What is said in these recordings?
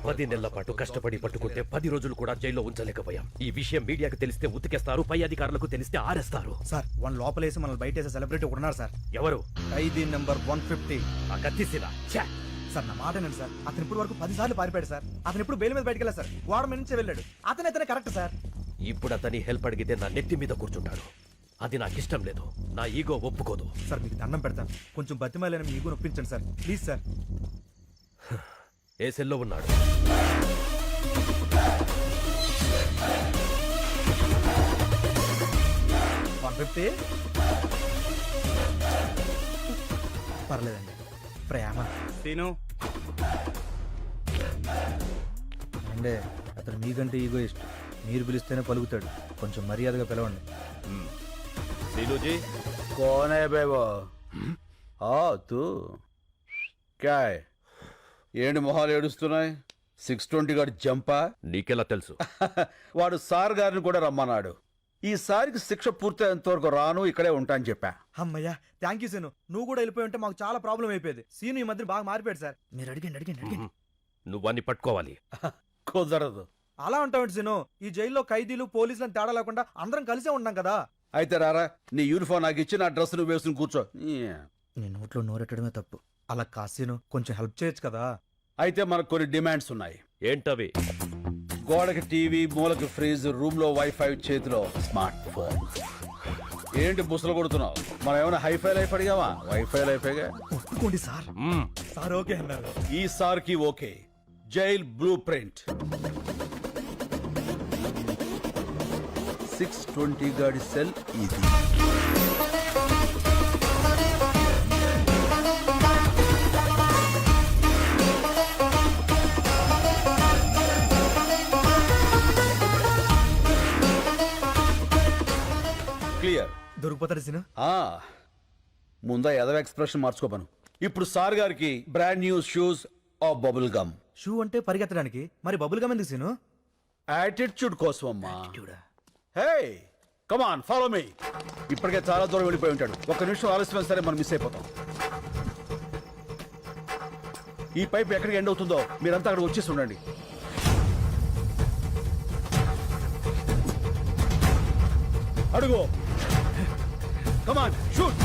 10 నెలల పాటు కష్టపడి పట్టుకుంటే 10 రోజులు కూడా జైల్లో ఉంచలేకపోయాం. ఈ విషయం మీడియాకు తెలిస్తే ఉతికేస్తారు, పై అధికారులకు తెలిస్తే ఆరేస్తారు. సార్ వన్ లోపలేసి మనల్ని బయటేసే సెలబ్రిటీ ఉన్నారు సార్. ఎవరు? ఖైదీ నెంబర్ 150. ఆ కత్తిసిరా. సార్ నా మాట ఏంటి సార్, అతను ఇప్పుడు వరకు 10 సార్లు పారిపోయాడు సార్. అతను ఇప్పుడు బెయిల్ మీద బయటకు వెళ్ళారు సార్, గోడ మీద నుంచి వెళ్ళాడు. అతనే కరెక్ట్ సార్. ఇప్పుడు అతని హెల్ప్ అడిగితే నా నెత్తి మీద కూర్చుంటాడు. అది నాకు ఇష్టం లేదు, నా ఈగో ఒప్పుకోదు. సార్ మీకు దండం పెడతాను, కొంచెం బతిమాలని మీ ఈగో నొప్పించండి సార్, ప్లీజ్ సార్. ఏ సెల్లో ఉన్నాడు? పర్లేదండి. ప్రేమ సీను అంటే అతను మీకంటే ఈగో ఇష్టం. మీరు పిలిస్తేనే పలుకుతాడు, కొంచెం మర్యాదగా పిలవండి. సీనుజీ कौन है बे वो? तू क्या है? ఏంటి మొహాలు ఏడుస్తున్నాయి? 620 గారి జంపా? నీకెలా తెలుసు? వాడు సార్ గారిని కూడా రమ్మన్నాడు. ఈసారికి శిక్ష పూర్తయ్యేంత వరకు రాను, ఇక్కడే ఉంటా అని చెప్పా. అమ్మయ్యా, థ్యాంక్ యూ సీను. నువ్వు కూడా వెళ్ళిపోయి ఉంటే మాకు చాలా ప్రాబ్లం అయిపోయేది. సీను ఈ మధ్య బాగా మారిపోయాడు సార్. మీరు అడిగండి. నువ్వన్నీ పట్టుకోవాలి. కుదరదు. అలా ఉంటావు సీను. ఈ జైల్లో ఖైదీలు పోలీసులను తేడా లేకుండా అందరం కలిసే ఉన్నాం కదా. అయితే రారా, నీ యూనిఫామ్ నాకు ఇచ్చి నా డ్రెస్ నువ్వు వేసుకుని కూర్చో. నీ నోట్లో నోరెట్టడమే తప్పు. అలా కాసీను కొంచెం హెల్ప్ చేయొచ్చు కదా. అయితే మనకు కొన్ని డిమాండ్స్ ఉన్నాయి. ఏంటవి? గోడకి టీవీ, మూలకి ఫ్రిజ్, రూమ్ లో వైఫై, చేతిలో స్మార్ట్ ఫోన్. ఏంటి బుసలు కొడుతున్నావు? మనం ఏమైనా హైఫై లైఫ్ అడిగావా? వైఫై లైఫేగా. ఒప్పుకోండి సార్. సార్ ఓకే అన్నారు. ఈ సార్ కి ఓకే. Jail blue print. 620 గాడి సెల్ ఇది. క్లియర్. దొరికిపోతాడు సీను. ముందా ఎదవ ఎక్స్ప్రెషన్ మార్చుకోపను. ఇప్పుడు సార్ గారికి brand new shoes of bubble gum. Shoe అంటే పరిగెత్తడానికి, మరి బబుల్ గమ్ ఎందుకు సీను? యాటిట్యూడ్ కోసం అమ్మా. Hey come on follow me. ఇప్పటికే చాలా దూరం వెళ్ళిపోయి ఉంటాడు. ఒక్క నిమిషం ఆలస్యమైన సరే మనం మిస్ అయిపోతాం. ఈ పైప్ ఎక్కడికి ఎండ్ అవుతుందో మీరంతా అక్కడ వచ్చేసి ఉండండి. అడుగు. Come on shoot.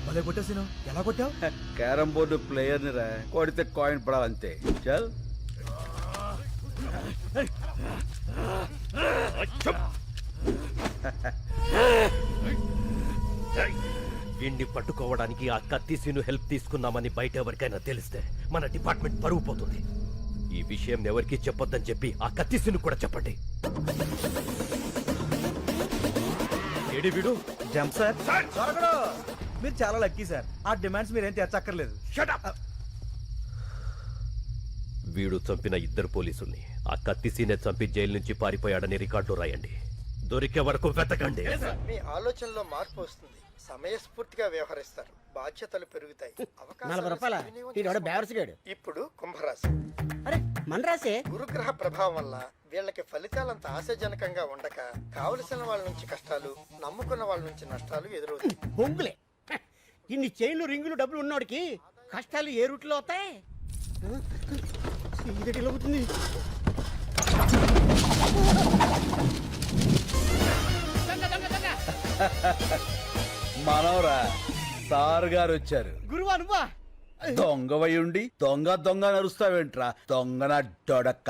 భలే కొట్టావు సీను. ఎలా కొట్టావు? క్యారమ్ బోర్డు ప్లేయర్ ని రా, కొడితే కాయిన్ పడాలంతే. చల్. వీణ్ణి పట్టుకోవడానికి ఆ కత్తిసీను హెల్ప్ తీసుకున్నామని బయట ఎవరికైనా తెలిస్తే మన డిపార్ట్మెంట్ పరువు పోతుంది. ఈ విషయం ఎవరికి చెప్పొద్దని చెప్పి ఆ కత్తిసీను కూడా చెప్పండి. ఏడి వీడు? Jump sir. మీరు చాలా లక్కీ సార్. ఆ డిమాండ్స్ మీరేం తెచ్చక్కర్లేదు. వీడు చంపిన 2 పోలీసుల్ని ఆ కత్తిసీనే చంపి జైలు నుంచి పారిపోయాడని రికార్డు రాయండి. దొరికే వరకు వెతకండి. మీ ఆలోచనలో మార్పు వస్తుంది, సమయస్ఫూర్తిగా వ్యవహరిస్తారు, బాధ్యతలు పెరుగుతాయి. 40 రూపాయల. ఇప్పుడు కుంభరాశి. అరే మన రాసే. గురుగ్రహ ప్రభావం వల్ల వీళ్ళకి ఫలితాలంత ఆశాజనకంగా ఉండక కావలసిన వాళ్ళ నుంచి కష్టాలు, నమ్ముకున్న వాళ్ళ నుంచి నష్టాలు ఎదురవుతాయి. బొంగులే. ఇన్ని చైన్లు, రింగులు, డబ్బులు ఉన్నోడికి కష్టాలు ఏ రూట్లో అవుతాయి? అవుతుంది. మనవరా, సార్ గారు వచ్చారు. గురువా నువ్వా? దొంగవై ఉండి దొంగ దొంగ నరుస్తావేంట్రా? దొంగన డొడక్క.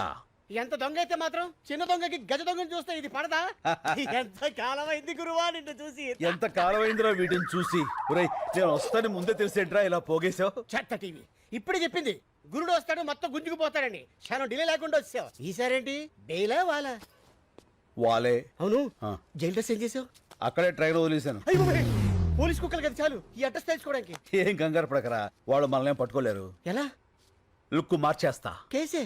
ఎంత దొంగ అయితే మాత్రం చిన్న దొంగకి గజ దొంగని చూస్తే ఇది పడదా? ఎంత కాలమైంది గురువా నిన్ను చూసి. ఎంత కాలమైందిరా వీటిని చూసి. ఒరేయ్, నేను వస్తాను ముందే తెలిసేట్రా ఇలా పోగేశావు? చెత్త టీవీ ఇప్పుడే చెప్పింది. గురుడు వస్తాడు మొత్తం గుంజుకుపోతాడని. క్షణం డిలే లేకుండా వచ్చావు. ఈసారేంటి డేలా వాలా? వాలే. అవును. జైలు డ్రెస్ ఏం చేసావు? అక్కడే ట్రైన్ వదిలేశాను. పోలీస్ కుక్కలు కదా చాలు ఈ అడ్రస్ తెలుసుకోవడానికి. ఏం కంగారు పడకరా, వాళ్ళు మనల్ని పట్టుకోలేరు. ఎలా? లుక్ మార్చేస్తా. కేసే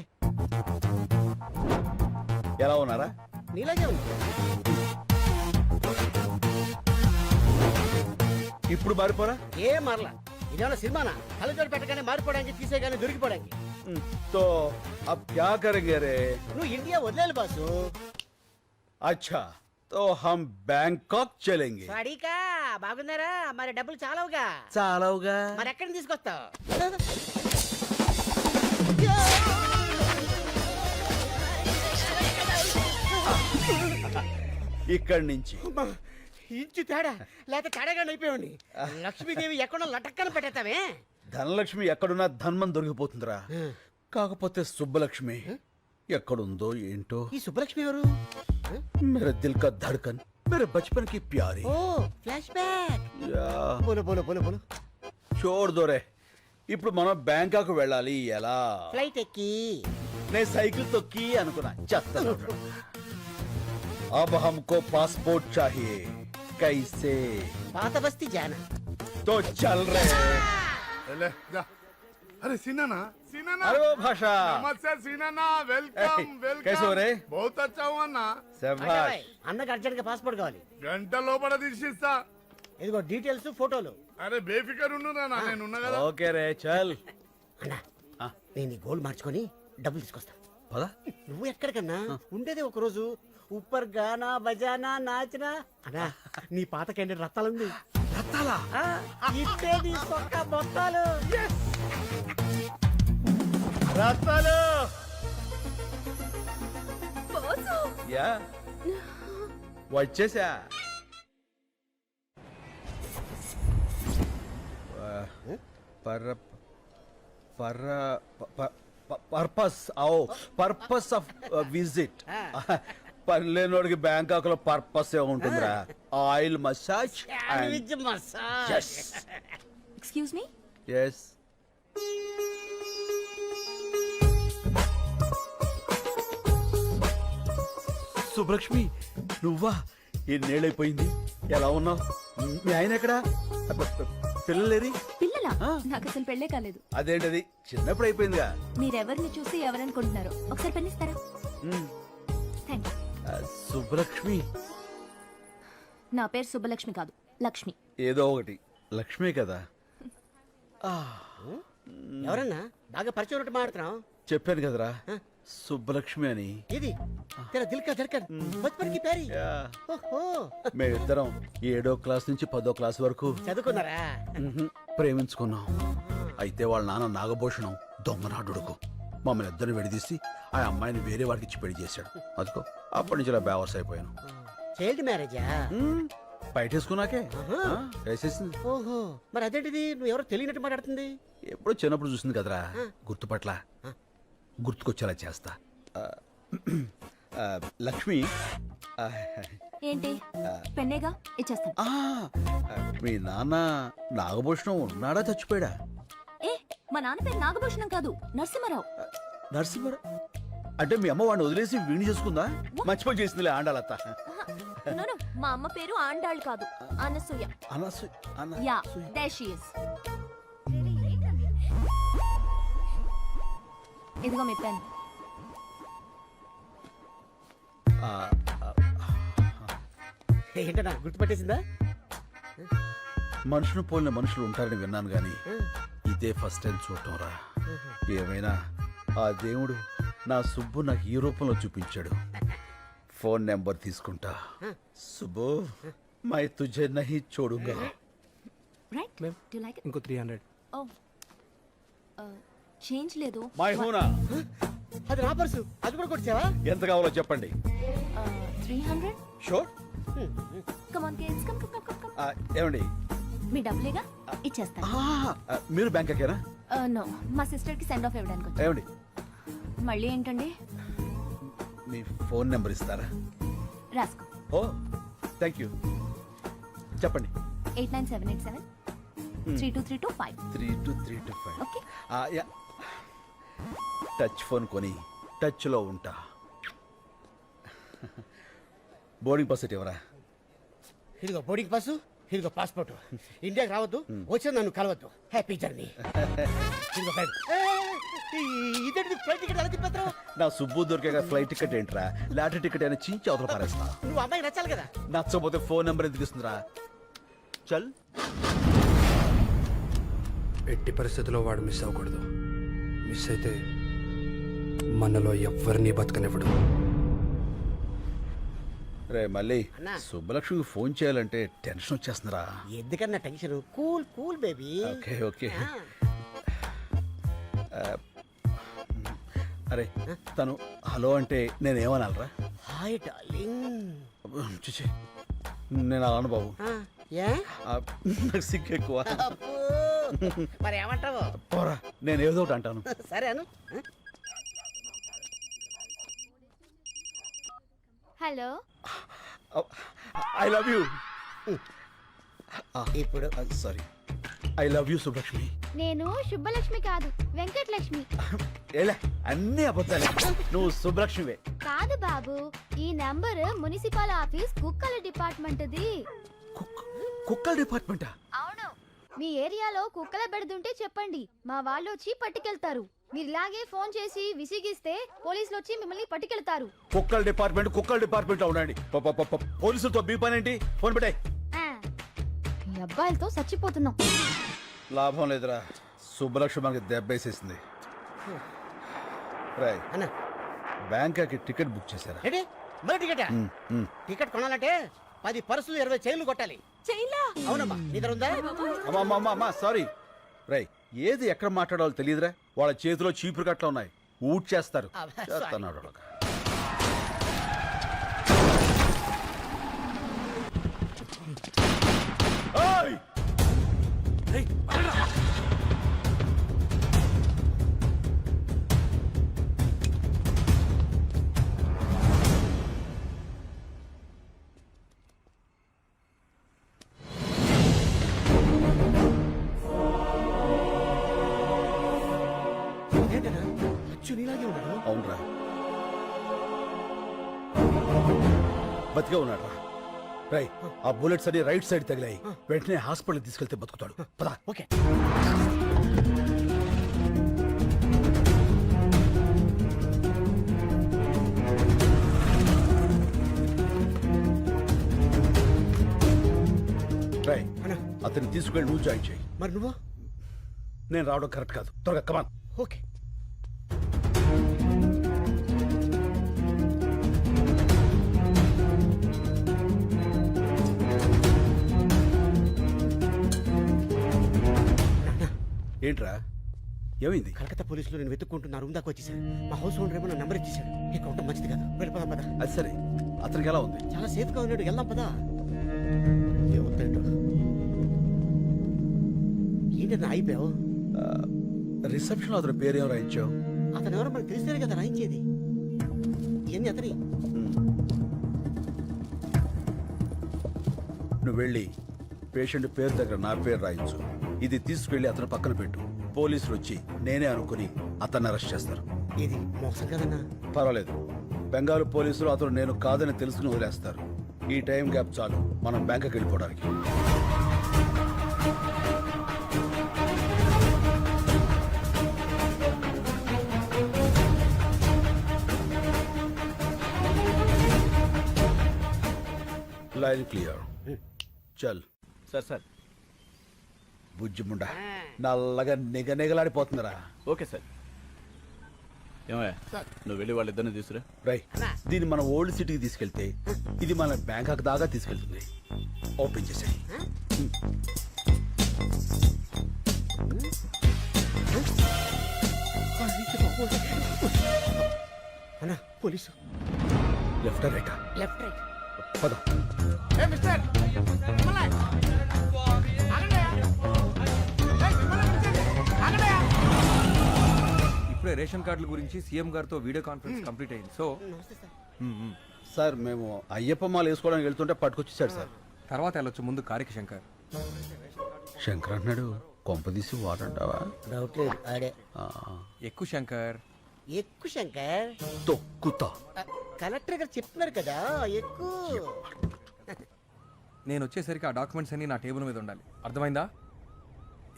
ఎలా ఉన్నారా? నీలాగే ఉంది. ఇప్పుడు మారిపోరా? ఏ మారలా. ఇదేమన్నా సినిమానా? కళ్ళజోడు పెట్టగానే మారిపోవడానికి, తీసేగానే దొరికిపోవడానికి. तो अब क्या करेंगे रे? నువ్వు ఇండియా వదిలేలు బాసు. अच्छा तो हम बैंकॉक चलेंगे. వాడికా బాగున్నారా? మరి డబ్బులు చాలవుగా. చాలవుగా. మరి ఎక్కడి తీసుకొస్తావు? ఇక్కడి నుంచి ఇంచు తేడా లేక తేడాగా అయిపోయాడి. లక్ష్మీదేవి ఎక్కడో లటక్కన పెట్టేస్తావే. ధనలక్ష్మి ఎక్కడున్నా ధన్మం దొరికిపోతుందిరా. కాకపోతే సుబ్బలక్ష్మి ఎక్కడుందో ఏంటో. ఈ సుబ్బలక్ష్మి ఎవరు? मेरे दिल का धड़कन, मेरे बचपन की प्यारी. ఓ ఫ్లాష్ బ్యాక్. యా, బోలో బోలో బోలో బోలో. छोड़ दो रे. ఇప్పుడు మనం బ్యాంకాక్ వెళ్ళాలి. ఎలా? ఫ్లైట్ ఎక్కి. నేను సైకిల్ తొక్కి అనుకున్నా. చెత్త. अब हमको पासपोर्ट चाहिए. कैसे? పాత బస్తీ జానా. तो चल रहे. ले, जा। अरे सीनाना सीनाना अरे वो भाषा. नमस्ते सीनाना वेलकम ए, वेलकम कैसे हो रे? बहुत अच्छा हुआ ना శభాష్. అన్నకు అర్జెంట్ గా పాస్పోర్ట్ కావాలి. గంట లోపల తీసిస్తా ఇదిగో డీటెయిల్స్ ఫోటోలు. అరే బేఫికర్ ఉండురా నా నేను ఉన్నా కదా ఓకే రే చల్. అన్నా ఆ. నేను ఈ గోల్డ్ మార్చుకొని డబ్బులు తీసుకొస్తా. పద. నువ్వు ఎక్కడికన్నా ఉండేది ఒక రోజు. ఉప్పర్ గానా బజానా నాచనా. అన్నా నీ పాత క్యాండిడేట్ రత్తాలుంది. రత్తాలా? ఇట్టే తీసుకోక మొత్తాలు. రత్తాలు. యా వచ్చేసా. పర్ పర్ పర్పస్ आओ పర్పస్ ఆఫ్ విజిట్. పనిలేనోడికి బ్యాంకాక్ లో పర్పస్ ఏ ఉంటుందిరా. Oil massage. Sandwich massage. Excuse me. Yes. Subbalakshmi నువ్వా? ఎన్నేళ్ళైపోయింది. ఎలా ఉన్నావు? మీ ఆయన ఎక్కడా? పిల్లలేరి? పిల్లలా? ఆ. నాకు అసలు పెళ్ళే కాలేదు. అదేంటది చిన్నప్పుడు అయిపోయిందిగా. మీరెవరిని చూసి ఎవరనుకుంటున్నారో ఒకసారి పెన్నిస్తారా? మ్, థ్యాంక్ యూ. సుబ్బలక్ష్మి నా పేరు సుబ్బలక్ష్మి కాదు, లక్ష్మి. ఏదో ఒకటి. లక్ష్మి కదా. ఎవరన్నా బాగా పరిచయం ఉన్నట్టు మాట్లాడుతున్నావు. చెప్పాను కదరా సుబ్బలక్ష్మి అని. ఇది తెరా దిల్ కా ధడ్కన్ బచ్పన్ కి ప్యారీ. యా. ఓహో మేమిద్దరం 7వ క్లాస్ నుంచి 10వ క్లాస్ వరకు చదువుకున్నారా? ప్రేమించుకున్నాం. అయితే వాళ్ళ నాన్న నాగభూషణం దొంగనాడుడుకు మమ్మల్ని ఇద్దరిని విడదీసి ఆ అమ్మాయిని వేరే వాడికి ఇచ్చి పెళ్లి చేశాడు. అదిగో అప్పటి నుంచి ఇలా బేవర్స్ అయిపోయాను. చైల్డ్ మ్యారేజా? బయటేసుకున్నాకే వేసేసింది. ఓహో మరి అదేంటిది నువ్వు ఎవరో తెలియనట్టు మాట్లాడుతుంది. ఎప్పుడో చిన్నప్పుడు చూసింది కదరా. గుర్తుపట్ల గుర్తుకొచ్చేలా చేస్తా. లక్ష్మి ఏంటి? పెన్నేగా ఇచ్చేస్తాను. మీ నాన్న నాగభూషణం ఉన్నాడా చచ్చిపోయాడా? ఏ మా నాన్న పేరు నాగభూషణం కాదు, నరసింహారావు. నరసింహ అంటే మీ అమ్మ వాడిని వదిలేసి వీణి చేసుకుందా? మంచి పని చేసిందిలే ఆండాలత్త. No, no, మా అమ్మ పేరు ఆండాళ్ కాదు, Anasuya. Yeah, there she is. ఇదిగో మీ పెన్. ఏంటన్నా గుర్తుపట్టేసిందా? మనుషులు పోలిన మనుషులు ఉంటారని విన్నాను గాని ఇదే ఫస్ట్ టైం చూడటం రా. ఏమైనా ఆ దేవుడు నా సుబ్బు నాకు ఈ రూపంలో చూపించాడు. ఫోన్ నెంబర్ తీసుకుంటా. సుబ్బు మై తుజే నహీ చూడుగా. Right? Do you like it? ఇంకో 300. ఓ చేంజ్ లేదు. మై హూనా. అది నా పర్సు. అది కూడా కొట్టావా? ఎంత కావాలో చెప్పండి. 300. Sure. Come on kids, come come come come. ఏమండి మీ డబ్బులేగా ఇచ్చేస్తాను. మీరు బ్యాంక్ ఎక్కారా? నో, మా సిస్టర్ కి సెండ్ ఆఫ్ ఇవ్వడానికి వచ్చాను. ఏమండి మళ్ళీ ఏంటండి? మీ ఫోన్ నెంబర్ ఇస్తారా? రాసుకో. ఓ థ్యాంక్ యూ. చెప్పండి. 89787 32325. 32325. ఓకే. టచ్ ఫోన్ కొని టచ్ లో ఉంటా. బోర్డింగ్ పాస్ ఎవరా? ఇదిగో బోర్డింగ్ పాసు. ఇదిగో పాస్పోర్ట్. ఇండియాకి రావద్దు, వచ్చి నన్ను కలవద్దు. Happy journey. ఇదిగో బ్యాగ్. ఇదేంటి ఫ్లైట్ టికెట్ ఎలా తిప్పేస్తావు? నా సుబ్బు దొరికే ఫ్లైట్ టికెట్ ఏంట్రా, లాటరీ టికెట్ అయినా చించి అవతల పారేస్తా. నువ్వు అమ్మాయి నచ్చాలి కదా. నచ్చకపోతే ఫోన్ నెంబర్ ఎందుకు ఇస్తుందిరా? చల్. ఎట్టి పరిస్థితుల్లో వాడు మిస్ అవ్వకూడదు. మిస్ అయితే మనలో ఎవ్వరినీ బతకనివ్వడు. రే మళ్ళీ అన్నా. సుబ్బలక్ష్మికి ఫోన్ చేయాలంటే టెన్షన్ వచ్చేస్తుందిరా. ఎందుకన్నా tension? Cool cool baby. Okay okay. అరే తను హలో అంటే నేనేమనాలరా? Hi darling. చూచి నేను అలాను బాబు. ఏ ఆ, నాకు సిగ్గు ఎక్కువ. అబ్బో. మరి ఏమంటావు? పోరా, నేను ఏదో ఒకటి అంటాను. సరే అను. Hello, I love you. ఇప్పుడు sorry, I love you Subbalakshmi. నేను శుభలక్ష్మి కాదు, వెంకటలక్ష్మి. ఏలే అన్ని అబద్ధాలే, నువ్వు సుబ్బలక్ష్మివే. కాదు బాబు, ఈ నంబర్ మున్సిపల్ ఆఫీస్ కుక్కల డిపార్ట్మెంట్ది. కుక్కల డిపార్ట్మెంటా? అవును, మీ ఏరియాలో కుక్కల బెడదుంటే చెప్పండి, మా వాళ్ళు వచ్చి పట్టుకెళ్తారు. మీరు ఇలాగే ఫోన్ చేసి విసిగిస్తే పోలీసులు వచ్చి మిమ్మల్ని పట్టుకెళ్తారు. కుక్కల డిపార్ట్మెంట్ లో ఉండండి. పోలీసులతో మీ పని ఏంటి? ఫోన్ పెట్టాయి. ఈ అబ్బాయిలతో చచ్చిపోతున్నాం. లాభం లేదురా, సుబ్బలక్ష్మి మనకి దెబ్బేసేసింది. రాయ్ అన్న బ్యాంకాకి టికెట్ బుక్ చేశారా? ఏంటి మరి టికెటా? ఉమ్. టికెట్ కొనాలంటే 10 పర్సులు 20 చైన్లు కొట్టాలి. అవునమ్మా, నీ దగ్గర ఉందా? అమ్మా సారీ. రై ఏది ఎక్కడ మాట్లాడాలో తెలియదురా. వాళ్ళ చేతిలో చీపురు కట్ల ఉన్నాయి, ఊట్ చేస్తారు. అబ్బా, చేస్తున్నాడు వాడు. ఏయ్! ఏంటన్నా అచ్చు నీలాగే ఉన్నాడు. అవునరా, బతికే ఉన్నాడు రా. రై ఆ బుల్లెట్స్ అన్ని రైట్ సైడ్ తగిలాయి, వెంటనే హాస్పిటల్ తీసుకెళ్తే బతుకుతాడు. పదా. ఓకే. రై అన్నా. అతన్ని తీసుకెళ్ళి నువ్వు జాయిన్ చేయి. మరి నువ్వు? నేను రావడం కరెక్ట్ కాదు, త్వరగా కమాన్. ఓకే. ఏంట్రా ఏమైంది? కలకత్తా పోలీసులు నేను వెతుక్కుంటున్నా రూమ్ దాకా వచ్చేసాడు. మా హౌస్ ఓనర్ ఏమో నా నెంబర్ ఇచ్చేసాడు. ఇక ఉండటం మంచిది కాదు, వెళ్ళిపోదాం పదా. అది సరే, అతనికి ఎలా ఉంది? చాలా సేఫ్ గా ఉన్నాడు, వెళ్దాం పదా. ఏమవుతాడు? ఏంటన్నా అయిపోయావు? రిసెప్షన్ అతని పేరేం రాయించావు? అతను ఎవరో మనకు తెలిస్తేనే కదా రాయించేది. ఇవన్నీ అతని. నువ్వు వెళ్ళి పేషెంట్ పేరు దగ్గర నా పేరు రాయించు. ఇది తీసుకెళ్లి అతని పక్కన పెట్టు. పోలీసులు వచ్చి నేనే అనుకుని అతన్ని అరెస్ట్ చేస్తారు. ఇది మోసం కదన్నా. పర్వాలేదు, బెంగాల్ పోలీసులు అతను నేను కాదని తెలుసుకుని వదిలేస్తారు. ఈ టైం గ్యాప్ చాలు మనం బ్యాంకుకి వెళ్ళిపోవడానికి. Line clear. చల్. సార్ బుజ్జి ముండా నల్లగా నిగనిగలాడిపోతుందిరా. Okay sir. ఏమయ్యా, నువ్వు వెళ్ళి వాళ్ళిద్దరిని తీసుకురా. రై దీన్ని మన ఓల్డ్ సిటీకి తీసుకెళ్తే ఇది మన బ్యాంకాక్ దాకా తీసుకెళ్తుంది. ఓపెన్ చేసాయి. అన్నా పోలీసు. లెఫ్ట్ రైటా? Left right. పద. ఇప్పుడే రేషన్ కార్డుల గురించి సీఎం గారితో వీడియో కాన్ఫరెన్స్ కంప్లీట్ అయింది. సో నమస్తే సార్. సార్ మేము అయ్యప్ప మాల వేసుకోవడానికి వెళ్తుంటే పట్టుకొచ్చేసాడు సార్. తర్వాత వెళ్ళొచ్చు, ముందు కారికి శంకర్. శంకర్ అన్నాడు, కొంపదీసి వాడంటావా? డౌట్ లేదు, ఆడే. ఎక్కువ శంకర్. ఎక్కువ శంకర్. తొక్కుతా. కలెక్టర్ గారు చెప్తున్నారు కదా ఎక్కువ. నేను వచ్చేసరికి ఆ డాక్యుమెంట్స్ అన్నీ నా టేబుల్ మీద ఉండాలి, అర్థమైందా?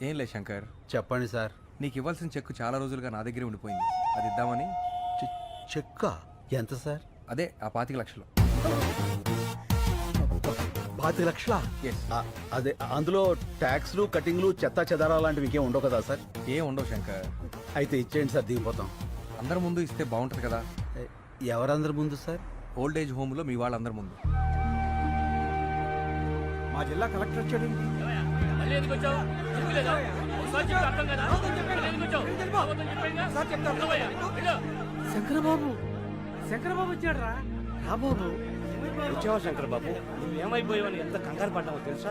ఏం లేదు శంకర్, చెప్పండి సార్. నీకు ఇవ్వాల్సిన చెక్ చాలా రోజులుగా నా దగ్గరే ఉండిపోయింది, అది ఇద్దామని. చెక్కా? ఎంత సార్? అదే ఆ 25 లక్షలు. 25 లక్షలా? Yes. అదే అందులో ట్యాక్స్లు కటింగ్లు చెత్తా చెదారా లాంటివి ఇంకేం ఉండవు కదా సార్? ఏం ఉండవు శంకర్, అయితే ఇచ్చేయండి సార్, దిగిపోతాం. అందరి ముందు ఇస్తే బాగుంటుంది కదా. ఎవరందరి ముందు సార్? ఓల్డ్ ఏజ్ హోమ్లో మీ వాళ్ళందరి ముందు. మా జిల్లా కలెక్టర్ వచ్చాడు. శంకరబాబు, శంకరబాబు వచ్చాడు రా. బాబు వచ్చావా శంకర్ బాబు? నువ్వేమైపోయావని ఎంత కంగారు పడ్డావో తెలుసా?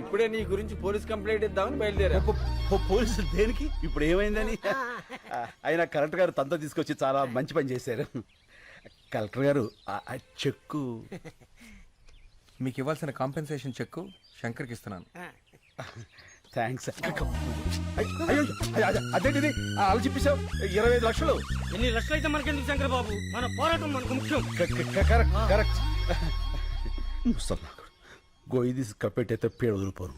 ఇప్పుడే నీ గురించి పోలీస్ కంప్లైంట్ ఇద్దామని బయలుదేరా. పోలీసులు దేనికి? ఇప్పుడు ఏమైందని? అయినా కలెక్టర్ గారు తనతో తీసుకొచ్చి చాలా మంచి పని చేశారు. కలెక్టర్ గారు ఆ చెక్కు మీకు ఇవ్వాల్సిన కాంపెన్సేషన్ చెక్ శంకర్కి ఇస్తున్నాను. థ్యాంక్స్. అయ్యో అదేంటిది అలా చెప్పేశావు? 25 లక్షలు. ఎన్ని లక్షలు అయితే మనకెందుకు శంకర్ బాబు, మన పోరాటం మనకు ముఖ్యం. కరెక్ట్. ముసల్లాకుడు గొయ్యి తీసి కప్పెట్టయితే పేడ వదిలిపోను.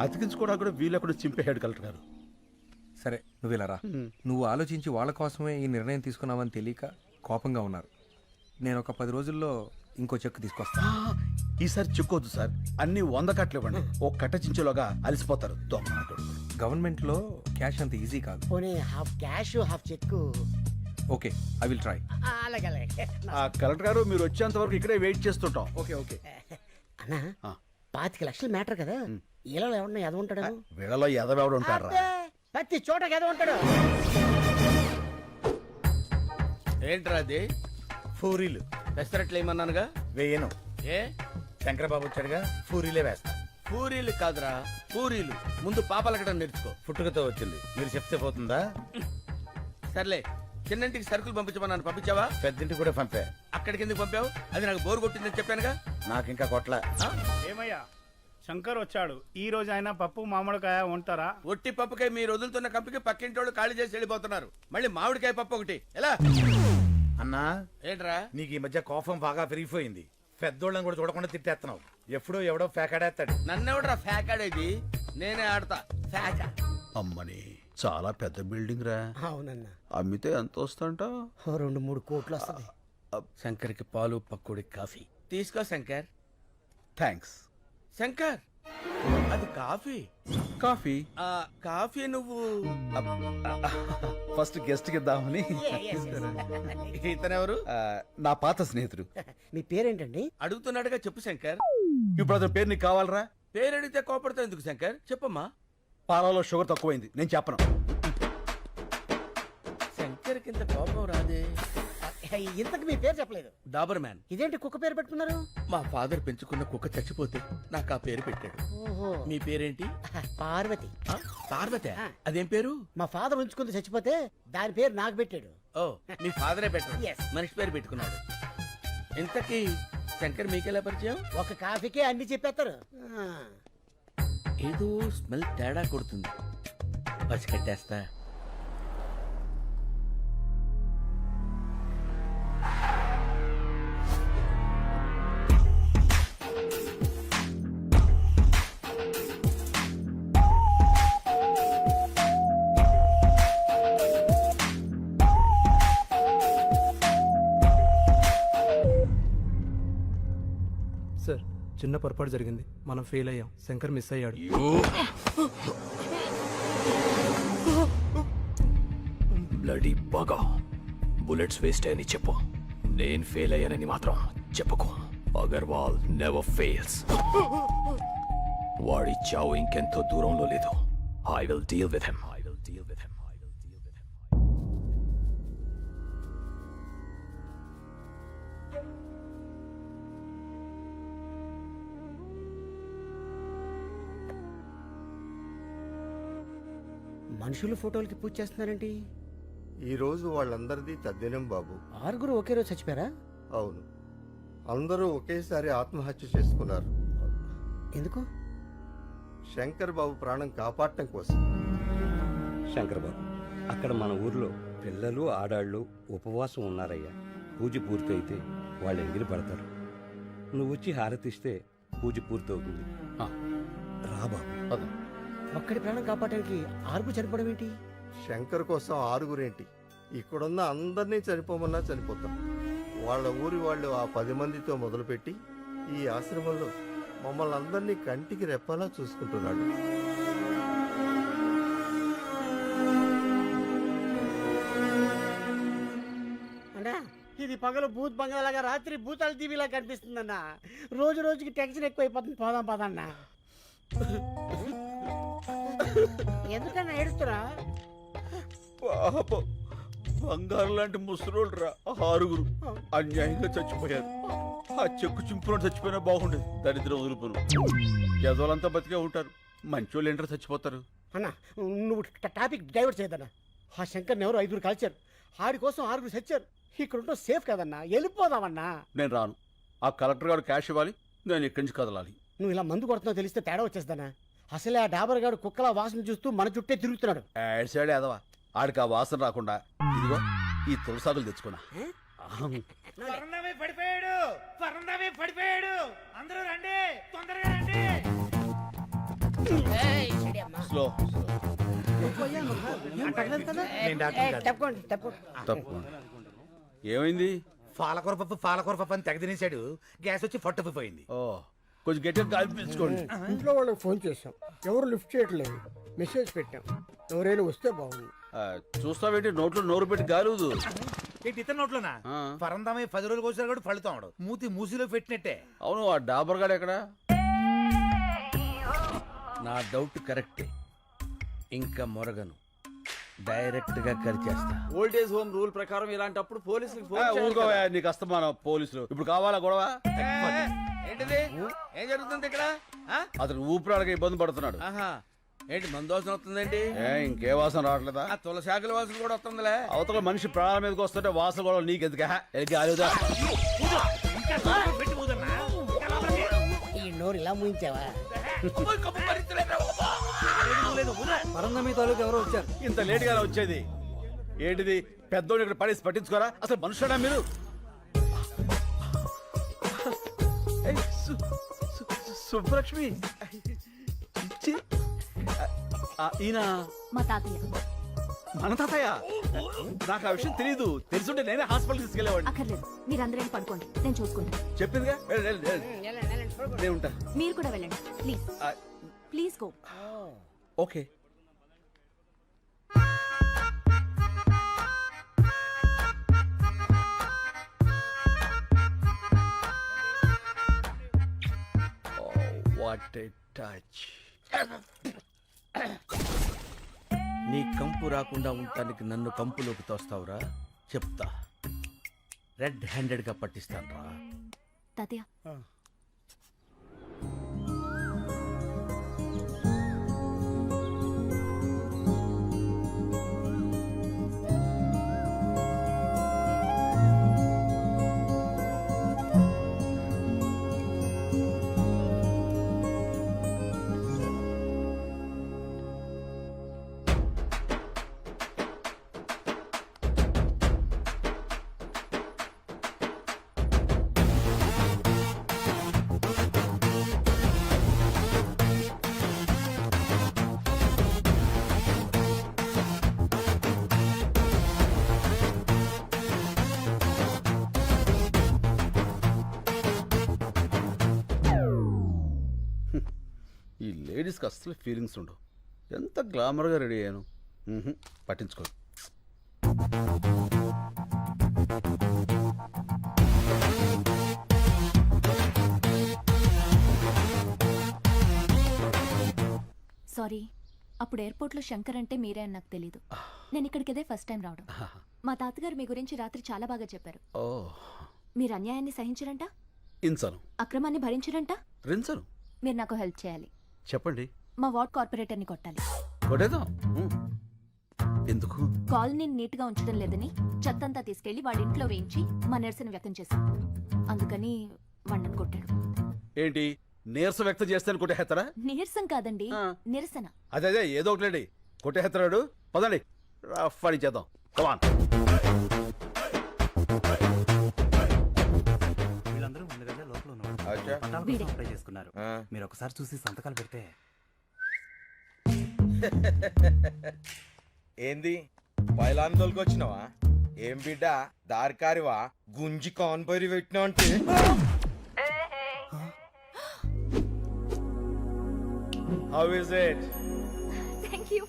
అతికించుకోవడానికి కూడా వీళ్ళక్కడ చింపేశాడు కలెక్టర్ గారు. సరే నువ్వు ఇలా రా. నువ్వు ఆలోచించి వాళ్ళ కోసమే ఈ నిర్ణయం తీసుకున్నావని తెలియక కోపంగా ఉన్నారు. నేను ఒక 10 రోజుల్లో ఇంకో చెక్ తీసుకొస్తా. ఈసారి చెక్కొద్దు సార్, అన్ని 100 కట్టలు ఇవ్వండి. ఓ కట్ట చించేలోగా అలసిపోతారు దొంగ. గవర్నమెంట్లో క్యాష్ అంత ఈజీ కాదు. పోనీ half cash half cheque. Okay, I will try. అలాగే అలాగే. ఆ కలెక్టర్ గారు మీరు వచ్చేంత వరకు ఇక్కడే వెయిట్ చేస్తుంటాం. ఓకే. అన్నా 25 లక్షలు మ్యాటర్ కదా, ఇలా ఎవడన్నా ఎద ఉంటాడు? వీళ్ళలో ఎదవెవడు ఉంటారా? ప్రతి చోట ఎద ఉంటాడు. ఏంట్రా అది? పూరీలు పెసరట్లు ఏమన్నానుగా? వేయను. ఏ శంకరబాబు వచ్చాడుగా, పూరీలే వేస్తా. పూరీలు కాదురా, పూరీలు. ముందు పాపలకడం నేర్చుకో. పుట్టుకతో వచ్చింది, మీరు చెప్తే పోతుందా? సర్లే, చిన్నంటికి సరుకులు పంపించమన్నాను, పంపించావా? పెద్దింటికి కూడా పంపా. అక్కడికి ఎందుకు పంపావు? అది నాకు బోరు కొట్టిందని చెప్పానుగా. నాకు ఇంకా కొట్ల. ఏమయ్యా శంకర్ వచ్చాడు, ఈ రోజు ఆయన పప్పు మామిడికాయ ఉంటారా? ఒట్టి పప్పుకాయ మీరు వదులుతున్న కంపికి పక్కింటోళ్ళు ఖాళీ చేసి వెళ్ళిపోతున్నారు. మళ్ళీ మామిడికాయ పప్పు ఒకటి ఎలా? అన్నా ఏంట్రా? నీకు ఈ మధ్య కోపం బాగా పెరిగిపోయింది. పెద్దోళ్ళని కూడా చూడకుండా తిట్టేస్తున్నావు. ఎప్పుడో ఎవడో ఫేకాడేస్తాడు. నన్నెవడరా ఫ్యాకాడేది? నేనే ఆడతా ఫ్యాకా. అమ్మని చాలా పెద్ద బిల్డింగ్ రా. అవునన్నా, అమ్మితే ఎంత వస్తుంట? 2-3 కోట్లు వస్తుంది. శంకర్కి పాలు పక్కుడి కాఫీ తీసుకో శంకర్. థ్యాంక్స్. శంకర్, అది కాఫీ. కాఫీ ఆ కాఫీ నువ్వు ఫస్ట్ గెస్ట్ కి ఇద్దామని. ఇతనెవరు? నా పాత స్నేహితుడు. మీ పేరేంటండి? అడుగుతున్నాడుగా, చెప్పు శంకర్. ఇప్పుడు అతని పేరు నీకు కావాలరా? పేరు అడిగితే కోపడతావు ఎందుకు శంకర్? చెప్పమ్మా. పాలలో షుగర్ తక్కువైంది, నేను చెప్పను. శంకర్ కింద కోపం రాదే. ఇంతకు మీ పేరు చెప్పలేదు. డాబర్ మ్యాన్. ఇదేంటి కుక్క పేరు పెట్టుకున్నారు? మా ఫాదర్ పెంచుకున్న కుక్క చచ్చిపోతే నాకు ఆ పేరు పెట్టాడు. ఓహో, మీ పేరేంటి? పార్వతి. ఆ, పార్వతి. అదేం పేరు? మా ఫాదర్ ఉంచుకుంది, చచ్చిపోతే దాని పేరు నాకు పెట్టాడు. ఓ, మీ ఫాదరే పెట్టాడు. Yes. మనిషి పేరు పెట్టుకున్నాడు. ఇంతకీ శంకర్ మీకెలా పరిచయం? ఒక కాఫీకే అన్ని చెప్పేస్తారు. ఏదో స్మెల్ తేడా కొడుతుంది, పసికట్టేస్తా. సార్, చిన్న పొరపాటు జరిగింది, మనం ఫెయిల్ అయ్యాం. శంకర్ మిస్ అయ్యాడు. బ్లడీ బాగా బుల్లెట్స్ వేస్ట్ అని చెప్పు. నేను ఫెయిల్ అయ్యానని మాత్రం చెప్పుకో. Agarwal never fails. వాడి చావు ఇంకెంతో దూరంలో లేదు. I will deal with him. మనుషుల ఫోటోలకి పూజ చేస్తున్నారేంటి? ఈ రోజు వాళ్ళందరిది తద్దినం బాబు. 6 ఒకే రోజు చచ్చిపోయారా? అవును, అందరూ ఒకేసారి ఆత్మహత్య చేసుకున్నారు. ఎందుకు? శంకర్ బాబు ప్రాణం కాపాడటం కోసం. శంకర్ బాబు, అక్కడ మన ఊర్లో పిల్లలు ఆడాళ్ళు ఉపవాసం ఉన్నారయ్యా. పూజ పూర్తయితే వాళ్ళు ఎంగిలి పడతారు. నువ్వు వచ్చి హారతిస్తే పూజ పూర్తవుతుంది. ఆ, రా బాబు. పద. ఒక్కడి ప్రాణం కాపాడడానికి ఆరుగురు చనిపోవడం ఏంటి? శంకర్ కోసం ఆరుగురేంటి, ఇక్కడున్న అందరినీ చనిపోమన్నా చనిపోతాం. వాళ్ళ ఊరి వాళ్ళు ఆ 10 మందితో మొదలుపెట్టి ఈ ఆశ్రమంలో మమ్మల్ని అందరినీ కంటికి రెప్పలా చూసుకుంటున్నాడు. అన్నా ఇది పగలు భూత్ బంగాలాగా రాత్రి భూతాల టీవీలా కనిపిస్తుందన్నా. రోజు రోజుకి టెన్షన్ ఎక్కువైపోతుంది. పోదాం పదన్నా. ఎందుకన్నా ఏడుస్తురా? పాపం బంగారు లాంటి ముసలోళ్ళు రా, 6 అన్యాయంగా చచ్చిపోయారు. ఆ చెక్కు చింపులో చచ్చిపోయినా బాగుండేది. దరిద్రం వదులుపును యదవులంతా బతికే ఉంటారు, మంచోళ్ళు ఏంటో చచ్చిపోతారు. అన్నా నువ్వు టాపిక్ డైవర్ట్ చేయదన్నా. ఆ శంకర్ని ఎవరు 5 కలిచారు, ఆడి కోసం 6 చచ్చారు. ఇక్కడ ఉంటే సేఫ్ కదన్నా, వెళ్ళిపోదామన్నా. నేను రాను. ఆ కలెక్టర్ గారు క్యాష్ ఇవ్వాలి, నేను ఇక్కడి నుంచి కదలాలి. నువ్వు ఇలా మందు కొడుతున్నావు తెలిస్తే తేడా వచ్చేస్తానా? అసలే ఆ డాబర్ గాడు కుక్కల వాసన చూస్తూ మన చుట్టే తిరుగుతున్నాడు. యాడ్ సైడ్ ఎదవా, ఆడికి ఆ వాసన రాకుండా ఇదిగో ఈ తులసాకులు తెచ్చుకున్నా. పడిపోయాడు అందరూ రండి, తొందరగా రండి. స్లో తప్పకోండి తప్పకోండి. తప్పకుండా. ఏమైంది? పాలకూర పప్పు అని తెగ తినేశాడు. గ్యాస్ వచ్చి పట్టుకుపోయింది. ఓ కొంచెం గట్టిగా గాలి పీల్చుకోండి. ఇంట్లో వాళ్ళకి ఫోన్ చేశాం, ఎవరు లిఫ్ట్ చేయట్లేదు. మెసేజ్ పెట్టాం, ఎవరైనా వస్తే బాగుంది. చూస్తావేంటి, నోట్లో నోరు పెట్టి గాలుదు. ఏంటి ఇతర నోట్లోనా? పరందామే 10 రోజులకు వచ్చారు కూడా పడుతాడు. మూతి మూసిలో పెట్టినట్టే. అవును, ఆ డాబర్ గాడు ఎక్కడ? నా డౌట్ కరెక్టే. ఇంకా మొరగను, డైరెక్ట్ గా కరిచేస్తా. ఓల్డేజ్ హోమ్ రూల్ ప్రకారం ఇలాంటప్పుడు పోలీసులకు ఫోన్ చేయాలి ఊరుకోవా, కదా. నీకు అస్తమానం పోలీసులు. ఇప్పుడు కావాలా గొడవ? ఏంటిది? ఏం జరుగుతుంది ఇక్కడ? ఆ? అతను ఊపిరాడక ఇబ్బంది పడుతున్నాడు. ఆహా, ఏంటి మందు వాసన వస్తుందేంటి? ఇంకే వాసన రావట్లేదా? ఆ తులసాకుల వాసన కూడా వస్తుందిలే. అవతల మనిషి ప్రాణాల మీదకి వస్తుంటే వాసన గొడవ నీకెందుకే? గాలిదా? ఈ నోరు ఇలా ముయించావా? పరందమి తాలూకు ఎవరో వచ్చారు. ఇంత లేట్ గా వచ్చేది ఏంటిది? పెద్దోడు ఇక్కడ పడేసి పట్టించుకోరా? అసలు మనుషుడా మీరు? ఏయ్, సుబ్బలక్ష్మి, ఛీ. ఈయన మా తాతయ్య. మన తాతయ్య? నాకు ఆ విషయం తెలియదు. తెలుసుంటే నేనే హాస్పిటల్ తీసుకెళ్లేవాడిని. అక్కర్లేదు, మీరందరూ పడుకోండి, నేను చూసుకుంటాను. చెప్పిందిగా, నేను ఉంటా. మీరు కూడా వెళ్ళండి please. Please go. Okay. What a touch. నీ కంపు రాకుండా ఉండటానికి నన్ను కంపులోకి తోస్తావురా? చెప్తా, రెడ్ హ్యాండెడ్ గా పట్టిస్తాను రా. తాతయ్య ఈ లేడీస్కి అస్సలు ఫీలింగ్స్ ఉండవు. ఎంత గ్లామర్గా రెడీ అయ్యాను. పట్టించుకో. సారీ, అప్పుడు ఎయిర్పోర్ట్లో శంకర్ అంటే మీరే అని నాకు తెలీదు. నేను ఇక్కడికి ఇదే ఫస్ట్ టైం రావడం. మా తాతగారు మీ గురించి రాత్రి చాలా బాగా చెప్పారు. ఓ, మీరు అన్యాయాన్ని సహించరంట, ఇంచను అక్రమాన్ని భరించరంట. రించను. మీరు నాకు హెల్ప్ చేయాలి. చెప్పండి. మా వార్డ్ కార్పొరేటర్ని కొట్టాలి. కొట్టేద్దాం. ఎందుకు? కాలనీని నీట్గా ఉంచడం లేదని చెత్తంతా తీసుకెళ్లి వాడి ఇంట్లో వేయించి మా నిరసన వ్యక్తం చేశాం. అందుకని వాడిని కొట్టాడు. ఏంటి నీరసం వ్యక్తం చేస్తాను కొట్టేస్తారా? నీరసం కాదండి, నిరసన. అదే ఏదో ఒకటి కొట్టేస్తున్నాడు. పదండి, రఫ్ చేద్దాం. కమాన్. వీళ్ళందరూ ముందుగానే లోపల ఉన్నారు. పట్టాల అప్లై చేసుకున్నారు. మీరు ఒకసారి చూసి సంతకాలు పెడితే. ఏంది బయలాందోళకి వచ్చినావా? ఏం బిడ్డ దారికారివా గుంజి కాన్పరి పెట్టినా అంటే how is it? Thank you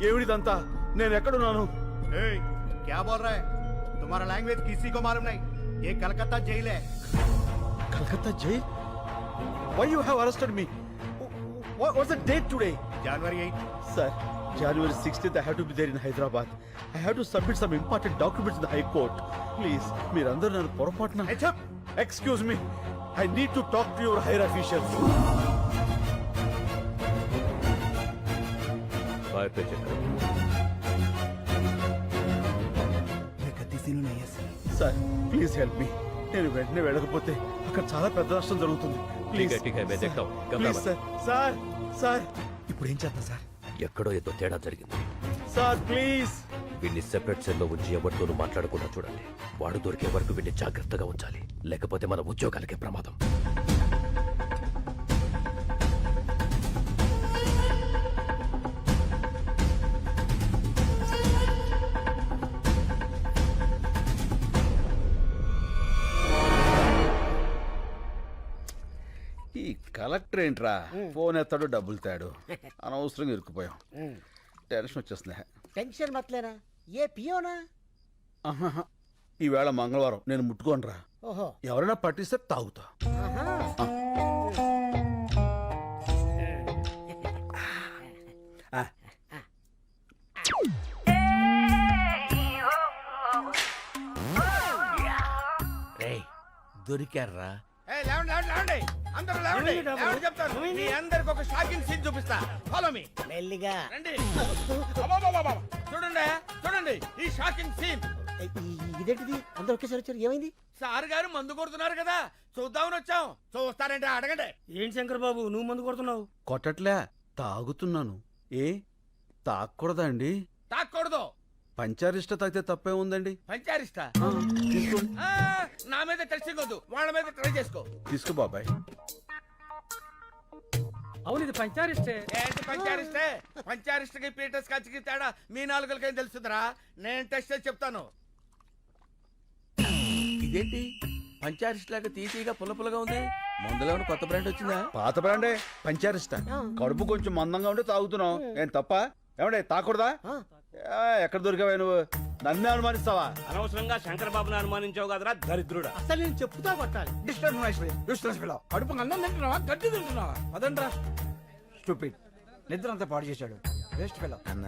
ఏమిడిదంతా? నేను ఎక్కడున్నాను? क्या बोल रहा है? तुम्हारा लैंग्वेज किसी को मालूम नहीं. ये कलकत्ता जेल है. Calcutta jail? Why you have arrested me? What's the date today? January 8. Sir, January 16th I have to be there in Hyderabad. I have to submit some important documents in the High Court. Please, మీరందరూ నన్ను పొరపాటున. Excuse me. I need to talk to your higher officials. Fire pay check sir, please help me. నేను వెంటనే వెళ్ళకపోతే అక్కడ చాలా పెద్ద నష్టం జరుగుతుంది. Please please sir. Sir sir ఇప్పుడు ఏం చేద్దాం సార్? ఎక్కడో ఏదో తేడా జరిగింది. Sir please. వీడిని సెపరేట్ సెల్లో ఉంచి ఎవరితోనూ మాట్లాడకుండా చూడండి. వాడు దొరికే వరకు వీడిని జాగ్రత్తగా ఉంచాలి, లేకపోతే మన ఉద్యోగాలకే ప్రమాదం. ఈ కలెక్టర్ ఏంట్రా, ఫోన్ ఎత్తాడు డబ్బులు తాడు. అనవసరంగా ఇరుక్కుపోయాం. టెన్షన్ వచ్చేస్తుంది. టెన్షన్ మతలేనా? ఏ పియోనా? ఆహాహా. ఈవేళ మంగళవారం, నేను ముట్టుకోనరా. ఓహో. ఎవరైనా పట్టిస్తే తాగుతా. రేయ్, దొరికారా? అందరూ లేవండి. ఎవరు చెప్తాను? మీ అందరికి ఒక షాకింగ్ సీన్ చూపిస్తా. Follow me. మెల్లిగా రండి. అబ్బబ్బబ్బబ్బ. చూడండి చూడండి ఈ షాకింగ్ సీన్. ఇదేంటిది? అందరూ ఒకేసారి వచ్చారు. ఏమైంది? సార్ గారు మందు కొడుతున్నారు కదా, చూద్దామని వచ్చాం. చూస్తారంటే అడగండి. ఏంటి శంకర్ బాబు నువ్వు మందు కొడుతున్నావు? కొట్టట్లే, తాగుతున్నాను. ఏ తాగకూడదా అండి? తాక్కూడదు. పంచారిష్ట తాగితే తప్పే ఉందండి. పంచారిస్తా? తీసుకోండి. నా మీద టెస్టింగ్ వద్దు, వాళ్ళ మీద ట్రై చేసుకో. తీసుకో బాబాయ్. అవును, ఇది పంచారిస్టే. ఏంటి పంచారిస్టే? పంచారిస్ట్కి పీటర్ స్కాచ్కి తేడా మీ నాలుగులకేం తెలుస్తుందిరా? నేను టెస్ట్ చేసి చెప్తాను. ఇదేంటి పంచారిస్ట్ లాగా తీసిగా పుల్లపుల్లగా ఉంది? మందులో కొత్త బ్రాండ్ వచ్చిందా? పాత బ్రాండే పంచారిష్ట. కడుపు కొంచెం మందంగా ఉంటే తాగుతున్నావు. ఏం తప్ప? ఏమండే తాకూడదా? ఎక్కడ దొరికావా నువ్వు? నన్నే అనుమానిస్తావా? అనవసరంగా శంకర్ బాబుని అనుమానించావు కదరా దరిద్రుడా. అసలు నేను చెప్పుతా కొట్టాలి. కడుపు అన్నం తింటున్నావా, గడ్డి తింటున్నావా? అదంట్రా స్టూపిడ్. నిద్ర అంతా పాడు చేశాడు. Waste fellow. అన్న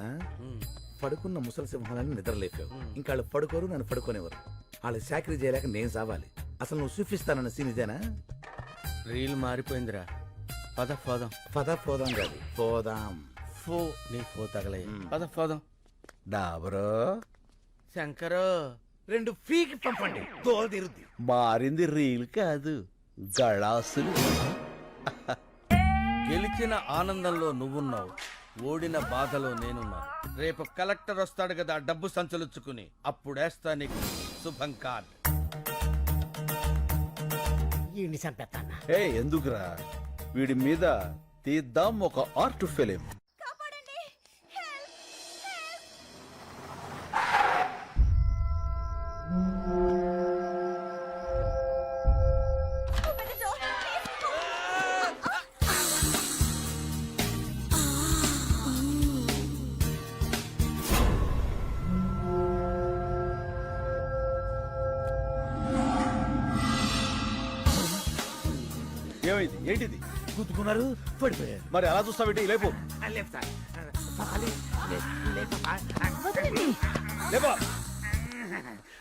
పడుకున్న ముసలి సింహాలని నిద్రలేపావు. ఇంకా వాళ్ళు పడుకోరు, నన్ను పడుకోనేవారు. వాళ్ళు చాకరీ చేయలేక నేను సావాలి. అసలు నువ్వు చూపిస్తానన్న సీన్ ఇదేనా? రీల్ మారిపోయిందిరా. పద పోదాం. పద పోదాం కాదు, పోదాం. ఫో నీ ఫో తగలయ్య. పద పోదాం. డాబరో శంకరు, 2 ఫీకి పంపండి, తోలు తీరుద్ది. మారింది రీల్ కాదు, గళాసులు. గెలిచిన ఆనందంలో నువ్వున్నావు, ఓడిన బాధలో నేనున్నాను. రేపు కలెక్టర్ వస్తాడు కదా డబ్బు సంచలుచ్చుకుని, అప్పుడేస్తా నీకు శుభం కార్డ్. ఈ చంపేస్తానా? ఏ ఎందుకురా, వీడి మీద తీద్దాం ఒక ఆర్ట్ ఫిలిం. ఏమైంది? ఏంటిది? గుద్దుకున్నారు, పడిపోయారు. మరి అలా చూస్తావేంటి? లేపు. లేపో.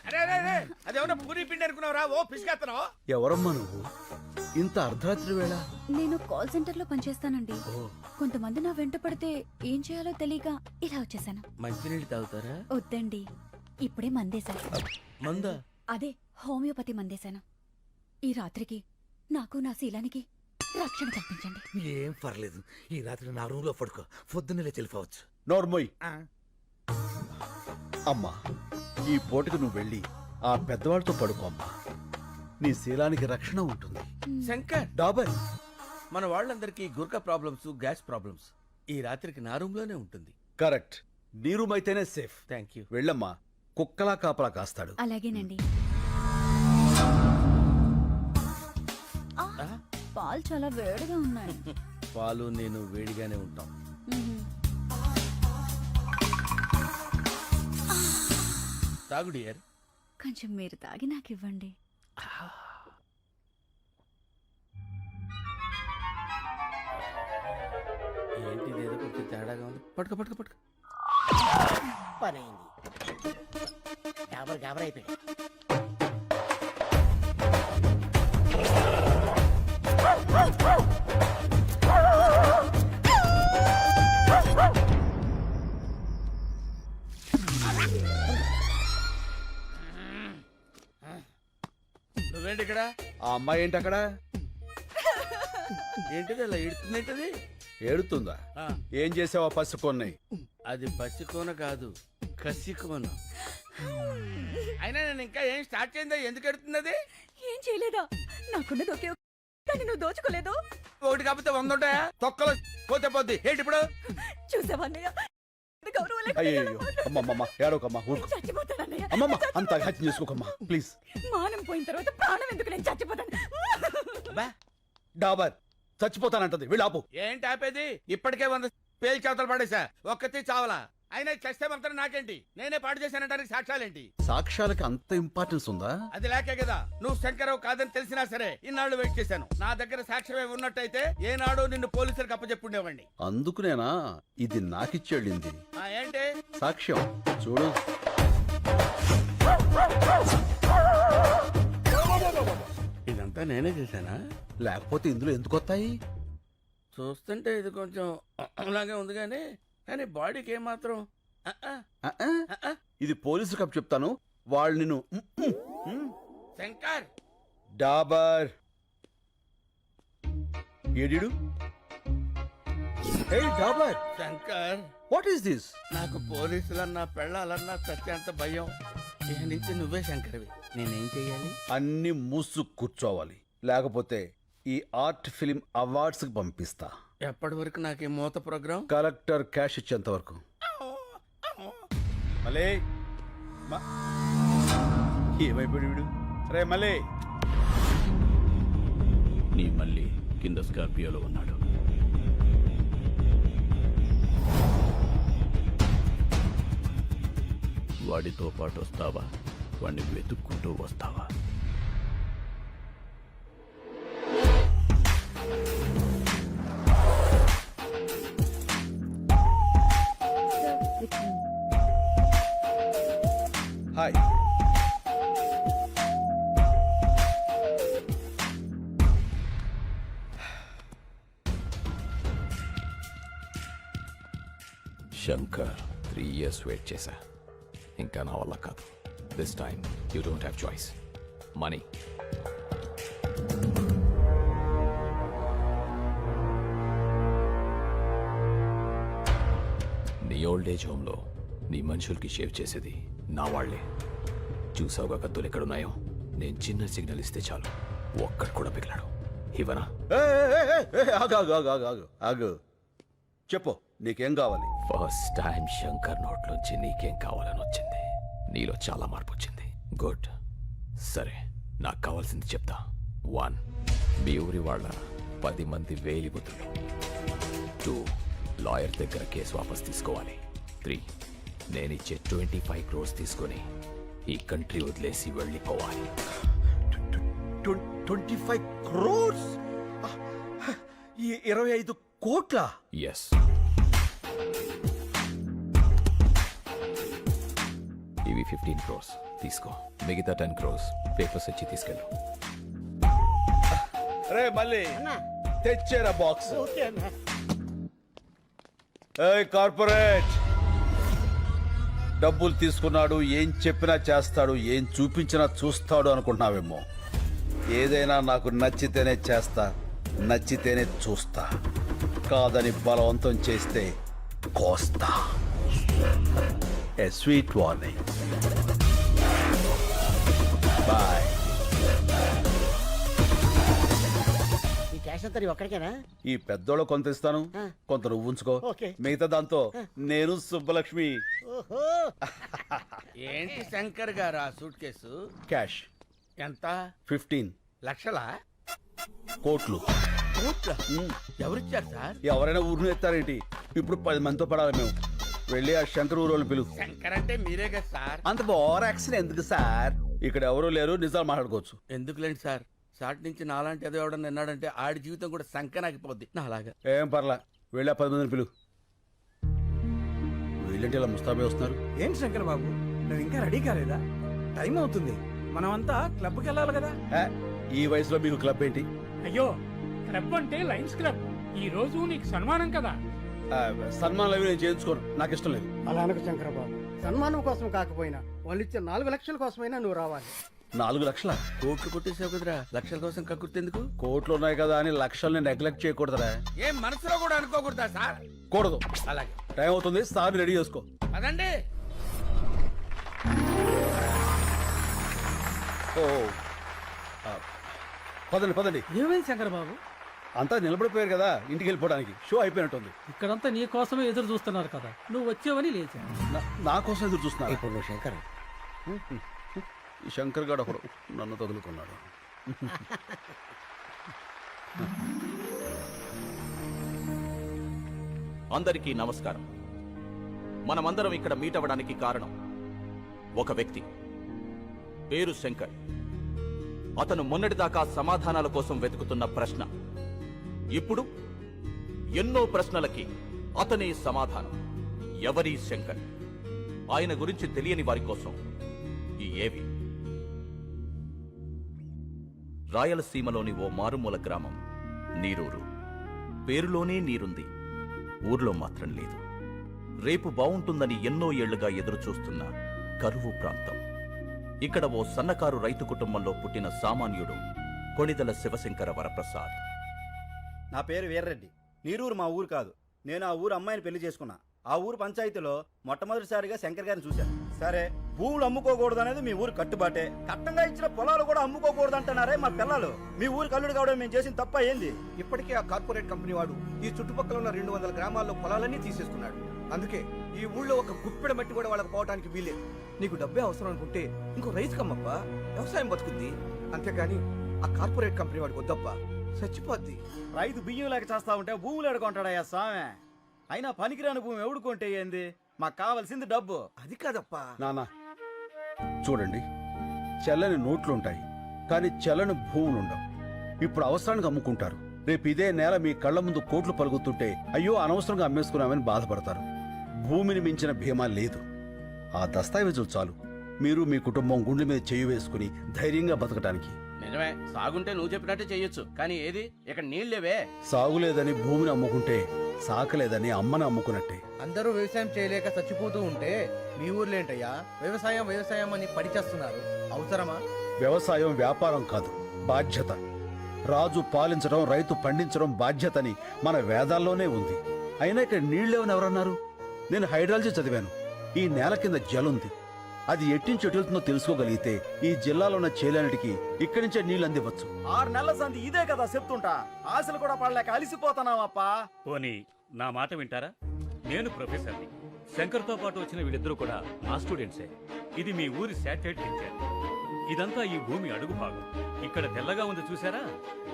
అరే అరే అరే, అదేమన్నా పూరి పిండి అనుకున్నావురా? ఓ పిసికేస్తున్నావు. ఎవరమ్మా నువ్వు? ఇంత అర్ధరాత్రి వేళ? నేను కాల్ సెంటర్ లో పనిచేస్తానండి. కొంతమంది నా వెంట పడితే ఏం చేయాలో తెలియక ఇలా వచ్చేసాను. మంచినీళ్ళు తాగుతారా? వద్దండి, ఇప్పుడే మందేశాను. మందా? అదే హోమియోపతి మందేశాను. ఈ రాత్రికి నాకు నా శీలానికి రక్షణ కల్పించండి. ఏం పర్లేదు, ఈ రాత్రి నా రూమ్ లో పడుకో, పొద్దున్నే తెలిపోవచ్చు. నోర్మోయ్ అమ్మా, ఈ పూటకు నువ్వు వెళ్ళి ఆ పెద్దవాళ్ళతో పడుకో అమ్మా. నీ శీలానికి రక్షణ ఉంటుంది. శంకర్, డాబర్, మన వాళ్ళందరికీ గుర్కా ప్రాబ్లమ్స్, గ్యాస్ ప్రాబ్లమ్స్. ఈ రాత్రికి నా రూమ్ లోనే ఉంటుంది. కరెక్ట్. నీ రూమ్ అయితేనే సేఫ్. Thank you. వెళ్ళమ్మా, కుక్కలా కాపలా కాస్తాడు. అలాగేనండి. పాలు చాలా వేడిగా ఉన్నాయి. పాలు నేను వేడిగానే ఉంటాం. తాగు డియర్. కొంచెం మీరు తాగి నాకు ఇవ్వండి. ఏంటిది, ఏదో కొంచెం తేడాగా ఉంది. పట్టుకో పట్టుకో పట్టుకో. పని అయింది. గాబర్ గాబర్ అయిపోయి. నువ్వేంటి ఇక్కడ? ఆ అమ్మాయి ఏంటి అక్కడ? ఏంటిది అలా ఇడుతుంది? ఏంటది ఏడుతుందా? ఆ, ఏం చేసావా పసి కొన్ని? అది పసికోన కాదు, కసికోన. అయినా నేను ఇంకా ఏం స్టార్ట్ చేయందా? ఎందుకు ఎడుతుంది అది? ఏం చేయలేదా? నాకున్నది ఒకే కానీ నువ్వు దోచుకోలేదు. ఒకటి కాకపోతే 100 ఉంటాయా? తొక్కలో పోతే పోద్ది. ఏంటి ఇప్పుడు? చూసావన్నయ్య, అయ్యో అమ్మమ్మ, ఏడోకమ్మా, ఊరుకో. చచ్చిపోతానన్నయ్య. అమ్మమ్మ, అంత హత్య చేసుకోకమ్మా ప్లీజ్. మానం పోయిన తర్వాత ప్రాణం ఎందుకు? నేను చచ్చిపోతాను. బా, డాబర్ చచ్చిపోతానంటది, వీళ్ళు ఆపు. ఏంటి ఆపేది? ఇప్పటికే 100 పేలు చేతలు పడేసా, ఒక్కతి చావలా. అయినా చస్తే మాత్రం నాకేంటి? నేనే పాడు చేశానంటానికి సాక్ష్యాలేంటి? సాక్ష్యాలకి అంత ఇంపార్టెన్స్ ఉందా? అది లేకే కదా నువ్వు శంకరావు కాదని తెలిసినా సరే ఇన్నాళ్ళు వెయిట్ చేశాను. నా దగ్గర సాక్ష్యమే ఉన్నట్టయితే ఏనాడు నిన్ను పోలీసులకు అప్పచెప్పుండేవాడిని. అందుకునేనా ఇది నాకిచ్చేళ్ళింది ఏంటి సాక్ష్యం? చూడు. ఇదంతా నేనే చేశానా? లేకపోతే ఇందులో ఎందుకు వస్తాయి? చూస్తుంటే ఇది కొంచెం అలాగే ఉంది కానీ బాడీకి ఏమాత్రం ఇది పోలీసు కప్ చెప్తాను, వాళ్ళు నిన్ను. శంకర్, డాబర్ ఏడిడు? Hey Dabur, Shankar, what is this? నాకు పోలీసులన్నా పెళ్ళాలన్నా సత్యంత భయం. ఇక నుంచి నువ్వే శంకర్వి. నేనేం చెయ్యాలి? అన్ని మూసు కూర్చోవాలి, లేకపోతే ఈ ఆర్ట్ ఫిలిం అవార్డ్స్ కి పంపిస్తా. ఎప్పటి వరకు నాకు ఈ మూత ప్రోగ్రాం? కలెక్టర్ క్యాష్ ఇచ్చేంత వరకు. మలే ఏమైపోయాడు వీడు? రే మలే. నీ మళ్ళీ కింద స్కార్పియోలో ఉన్నాడు. వాడితో పాటు వస్తావా? వాడిని వెతుక్కుంటూ వస్తావా? హాయ్. శంకర్, 3 years వెయిట్ చేశా. ఇంకా నా వల్ల కాదు. This time you don't have choice. Money. నీ ఓల్డ్ ఏజ్ హోమ్లో నీ మనుషులకి షేవ్ చేసేది నా వాళ్లే. చూసావుగా కత్తులు ఎక్కడున్నాయో? నేను చిన్న సిగ్నల్ ఇస్తే చాలు, ఒక్కడు కూడా పిగలాడు. ఇవనా? ఆగు, చెప్పు నీకేం కావాలి? ఫస్ట్ టైం శంకర్ నోట్లోంచి నీకేం కావాలని వచ్చింది. నీలో చాలా మార్పు వచ్చింది. గుడ్. సరే, నాకు కావాల్సింది చెప్తా. 1, మీ ఊరి వాళ్ళ 10 మంది వేలిబుద్ధులు. 2, లాయర్ దగ్గర కేసు వాపస్ తీసుకోవాలి. 3, నేనిచ్చే 25 crores తీసుకొని ఈ కంట్రీ వదిలేసి వెళ్ళిపోవాలి. 25 crores? 25 కోట్ల? ఎస్. ఇవి 15 crores తీసుకో. మిగతా 10 crores పేపర్స్ ఇచ్చి తీసుకెళ్ళు. రే మళ్ళీ తెచ్చేరా బాక్స్. కార్పొరేట్ డబ్బులు తీసుకున్నాడు, ఏం చెప్పినా చేస్తాడు, ఏం చూపించినా చూస్తాడు అనుకుంటున్నావేమో. ఏదైనా నాకు నచ్చితేనే చేస్తా, నచ్చితేనే చూస్తా. కాదని బలవంతం చేస్తే కోస్తా. ఏ స్వీట్ వార్నింగ్. బాయ్. ఈ క్యాష్ అంతా నీ ఒక్కడికేనా? ఈ పెద్దోళ్ళు కొంత ఇస్తాను, కొంత నువ్వు ఉంచుకో. ఓకే. మిగతా దాంతో నేను సుబ్బలక్ష్మి. ఓహో. ఏంటి శంకర్ గారు ఆ సూట్ కేసు? క్యాష్ ఎంత? 15 లక్షలా? కోట్లు. కోట్ల? ఎవరిచ్చారు సార్? ఎవరైనా ఊరిని ఎత్తారేంటి? ఇప్పుడు 10 మందితో పడాలి మేము. వెళ్ళి ఆ శంకర్ ఊరోళ్ళు పిలువు. శంకర్ అంటే మీరే కదా సార్. అంత ఓవర్ యాక్షన్ ఎందుకు సార్? ఇక్కడ ఎవరు లేరు, నిజాలు మాట్లాడుకోవచ్చు. ఎందుకులేండి సార్, సాటి నుంచి నాలాంటి ఏదో ఎవడన్నా విన్నాడంటే ఆడి జీవితం కూడా సంకనాగిపోద్ది నా అలాగా. ఏం పర్లా, వెళ్ళి ఆ 10 మందిని పిలువు. వీళ్ళంటే ఇలా ముస్తాబే వస్తున్నారు. ఏంటి శంకర్ బాబు, నువ్వు ఇంకా రెడీ కాలేదా? టైం అవుతుంది, మనమంతా క్లబ్కి వెళ్ళాలి కదా. ఏ, ఈ వయసులో మీకు క్లబ్ ఏంటి? అయ్యో, క్లబ్ అంటే లయన్స్ క్లబ్. ఈ రోజు నీకు సన్మానం కదా. సన్మానాలు అవి నేను చేయించుకోను, నాకు ఇష్టం లేదు. అలా అనకు శంకరబాబు, సన్మానం కోసం కాకపోయినా వాళ్ళు ఇచ్చే 4 లక్షల కోసమైనా నువ్వు రావాలి. 4 లక్షల? కోట్లు కొట్టేసావు కదరా, లక్షల కోసం కక్కుర్తెందుకు? కోట్లు ఉన్నాయి కదా అని లక్షల్ని నెగ్లెక్ట్ చేయకూడదురా. ఏం మనసులో కూడా అనుకోకూడదా సార్? కూడదు. అలాగే టైం అవుతుంది, సార్ రెడీ చేసుకో. అదండి. ఓ పదండి పదండి. ఏమైంది శంకర్ బాబు? అంతా నిలబడిపోయారు కదా, ఇంటికి వెళ్ళిపోవడానికి. షో అయిపోయినట్టుంది. ఇక్కడంతా నీ కోసమే ఎదురు చూస్తున్నారు కదా, నువ్వు వచ్చావని లేచా. నా కోసం ఎదురు చూస్తున్నా. ఇప్పుడు నువ్వు శంకర్. ఈ శంకర్ గారు ఒకడు నన్ను తగులుకున్నాడు. అందరికీ నమస్కారం. మనమందరం ఇక్కడ మీట్ అవ్వడానికి కారణం ఒక వ్యక్తి, పేరు శంకర్. అతను మొన్నటిదాకా సమాధానాల కోసం వెతుకుతున్న ప్రశ్న, ఇప్పుడు ఎన్నో ప్రశ్నలకి అతనే సమాధానం. ఎవరి శంకర్? ఆయన గురించి తెలియని వారి కోసం ఈ ఏవి. రాయలసీమలోని ఓ మారుమూల గ్రామం నీరూరు. పేరులోనే నీరుంది, ఊర్లో మాత్రం లేదు. రేపు బావుంటుందని ఎన్నో ఏళ్లుగా ఎదురుచూస్తున్న కరువు ప్రాంతం. ఇక్కడ ఓ సన్నకారు రైతు కుటుంబంలో పుట్టిన సామాన్యుడు కొణిదెల శివశంకర వరప్రసాద్. నా పేరు వీర్రెడ్డి. నీరూరు మా ఊరు కాదు. నేను ఆ ఊరు అమ్మాయిని పెళ్లి చేసుకున్నా. ఆ ఊరు పంచాయతీలో మొట్టమొదటిసారిగా శంకర్ గారిని చూశాను. సరే, భూములు అమ్ముకోకూడదు అనేది మీ ఊరు కట్టుబాటే. కట్టంగా ఇచ్చిన పొలాలు కూడా అమ్ముకోకూడదు అంటున్నారే మా పిల్లలు. మీ ఊరు కల్లుడు కావడం మేము చేసిన తప్ప ఏంది? ఇప్పటికే ఆ కార్పొరేట్ కంపెనీ వాడు ఈ చుట్టుపక్కల ఉన్న 200 గ్రామాల్లో పొలాలన్నీ తీసేసుకున్నాడు. అందుకే ఈ ఊళ్ళో ఒక గుప్పెడ మట్టి కూడా వాళ్ళకి పోవడానికి వీలేదు. నీకు డబ్బే అవసరం అనుకుంటే ఇంకో రైతు కమ్మప్పా, వ్యవసాయం బతుకుద్ది. అంతేగాని ఆ కార్పొరేట్ కంపెనీ వాడికి వద్దప్పా, చచ్చిపోద్ది. రైతు బియ్యం లేక చేస్తా ఉంటే భూములు ఎడుకుంటాడయ్యా స్వామి. అయినా పనికిరాని భూమి ఎవడుకుంటే ఏంది? మాకు కావాల్సింది డబ్బు. అది కాదప్పా. నానా చూడండి, చెల్లని నోట్లుంటాయి కానీ చెల్లని భూములుండవు. ఇప్పుడు అవసరానికి అమ్ముకుంటారు. రేపు ఇదే నేల మీ కళ్ళ ముందు కోట్లు పలుకుతుంటే అయ్యో అనవసరంగా అమ్మేసుకున్నామని బాధపడతారు. భూమిని మించిన భీమా లేదు. ఆ దస్తావేజులు చాలు మీరు మీ కుటుంబం గుండె మీద చేయి వేసుకుని ధైర్యంగా బతకడానికి. నిజమే, సాగుంటే నువ్వు చెప్పినట్టే చెయ్యొచ్చు, కానీ ఏది ఇక్కడ నీళ్ళేవే. సాగులేదని భూమిని అమ్ముకుంటే సాకలేదని అమ్మని అమ్ముకున్నట్టే. అందరూ వ్యవసాయం చేయలేక చచ్చిపోతూ ఉంటే మీ ఊర్లో ఏంటయ్యా వ్యవసాయం వ్యవసాయం అని పడిచేస్తున్నారు? అవసరమా? వ్యవసాయం వ్యాపారం కాదు, బాధ్యత. రాజు పాలించడం, రైతు పండించడం బాధ్యతని మన వేదాల్లోనే ఉంది. అయినా ఇక్కడ నీళ్ళేవని ఎవరన్నారు? నేను హైడ్రాలజీ చదివాను. ఈ నేల కింద జలుంది. అది ఎట్టించి ఎటుతుందో తెలుసుకోగలిగితే ఈ జిల్లాలో ఉన్న చేలన్నిటికీ ఇక్కడి నుంచే నీళ్ళు అందివచ్చు. 6 నెలల సంది ఇదే కదా చెప్తుంటా. ఆశలు కూడా పడలేక అలిసిపోతున్నావప్పా. పోనీ నా మాట వింటారా? నేను ప్రొఫెసర్ని. శంకర్తో పాటు వచ్చిన వీళ్ళిద్దరూ కూడా నా స్టూడెంట్సే. ఇది మీ ఊరి శాటిలైట్ పిక్చర్. ఇదంతా ఈ భూమి అడుగు భాగం. ఇక్కడ తెల్లగా ఉంది చూసారా,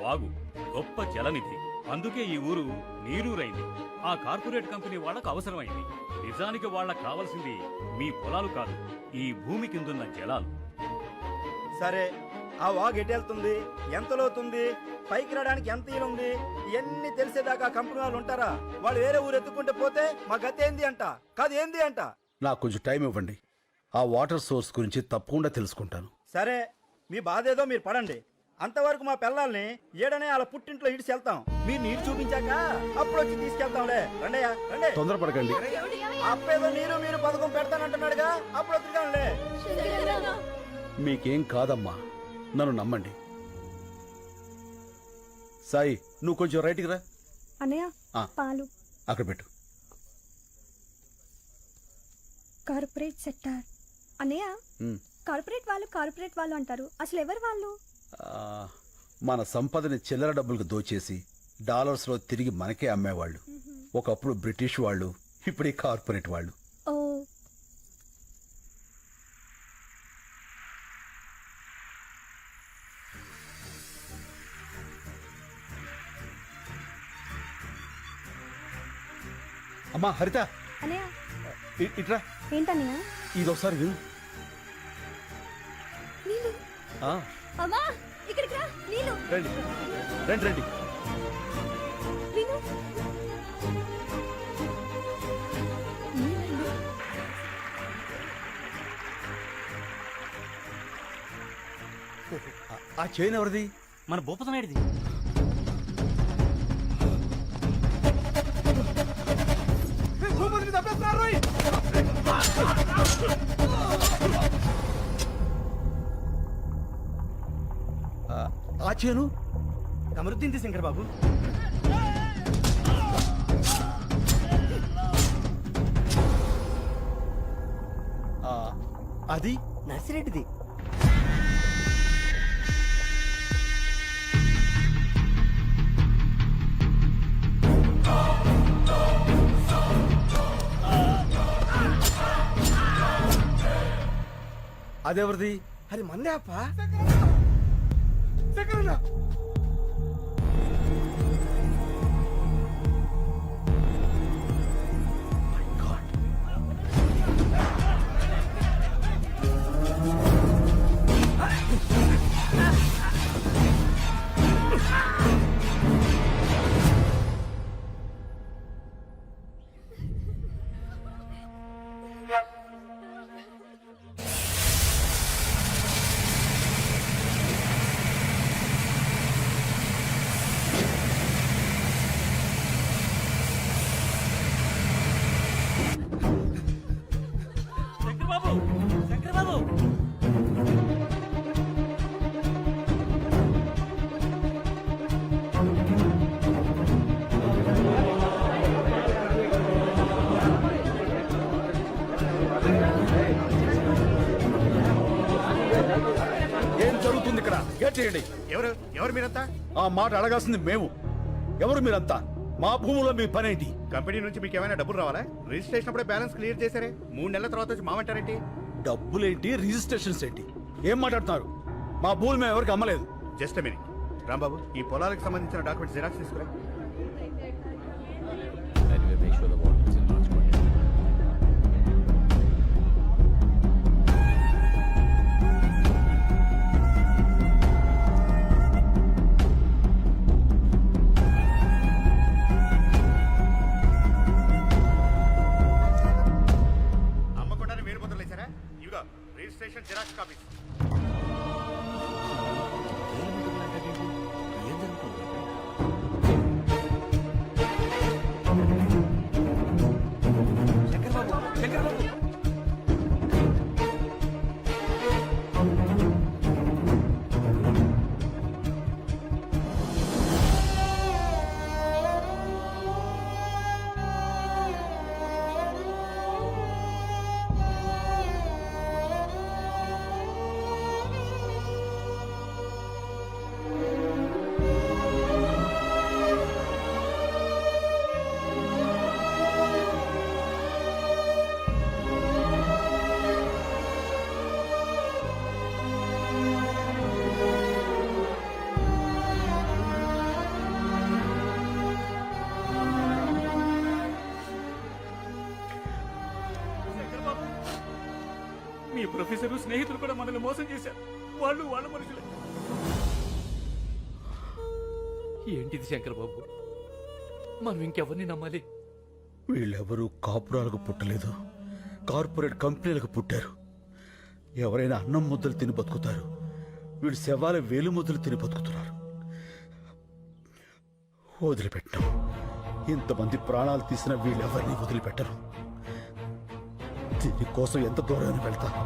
వాగు, గొప్ప జలనిధి. అందుకే ఈ ఊరు నీరూరైంది. ఆ కార్పొరేట్ కంపెనీ వాళ్ళకు అవసరమైంది. నిజానికి వాళ్ళకు కావాల్సింది మీ పొలాలు కాదు, ఈ భూమి కిందున్న జలాలు. సరే, ఆ వాగు ఎటెళ్తుంది, ఎంత లోతుంది, పైకి రావడానికి ఎంత ఈలుంది, ఇవన్నీ తెలిసేదాకా కంపెనీ వాళ్ళు ఉంటారా? వాళ్ళు వేరే ఊరు ఎత్తుకుంటే పోతే మా గతి ఏంది అంట, కాదు ఏంది అంట. నాకు కొంచెం టైం ఇవ్వండి. ఆ వాటర్ సోర్స్ గురించి తప్పకుండా తెలుసుకుంటాను. సరే, మీ బాధ ఏదో మీరు పడండి. అంతవరకు మా పిల్లల్ని ఏడనే వాళ్ళ పుట్టింట్లో ఇడిచి వెళ్తాం. మీరు నీరు చూపించాక అప్పుడు వచ్చి తీసుకెళ్తాంలే. రండయ్యా రండి. తొందరపడకండి. అప్పేదో నీరు మీరు పథకం పెడతానంటున్నాడుగా, అప్పుడు వద్దుగానులే. మీకేం కాదమ్మా, నన్ను నమ్మండి. సాయి నువ్వు కొంచెం రైట్కి రా. అన్నయ్య ఆ. పాలు అక్కడ పెట్టు. Corporate sector. అన్నయ్య ఉమ్. కార్పొరేట్ వాళ్ళు అంటారు, అసలు ఎవరు వాళ్ళు? ఆ, మన సంపదని చిల్లర డబ్బులకు దోచేసి డాలర్స్లో తిరిగి మనకే అమ్మేవాళ్ళు. ఒకప్పుడు బ్రిటిష్ వాళ్ళు, ఇప్పుడు ఈ కార్పొరేట్ వాళ్ళు. ఓ అమ్మా హరిత, అన్నయ్య ఇట్రా. ఏంటన్నయ్య? ఇది ఒకసారి విను. నీళ్ళు. ఆ, అమ్మా ఇక్కడికి రా, నీళ్ళు. రండి రండి రండి. విను. ఆ చైన్ ఎవరిది? మన భూపతనాయుడిది. ఆ చైను కమరుద్దీన్ శంకర్ బాబు. ఆ, అది నర్సిరెడ్డిది. అదెవరిది? అది మందే అప్ప. శంకర్ బాబు. ఏం జరుగుతుంది ఇక్కడ? గేట్ చేయండి. ఎవరు మీరంతా? ఆ మాట అడగాల్సింది మేము. ఎవరు మీరంతా? మా భూములో మీ పనేంటి? కంపెనీ నుంచి మీకు ఏమైనా డబ్బులు రావాలా? రిజిస్ట్రేషన్ అప్పుడే బ్యాలెన్స్ క్లియర్ చేశారే, 3 నెలల తర్వాత వచ్చి మామంటారేంటి? డబ్బులేంటి, రిజిస్ట్రేషన్స్ ఏంటి? ఏం మాట్లాడుతున్నారు? మా భూములు మేము ఎవరికి అమ్మలేదు. జస్ట్ మినిట్ రాంబాబు, ఈ పొలాలకు సంబంధించిన డాక్యుమెంట్స్ జిరాక్స్ తీసుకురా. Anyway, make sure the water is in large quantity. అమ్మకుండానే వేరు ముద్రలు వేశారా? ఇవిగో రిజిస్ట్రేషన్ జిరాక్స్ కాపీస్. మీ ప్రొఫెసర్ స్నేహితులు కూడా మనల్ని మోసం చేశారు. వాళ్ళు వాళ్ళ మనుషులే. ఏంటిది శంకర్ బాబు, మనం ఇంకెవరిని నమ్మాలి? వీళ్ళెవరూ కాపురాలకు పుట్టలేదు, కార్పొరేట్ కంపెనీలకు పుట్టారు. ఎవరైనా అన్నం ముద్దలు తిని బతుకుతారు, వీళ్ళు శవాల వేలు ముద్దలు తిని బతుకుతున్నారు. వదిలిపెట్టాం. ఇంతమంది ప్రాణాలు తీసిన వీళ్ళెవరిని వదిలిపెట్టరు. దీనికోసం ఎంత దూరాన్ని వెళ్తాను.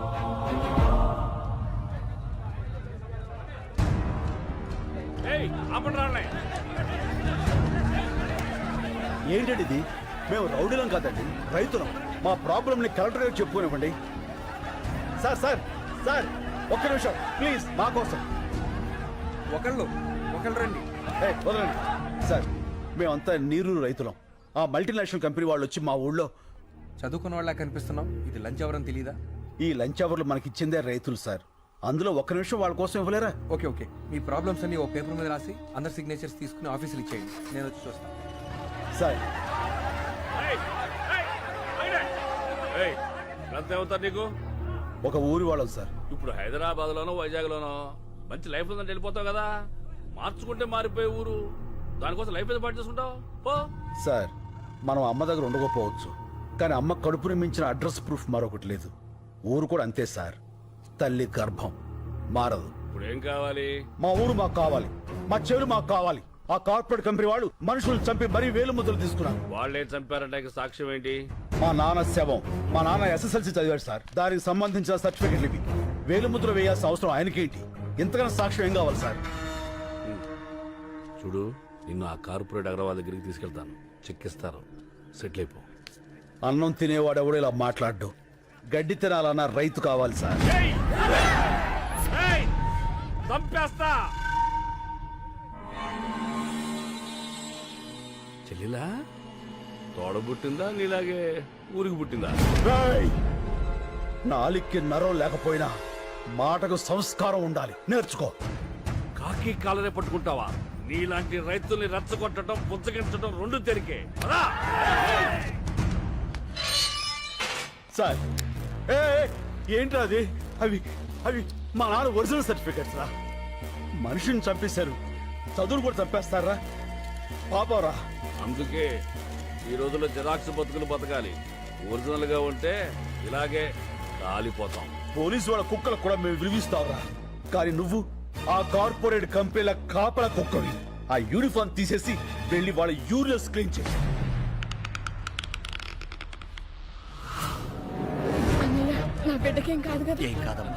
ఏంటండి ఇది? మేము రౌడీలం కాదండి, రైతులం. మా ప్రాబ్లంని కలెక్టర్ గారికి చెప్పుకోనివ్వండి. సార్ సార్ సార్ ఒక్క నిమిషం ప్లీజ్, మా కోసం. ఒకళ్ళు రండి. వదలండి సార్, మేమంతా నీరు రైతులం. ఆ మల్టీనేషనల్ కంపెనీ వాళ్ళు వచ్చి మా ఊళ్ళో చదువుకున్న వాళ్ళ కనిపిస్తున్నాం. ఇది లంచ్ అవర్ అని తెలీదా? ఈ లంచ్ అవర్లు మనకిచ్చిందే రైతులు సార్. అందులో ఒక్క నిమిషం వాళ్ళ కోసం ఇవ్వలేరా? ఓకే మీ ప్రాబ్లమ్స్ అన్ని ఓ పేపర్ మీద రాసి అందరి సిగ్నేచర్స్ తీసుకుని ఆఫీసులు ఇచ్చేయండి, నేను వచ్చి చూస్తాను. సార్ అవుతారు నీకు ఒక ఊరి వాళ్ళం సార్. ఇప్పుడు హైదరాబాద్ లోనో వైజాగ్ లోనో మంచి లైఫ్ ఉందని వెళ్ళిపోతావు కదా, మార్చుకుంటే మారిపోయే ఊరు. దానికోసం లైఫ్ ఏదో పాటు చేసుకుంటావు పో. సార్ మనం అమ్మ దగ్గర ఉండకపోవచ్చు, కానీ అమ్మ కడుపుని మించిన అడ్రస్ ప్రూఫ్ మరొకటి లేదు. ఊరు కూడా అంతే సార్, తల్లి గర్భం మారదు. ఇప్పుడు ఏం కావాలి? మా ఊరు మాకు కావాలి, మా చెవులు మాకు కావాలి. ఆ కార్పొరేట్ కంపెనీ వాళ్ళు మనుషులు చంపి మరీ వేలు ముద్రలు తీసుకున్నారు. వాళ్ళేం చంపారంటే సాక్ష్యం ఏంటి? మా నాన్న శవం. మా నాన్న SSLC చదివాడు సార్, దానికి సంబంధించిన సర్టిఫికెట్లు ఇవి. వేలు ముద్ర వేయాల్సిన అవసరం ఆయనకేంటి? ఇంతకన్నా సాక్ష్యం ఏం కావాలి సార్? చూడు, నిన్ను ఆ కార్పొరేట్ అగ్రవాల్ దగ్గరికి తీసుకెళ్తాను, చెక్కిస్తారు, సెటిల్ అయిపో. అన్నం తినేవాడు ఎవడో ఇలా మాట్లాడ్డు. గడ్డి తినాలన్న రైతు కావాలి సార్. చంపేస్తా. చెల్లిలా తోడ పుట్టిందా నీలాగే ఊరికి పుట్టిందా? నాలికి నరం లేకపోయినా మాటకు సంస్కారం ఉండాలి, నేర్చుకో. కాకి కాలనే పట్టుకుంటావా? నీలాంటి రైతుల్ని రెచ్చగొట్టడం, పుచ్చగించడం రెండు తెరికే. సార్ ఏంట్రా అది? అవి అవి మా నాన్న ఒరిజినల్ సర్టిఫికెట్స్ రా. మనిషిని చంపేశారు, చదువులు కూడా చంపేస్తారా? పాపరా. అందుకే ఈ రోజుల్లో జిరాక్స్ బతుకులు బతకాలి. ఒరిజినల్ గా ఉంటే ఇలాగే కాలిపోతాం. పోలీసు వాళ్ళ కుక్కలకు కూడా మేము విలువిస్తావురా, కానీ నువ్వు ఆ కార్పొరేట్ కంపెనీల కాపల కుక్కవి. ఆ యూనిఫామ్ తీసేసి వెళ్ళి వాళ్ళ యూరియస్ క్లీన్ చేసి. నా బిడ్డకేం కాదు కదా? ఏం కాదమ్మా.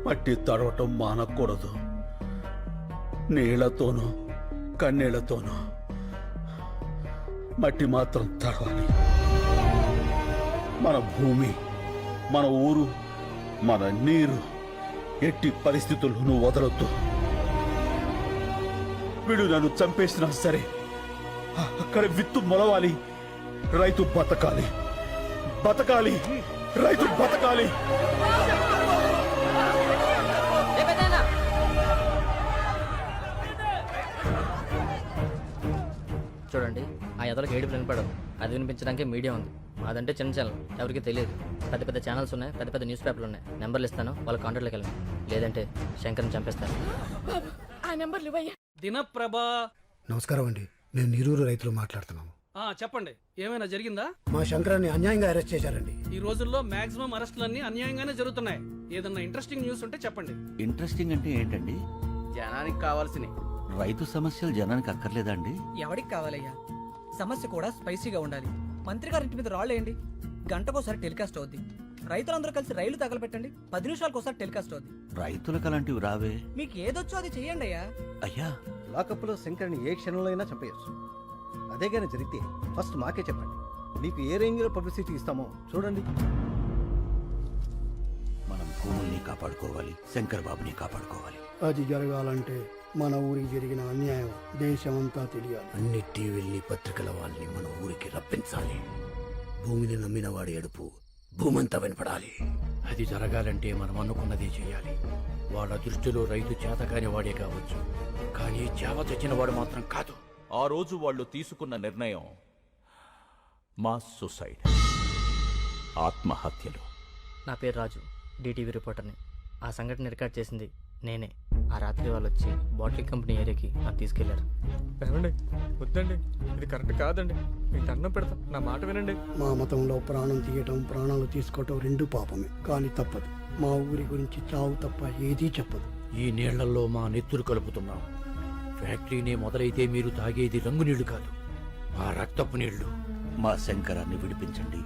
మట్టి తడవటం మానకూడదు. నీళ్లతోనూ కన్నీళ్లతోనూ మట్టి మాత్రం తడవాలి. మన భూమి, మన ఊరు, మన నీరు ఎట్టి పరిస్థితుల్లోనూ వదలొద్దు. వీడు నన్ను చంపేసినా సరే అక్కడ విత్తు మొలవాలి, రైతు బతకాలి, బతకాలి, రైతు బతకాలి. చూడండి, ఆ ఎదలకు ఏడుపు వినపడదు. అది వినిపించడానికి మీడియా ఉంది. అదంటే చిన్న ఛానల్, ఎవరికి తెలియదు. పెద్ద పెద్ద ఛానల్స్ ఉన్నాయి, పెద్ద పెద్ద న్యూస్ పేపర్లు ఉన్నాయి. నెంబర్లు ఇస్తాను, వాళ్ళ కాంటాక్ట్లోకి వెళ్ళండి. లేదంటే శంకర్ని చంపేస్తాను. దినప్రభా. నమస్కారం అండి, నేను నీరూరు రైతులు మాట్లాడుతున్నాము. చెప్పండి, ఏమైనా జరిగిందా? మా శంకరాన్ని అన్యాయంగా అరెస్ట్ చేశారండి. ఈ రోజుల్లో మాక్సిమం అరెస్టులన్నీ అన్యాయంగానే జరుగుతున్నాయి. ఏదన్నా ఇంట్రెస్టింగ్ న్యూస్ ఉంటే చెప్పండి. ఇంట్రెస్టింగ్ అంటే ఏంటండి? జనానికి కావాల్సినవి. రైతు సమస్యలు జనానికి అక్కర్లేదా అండి? ఎవరికి కావాలయ్యా? సమస్య కూడా స్పైసీగా ఉండాలి. మంత్రి గారింటి మీద రాళ్ళేయండి, గంటకోసారి టెలికాస్ట్ అవుద్ది. రైతులందరూ కలిసి రైలు తగలబెట్టండి, 10 నిమిషాలకు ఒకసారి టెలికాస్ట్ అవుద్ది. రైతులకు అలాంటివి రావే. మీకు ఏదొచ్చో అది చెయ్యండి అయ్యా. అయ్యా, లాకప్లో శంకర్ని ఏ క్షణంలో అయినా చంపేయచ్చు. అదే కానీ జరిగితే ఫస్ట్ మాకే చెప్పండి, మీకు ఏ రేంజ్లో పబ్లిసిటీ ఇస్తామో చూడండి. మనం భూముల్ని కాపాడుకోవాలి, శంకర్ బాబుని కాపాడుకోవాలి. అది జరగాలంటే మన ఊరికి జరిగిన అన్యాయం దేశమంతా తెలియాలి. అన్ని టీవీల్ని, పత్రికల వాళ్ళని మన ఊరికి రప్పించాలి. భూమిని నమ్మిన వాడి ఏడుపు భూమంతా వినపడాలి. అది జరగాలంటే మనం అనుకున్నదే చేయాలి. వాళ్ళ దృష్టిలో రైతు చేతకాని వాడే కావచ్చు, కానీ చేవ తెచ్చిన వాడు మాత్రం కాదు. ఆ రోజు వాళ్ళు తీసుకున్న నిర్ణయం మాస్ సూసైడ్, ఆత్మహత్యలు. నా పేరు రాజు, డిటీవీ రిపోర్టర్ని. ఆ సంఘటన రికార్డ్ చేసింది నేనే. ఆ రాత్రి వాళ్ళు వచ్చి బాటిల్ కంపెనీ ఏరియాకి నాకు తీసుకెళ్లారు. ఏమండి వద్దండి, ఇది కరెక్ట్ కాదండి. మీకు అన్నం పెడతా, నా మాట వినండి. మా మతంలో ప్రాణం తీయటం, ప్రాణాలు తీసుకోవటం రెండు పాపమే, కానీ తప్పదు. మా ఊరి గురించి చావు తప్ప ఏదీ చెప్పదు. ఈ నీళ్లలో మా నెత్తురు కలుపుతున్నాం. ఫ్యాక్టరీనే మొదలైతే మీరు తాగేది రంగు నీళ్లు కాదు, మా రక్తపు నీళ్లు. మా శంకరాన్ని విడిపించండి,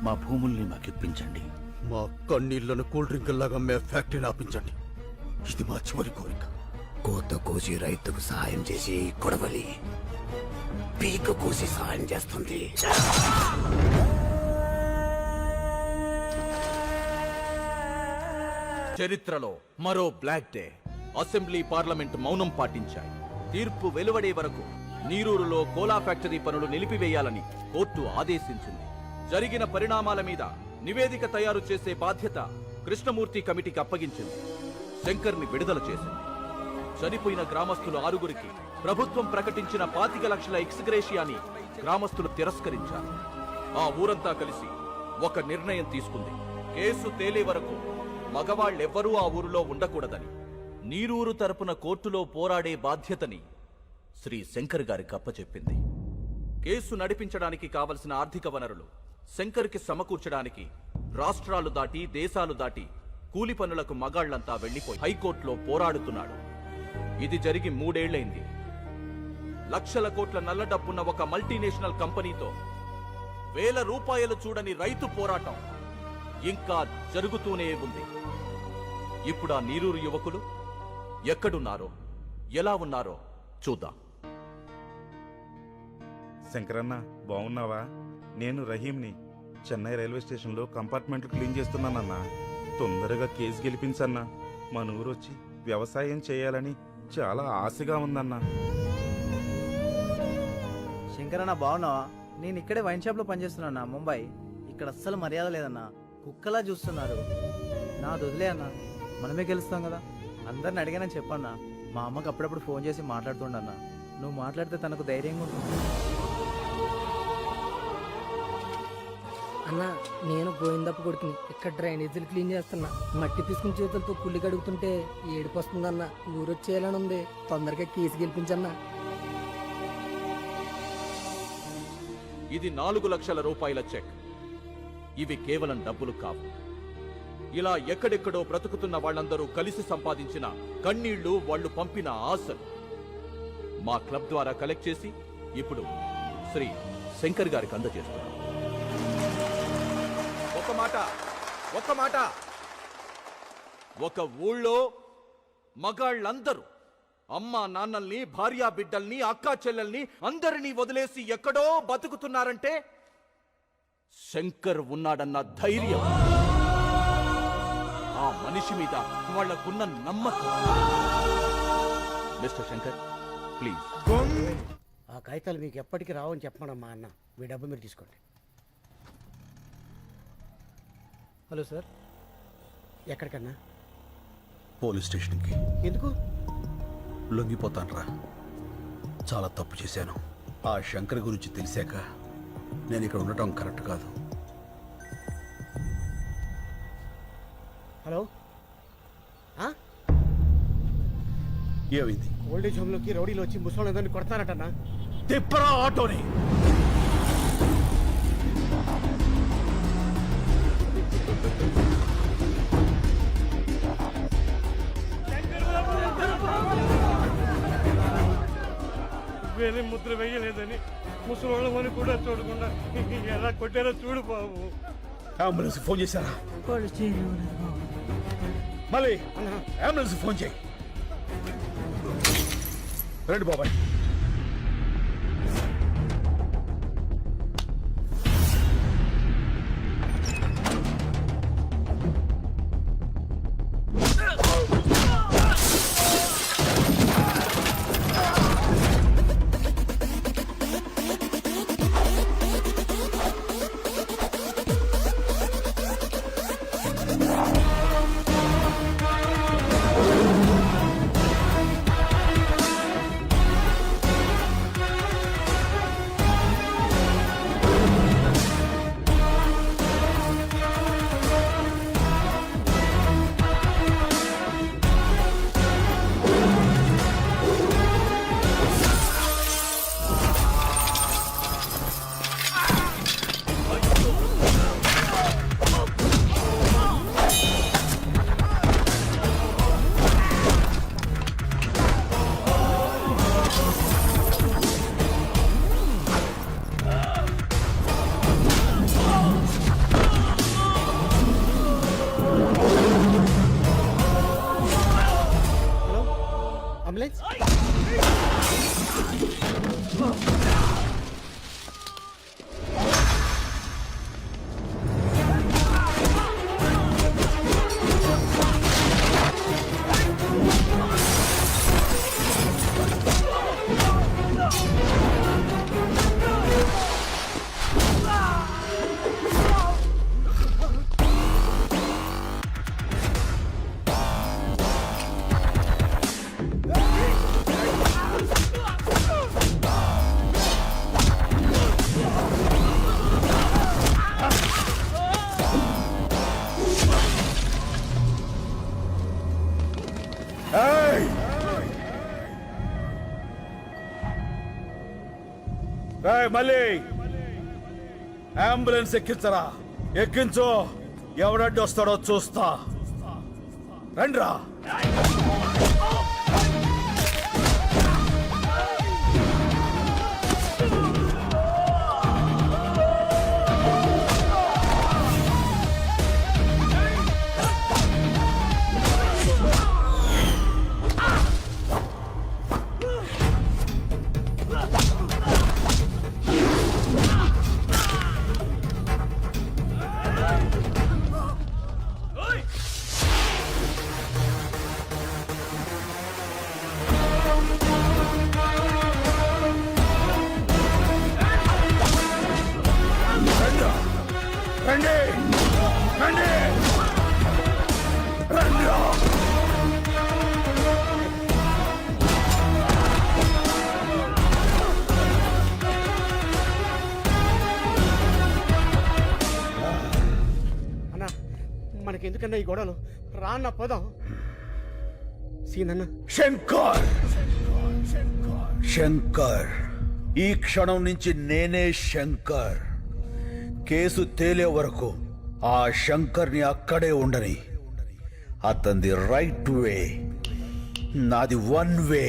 మా భూముల్ని మాకిప్పించండి. మా కన్నీళ్లను కూల్ డ్రింక్ లాగా మే ఫ్యాక్టరీని ఆపించండి. ఇది మా చివరి కోరిక. కోత కోసి రైతుకు సహాయం చేసి కొడవలి పీక కోసి సహాయం చేస్తుంది. చరిత్రలో మరో బ్లాక్ డే. అసెంబ్లీ పార్లమెంట్ మౌనం పాటించాయి. తీర్పు వెలువడే వరకు నీరూరులో కోలా ఫ్యాక్టరీ పనులు నిలిపివేయాలని కోర్టు ఆదేశించింది. జరిగిన పరిణామాల మీద నివేదిక తయారు చేసే బాధ్యత కృష్ణమూర్తి కమిటీకి అప్పగించింది. శంకర్ని విడుదల చేసింది. చనిపోయిన గ్రామస్తులు 6గురికి ప్రభుత్వం ప్రకటించిన 25 లక్షల ఎక్స్గ్రేషియాని గ్రామస్తులు తిరస్కరించారు. ఆ ఊరంతా కలిసి ఒక నిర్ణయం తీసుకుంది. కేసు తేలే వరకు మగవాళ్ళెవ్వరూ ఆ ఊరిలో ఉండకూడదని. నీరూరు తరపున కోర్టులో పోరాడే బాధ్యతని శ్రీ శంకర్ గారికి అప్పచెప్పింది. కేసు నడిపించడానికి కావలసిన ఆర్థిక వనరులు శంకర్కి సమకూర్చడానికి రాష్ట్రాలు దాటి, దేశాలు దాటి కూలి పనులకు మగాళ్లంతా వెళ్లిపోయి హైకోర్టులో పోరాడుతున్నాడు. ఇది జరిగి 3 ఏళ్లైంది. లక్షల కోట్ల నల్ల డబ్బున్న ఒక మల్టీనేషనల్ కంపెనీతో వేల రూపాయలు చూడని రైతు పోరాటం ఇంకా జరుగుతూనే ఉంది. ఇప్పుడు ఆ నీరూరు యువకులు ఎక్కడున్నారో, ఎలా ఉన్నారో చూద్దాం. శంకరన్న, బాగున్నావా? నేను రహీంని. చెన్నై రైల్వే స్టేషన్లో కంపార్ట్మెంట్లు క్లీన్ చేస్తున్నానన్నా. తొందరగా కేసు గెలిపించన్నా. మన ఊరొచ్చి వ్యవసాయం చేయాలని చాలా ఆశగా ఉందన్నా. శంకరన్న బాగున్నావా? నేను ఇక్కడే వైన్ షాప్లో పనిచేస్తున్నా, ముంబై. ఇక్కడ అస్సలు మర్యాద లేదన్నా. కుక్కలా చూస్తున్నారు. నా వదిలే అన్నా, మనమే గెలుస్తాం కదా. అందరిని అడిగానని చెప్పన్నా. మా అమ్మకి అప్పుడప్పుడు ఫోన్ చేసి మాట్లాడుతుండన్నా. నువ్వు మాట్లాడితే తనకు ధైర్యంగా ఉంటుంది. అన్న, నేను గోవిందప్ప కొడుకుని. ఇక్కడ డ్రైనేజీలు క్లీన్ చేస్తున్నా. మట్టి తీసుకుని చేతులతో కుళ్ళి కడుగుతుంటే ఏడుపు వస్తుందన్న. ఊరొచ్చేయాలని ఉంది. తొందరగా కేసు గెలిపించన్నా. ఇది 4 లక్షల రూపాయల చెక్. ఇవి కేవలం డబ్బులు కావు. ఇలా ఎక్కడెక్కడో బ్రతుకుతున్న వాళ్ళందరూ కలిసి సంపాదించిన కన్నీళ్లు, వాళ్ళు పంపిన ఆశలు మా క్లబ్ ద్వారా కలెక్ట్ చేసి ఇప్పుడు శ్రీ శంకర్ గారికి అందజేస్తున్నాం. ఒక మాట, ఒక ఊళ్ళో మగాళ్ళందరూ అమ్మా నాన్నల్ని, భార్యా బిడ్డల్ని, అక్కా చెల్లెల్ని అందరినీ వదిలేసి ఎక్కడో బతుకుతున్నారంటే శంకర్ ఉన్నాడన్న ధైర్యం, ఆ మనిషి మీద వాళ్లకున్న నమ్మకం. Mister Shankar, please. ఆ కాగితాలు మీకు ఎప్పటికీ రావని చెప్పమమ్మా అన్న. మీ డబ్బు మీరు తీసుకోండి. హలో సార్, ఎక్కడికన్నా? పోలీస్ స్టేషన్కి. ఎందుకు? లొంగిపోతాన్రా. చాలా తప్పు చేశాను. ఆ శంకర్ గురించి తెలిసాక నేను ఇక్కడ ఉండటం కరెక్ట్ కాదు. హలో, ఏమైంది? ఓల్డేజ్ హోమ్లోకి రౌడీలు వచ్చి ముసలి కొడతారటన్నా. తిప్పరా ఆటోని. వేరే ముద్ర వేయలేదని ముసలోళ్ళమని కూడా చూడకుండా ఎలా కొట్టారో చూడు బాబు. అంబులెన్స్ ఫోన్ చేశారా? మళ్ళీ అంబులెన్స్ ఫోన్ చేయి. రండి బాబాయ్. రాయ్ మళ్ళీ అంబులెన్స్ ఎక్కించరా, ఎక్కించు. ఎవడడ్డు వస్తాడో చూస్తా. రండ్రా. రండి రండి రండి. అన్నా మనకెందుకన్నా ఈ గొడవలు? రాన్న పదం. సీనన్న శంకర్, శంకర్, ఈ క్షణం నుంచి నేనే శంకర్. కేసు తేలే వరకు ఆ శంకర్ని అక్కడే ఉండని. అతనిది రైట్ వే, నాది వన్ వే.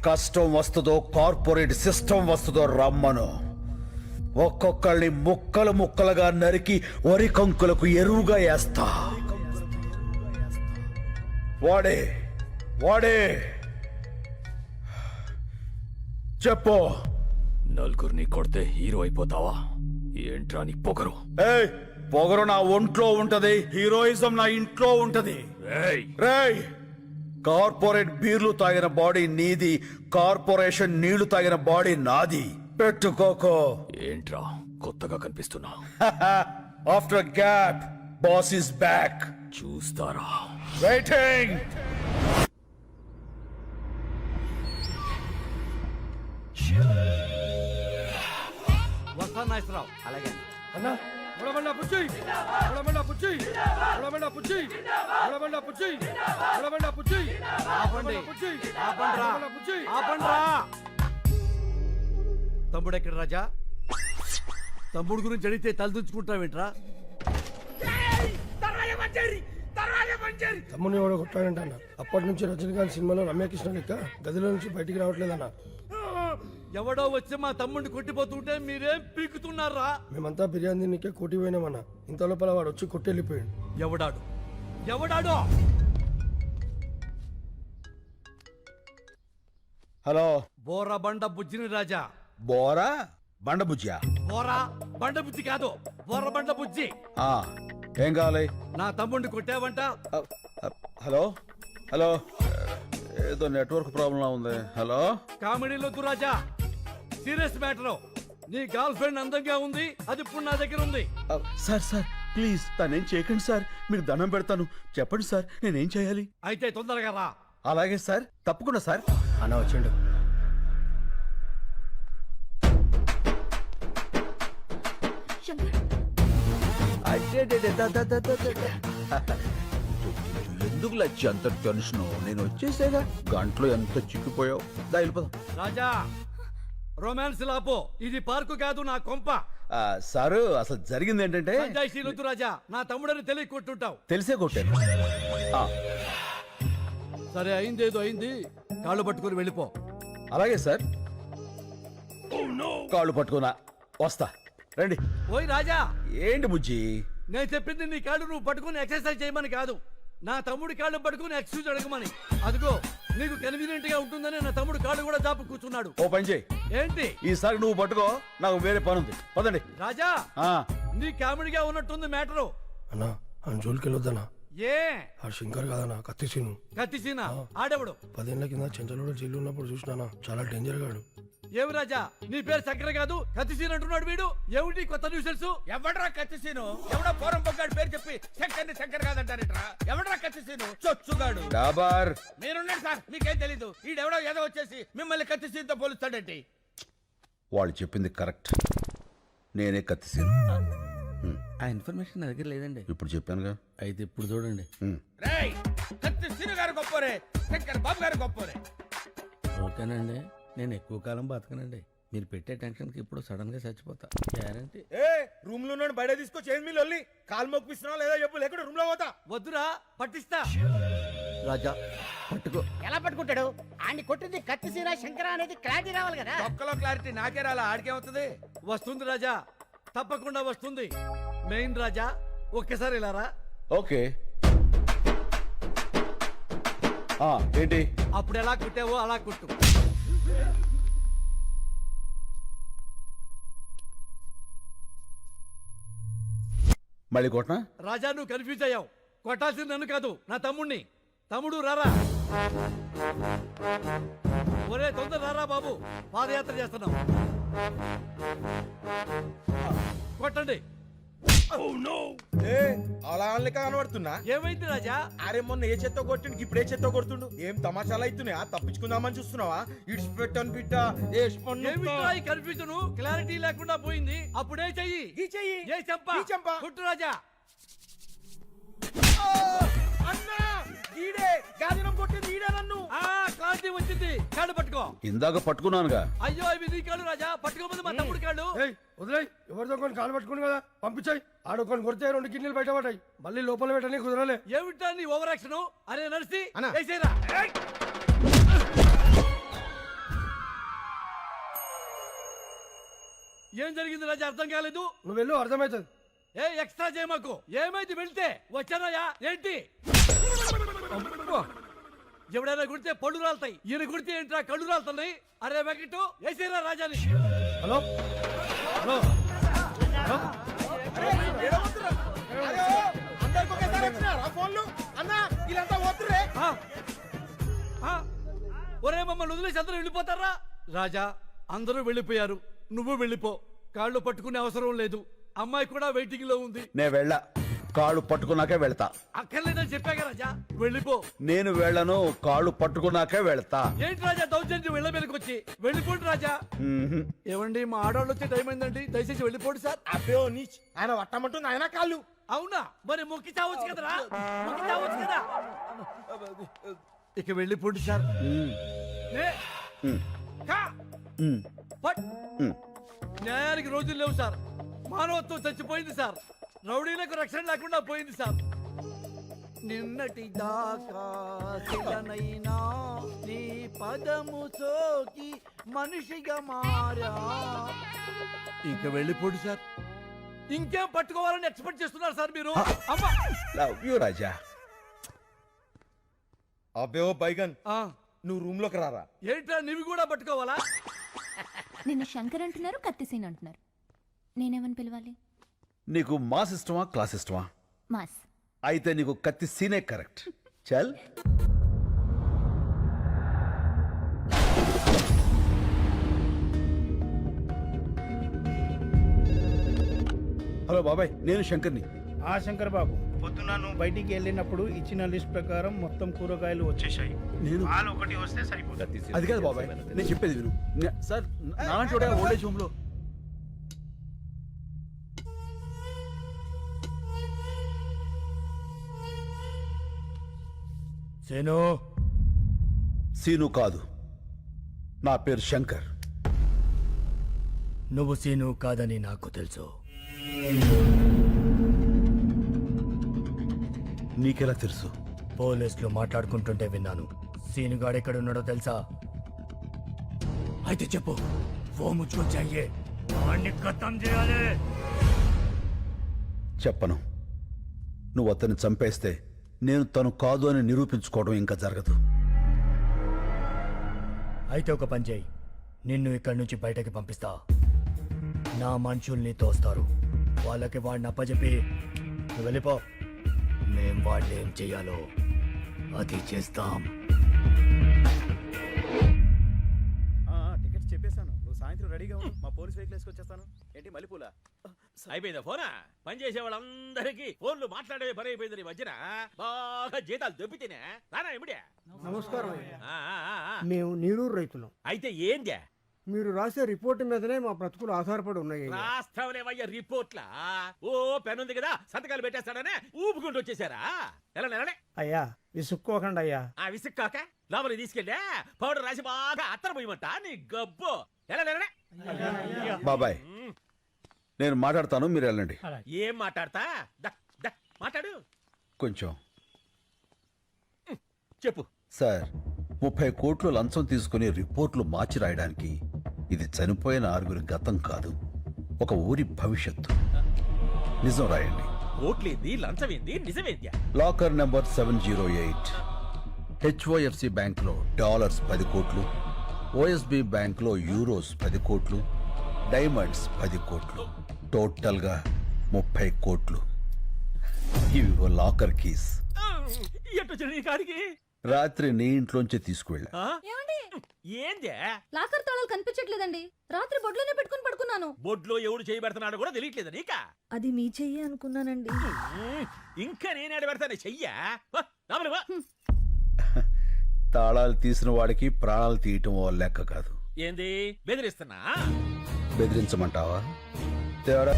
కష్టం వస్తుందో కార్పొరేట్ సిస్టమ్ వస్తుందో రమ్మను. ఒక్కొక్కళ్ళని ముక్కలు ముక్కలుగా నరికి వరి కంకులకు ఎరువుగా వేస్తా. వాడే వాడే చెప్పు. నలుగురిని కొడితే హీరో అయిపోతావా? ఏంట్రా నీ పొగరు? ఏయ్, పొగరు నా ఒంట్లో ఉంటది, హీరోయిజం నా ఇంట్లో ఉంటది. రేయ్, కార్పొరేట్ బీర్లు తాగిన బాడీ నీది, కార్పొరేషన్ నీళ్లు తాగిన బాడీ నాది. పెట్టుకోకో. ఏంట్రా కొత్తగా కనిపిస్తున్నా? After gap boss is back. చూస్తారా? వెయిటింగ్. వస్తా నాగేశ్వరరావు. అలాగే అన్నా. ఉడబండ పుచ్చి, ఉడబండ పుచ్చి, ఉడబండ పుచ్చి, ఉడబండ పుచ్చి, ఉడబండ పుచ్చి. ఆపండి, ఆపండ్రా, ఆపండ్రా. తమ్ముడు ఎక్కడ రాజా? తమ్ముడు గురించి అడిగితే తలదించుకుంటావేంట్రా? తమ్ముని ఎవడో కొట్టాడంట అన్న. అప్పటి నుంచి రజనీకాంత్ సినిమాలో రమ్యకృష్ణ లెక్క గదిలో నుంచి బయటికి రావట్లేదన్న. ఎవడో వచ్చి మా తమ్ముడిని కొట్టిపోతుంటే మీరేం పీకుతున్నారా? మేమంతా బిర్యానీ నీకే కొట్టి పోయినామన్న. ఇంత లోపల వాడు వచ్చి కొట్టి వెళ్ళిపోయాడు. ఎవడాడు? ఎవడాడు? హలో, బోరా బండ బుజ్జిని రాజా. బోరా బండ బుజ్జా? బోరా బండ బుజ్జి కాదు, బోర బండ బుజ్జి. ఏం కావాలి? నా తమ్ముడిని కొట్టావంట. హలో హలో, ఏదో నెట్వర్క్ ప్రాబ్లం ఉంది. హలో, కామెడీలో రాజా, సీరియస్ మ్యాటర్. నీ గర్ల్ ఫ్రెండ్ అందంగా ఉంది, అది ఇప్పుడు నా దగ్గర ఉంది. సార్ సార్ ప్లీజ్ తనేం చేయకండి సార్, మీకు దండం పెడతాను. చెప్పండి సార్, నేనేం చేయాలి? అయితే తొందరగా రా. అలాగే సార్, తప్పకుండా సార్. అన్న వచ్చిండు. ఎందుకు లచ్చి అంత టెన్షన్? నేను వచ్చేసేగా, గంటలో ఎంత చిక్కిపోయావు. దా వెళ్ళిపోదాం. రాజా, రొమాన్స్ లాపో, ఇది పార్కు కాదు, నా కొంప. సారు, అసలు జరిగింది ఏంటంటే, పంచాయతీలొద్దు రాజా, నా తమ్ముడని తెలియ కొట్టుంటావు. తెలిసే కొట్టాను. సరే, అయిందేదో అయింది, కాళ్ళు పట్టుకుని వెళ్ళిపో. అలాగే సార్, కాళ్ళు పట్టుకున్నా వస్తా. రండి. ఓయ్ రాజా. ఏంటి బుజ్జి? నేను చెప్పింది నీ కాళ్ళు నువ్వు పట్టుకుని ఎక్సర్సైజ్ చేయమని కాదు, నా తమ్ముడి కాళ్ళు పట్టుకుని ఎక్స్క్యూజ్ అడగమని. అదిగో నీకు కన్వీనియంట్ గా ఉంటుందని నా తమ్ముడు కాళ్ళు కూడా జాపు కూర్చున్నాడు. ఓ పని చేయి. ఏంటి? ఈసారి నువ్వు పట్టుకో, నాకు వేరే పని ఉంది. పదండి. రాజా, నీ కామెడీగా ఉన్నట్టుంది మ్యాటరు. అన్నా ఆ జోలికి వెళ్ళొద్దన్నా. ఏ? ఆ శంకర్ కాదన్నా, కత్తిసీను. కత్తిసీనా? ఆడెవడు? 10 ఏళ్ల కింద చెంచలోడు జైలు ఉన్నప్పుడు చూసినానా, చాలా డేంజర్ గాడు. ఏమి రాజా, నీ పేరు చక్కెర కాదు, కత్తిసీన్ అంటున్నాడు వీడు. ఏమిటి కొత్త న్యూసెన్స్? ఎవడ్రా కత్తిసీను? ఎవడో పోరం పొగ్గాడు పేరు చెప్పి శంకర్ని శంకర్ కాదంటారేట్రా? ఎవడ్రా కత్తిసీను? చొచ్చుగాడు. డాబార్, మీరున్నారు సార్, మీకేం తెలీదు. ఈడెవడో ఏదో వచ్చేసి మిమ్మల్ని కత్తిసీన్తో పోలుస్తాడేంటి? వాళ్ళు చెప్పింది కరెక్ట్, నేనే కత్తిసీను. ఆ ఇన్ఫర్మేషన్ నా దగ్గర లేదండి. ఇప్పుడు చెప్పానుగా. అయితే ఇప్పుడు చూడండి. రేయ్, కత్తిసీను గారు గొప్పోరే, శంకర్ బాబు గారు గొప్పోరే. ఓకేనండి, నేను ఎక్కువ కాలం బతకనండి. మీరు పెట్టే టెన్షన్కి ఇప్పుడు సడన్ గా చచ్చిపోతా గ్యారంటీ. ఏ రూమ్ లో ఉన్నాడు బయట తీసుకొచ్చి ఏం మీరు వెళ్ళి కాలు మొక్కిస్తున్నా లేదా చెప్పు లేకుండా రూమ్ లో పోతా. వద్దురా పట్టిస్తా. రాజా పట్టుకో. ఎలా పట్టుకుంటాడు? ఆడిని కొట్టింది కత్తిసీర శంకర అనేది క్లారిటీ రావాలి కదా. ఒక్కలో క్లారిటీ నాకే రాలా, ఆడికే అవుతుంది. వస్తుంది రాజా, తప్పకుండా వస్తుంది. మెయిన్ రాజా ఒక్కసారి ఇలా రా. ఓకే ఏంటి? అప్పుడు ఎలా కుట్టావో అలా కుట్టు. మళ్ళీ కొట్టనా? రాజా నువ్వు కన్ఫ్యూజ్ అయ్యావు. కొట్టాల్సింది నన్ను కాదు, నా తమ్ముణ్ణి. తమ్ముడు రారా. ఒరే తొందర రారా బాబు, పాదయాత్ర చేస్తున్నాం. కొట్టండి. ఏ అలా అనలేక కనబడుతున్నా. ఏమైంది రాజా? అరే మొన్న ఏ చెత్త కొట్టిండు ఇప్పుడు ఏ చెత్త కొడుతుండు. ఏం తమాషాలు అవుతున్నాయా? తప్పించుకుందామని చూస్తున్నావా? ఇడ్స్ పెట్టను బిడ్డ. ఏమిట్రా ఈ కన్ఫ్యూజన్? క్లారిటీ లేకుండా పోయింది. అప్పుడే చెయ్యి. ఈ చెయ్యి. ఏ చంపా. ఈ చంపా. కుట్టు రాజా. అన్నా ఈడే గాజనం కొట్టింది ఈడే నన్ను. క్లారిటీ వచ్చింది. కాళ్ళు పట్టుకో. ఇందాక పట్టుకున్నానుగా. అయ్యో ఇవి నీ కాళ్ళు రాజా. పట్టుకోపోతే మా తమ్ముడు కాళ్ళు. వదిలేయ్, ఎవరితో కొన్ని కాలు పట్టుకుని కదా పంపించాయి. ఆడొకొని కొడితే 2 కిడ్నీలు బయట పడ్డాయి. మళ్ళీ లోపల పెట్టని కుదరలే. ఏమిటా నీ ఓవర్ యాక్షన్? అరే నడిసి అన్నా. వేసేరా. ఏం జరిగింది రాజా? అర్థం కాలేదు. నువ్వు వెళ్ళు, అర్థమవుతుంది. ఏ ఎక్స్ట్రా చేయమాకు. ఏమైంది వెళ్తే? వచ్చానయ్యా. ఏంటి? ఎవడైనా కుడితే పళ్ళు రాలుతాయి. ఈయన కుడితే ఏంట్రా కళ్ళు రాలుతున్నాయి? అరే వెంకటు వేసేరా రాజాని. Hello hello hello. ఒరే మమ్మల్ని వదిలేసి అందరూ వెళ్ళిపోతారా? రాజా అందరూ వెళ్ళిపోయారు, నువ్వు వెళ్ళిపో. కాళ్ళు పట్టుకునే అవసరం లేదు. అమ్మాయి కూడా వెయిటింగ్ లో ఉంది. నేను వెళ్ళా, కాళ్ళు పట్టుకున్నాకే వెళ్తా. అక్కర్లేదని చెప్పాక రాజా, వెళ్ళిపో. నేను వెళ్ళను, కాళ్ళు పట్టుకున్నాకే వెళ్తా. ఏంటి రాజా దౌర్జన్యం? వెళ్ళ మీదకి వచ్చి వెళ్ళిపోండి రాజా. ఏమండి మా ఆడవాళ్ళు వచ్చే టైం అయిందండి, దయచేసి వెళ్ళిపోండి సార్. అబ్బో నీచ్, ఆయన వట్టమంటుంది ఆయన కాళ్ళు. అవునా? మరి మొక్కి చావచ్చు కదరా, మొక్కి చావచ్చు కదా. ఇక వెళ్ళిపోండి సార్. న్యాయానికి రోజులు లేవు సార్. మానవత్వం చచ్చిపోయింది సార్. రౌడీలకు రక్షణ లేకుండా పోయింది సార్. నిన్నటి దాకా శిలనైనా నీ పదము సోకి మనిషిగా మారా. ఇక వెళ్ళిపోండి సార్. ఇంకేం పట్టుకోవాలని ఎక్స్పెక్ట్ చేస్తున్నారు సార్ మీరు? అమ్మా లవ్ యూ రాజా. అబ్బో బైగన్, నువ్వు రూమ్ లోకి రారా. ఏంట్రా నీవి కూడా పట్టుకోవాలా? నిన్ను శంకర్ అంటున్నారు, కత్తిసీన్ అంటున్నారు. నేనేమని పిలవాలి? నీకు మాస్ ఇష్టమా క్లాస్ ఇష్టమా? మాస్. అయితే నీకు కత్తి సీనే కరెక్ట్. చల్. హలో బాబాయ్, నేను శంకర్ని. శంకర్ బాబు, పొద్దున నువ్వు బయటికి వెళ్ళినప్పుడు ఇచ్చిన లిస్ట్ ప్రకారం మొత్తం కూరగాయలు వచ్చేసాయి. నేను పాలు ఒకటి వస్తే సరిపోతుంది. అది కాదు బాబాయ్, నేను చెప్పేది విను. సార్ నాలాంటి వాడే ఓల్డేజ్ హోమ్ లో. సీను కాదు, నా పేరు శంకర్. నువ్వు సీను కాదని నాకు తెలుసు. నీకెలా తెలుసు? పోలీసులు మాట్లాడుకుంటుంటే విన్నాను. సీనుగాడు ఎక్కడున్నాడో తెలుసా? అయితే చెప్పు. ఫోన్ ముచ్చుకొచ్చాయే, వాణ్ణి ఖతం చేయాలి. చెప్పను. నువ్వు అతన్ని చంపేస్తే నేను తను కాదు అని నిరూపించుకోవడం ఇంకా జరగదు. అయితే ఒక పని చేయి, నిన్ను ఇక్కడి నుంచి బయటకి పంపిస్తా. నా మనుషుల్ని తోస్తారు. వాళ్ళకి వాడిని అప్పచెప్పి నువ్వు వెళ్ళిపో. మేం వాళ్ళు ఏం చెయ్యాలో అది చేస్తాం. టికెట్స్ చెప్పేశాను. నువ్వు సాయంత్రం రెడీగా ఉండు. మా పోలీస్ వెహికల్ వేసుకొచ్చేస్తాను. ఏంటి మల్లెపూల? అయిపోయిందా ఫోనా? పని చేసే వాళ్ళందరికీ ఫోన్లు మాట్లాడే పని అయిపోయింది. ఈ మధ్యన బాగా జీతాలు దొబ్బితేనే రానా ఇమిడే. నమస్కారం. మేము నీరూరు రైతులం. అయితే ఏందే? మీరు రాసే రిపోర్ట్ మీదనే మా బ్రతుకులు ఆధారపడి ఉన్నాయి. రాస్తావులేవయ్యా రిపోర్ట్లా? ఓ పెన్ ఉంది కదా, సంతకాలు పెట్టేస్తాడనే ఊపుకుంటూ వచ్చేసారా? ఎలా నెలనే? అయ్యా విసుక్కోకండి అయ్యా. ఆ విసుక్కాక లోపలికి తీసుకెళ్ళా పౌడర్ రాసి బాగా అత్తర పోయమంట నీ గబ్బు. ఎలా నెలనే? బాబాయ్ నేను మాట్లాడతాను, మీరు వెళ్ళండి. ఏం మాట్లాడతా మాట్లాడు కొంచెం చెప్పు. సార్ 30 కోట్లు లంచం తీసుకుని రిపోర్ట్లు మార్చి రాయడానికి ఇది చనిపోయిన 6 గతం కాదు, ఒక ఊరి భవిష్యత్తు. నిజం రాయండి. ఓట్లేంది, లంచమేంది, నిజమేంది? లాకర్ నెంబర్ 708 హెచ్ఓఎఫ్సి బ్యాంక్లో డాలర్స్ 10 కోట్లు, ఓఎస్బి బ్యాంక్లో యూరోస్ 10 కోట్లు, డైమండ్స్ 10 కోట్లు, టోటల్గా 30 కోట్లు. ఇవి లాకర్ కీస్. ఎటు నీ కాడికి రాత్రి నీ ఇంట్లోంచి తీసుకువెళ్ళా. ఏంది? లాకర్ తాళాలు కనిపించట్లేదండి. రాత్రి బొడ్లోనే పెట్టుకుని పడుకున్నాను. బొడ్లో ఎవడు చేయబెడుతున్నాడు కూడా తెలియట్లేదు నీకా? అది మీ చెయ్యి అనుకున్నానండి. ఇంకా నేనేడ పెడతాను చెయ్యా? తాళాలు తీసిన వాడికి ప్రాణాలు తీయటం ఓ లెక్క కాదు. ఏంది బెదిరిస్తున్నా? బెదిరించమంటావా? తేడా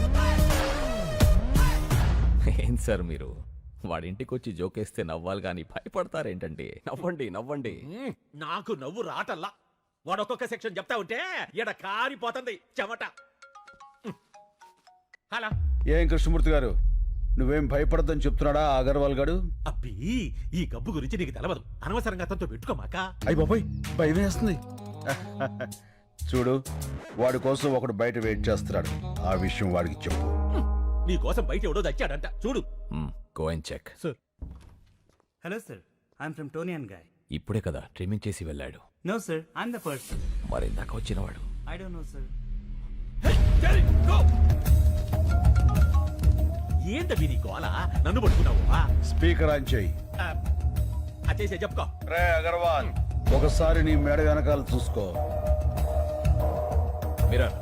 ఏం సార్ మీరు వాడింటికి వచ్చి జోకేస్తే నవ్వాలి కానీ భయపడతారేంటండి? నవ్వండి నవ్వండి. నాకు నవ్వు రాటల్లా. వాడు ఒక్కొక్క సెక్షన్ చెప్తా ఉంటే ఈడ కారిపోతుంది చెమట. హలో, ఏం కృష్ణమూర్తి గారు, నువ్వేం భయపడద్దని చెప్తున్నాడా అగర్వాల్ గాడు? అబ్బి ఈ గబ్బు గురించి నీకు తెలవదు. అనవసరంగా అతనితో పెట్టుకోమాక. అయ్యి బాబాయ్ భయం వేస్తుంది. చూడు, వాడి కోసం ఒకడు బయట వెయిట్ చేస్తున్నాడు. ఆ విషయం వాడికి చెప్పు. నీ కోసం బయట ఎవడో దచ్చాడంట చూడు. Go and check. Hello sir, I'm from Toni and Guy. ఇప్పుడే కదా ట్రిమ్మింగ్ చేసి వెళ్ళాడు. No sir, I'm the person. మరి ఇందాక వచ్చినవాడు? I don't know sir. ఏంటవి నీ గోల? నన్ను పట్టుకున్నావు? స్పీకర్ ఆన్ చేయి. అచేసే చెప్పుకో. రే అగర్వాల్, ఒకసారి నీ మేడ వెనకాల చూసుకో. మిరర్.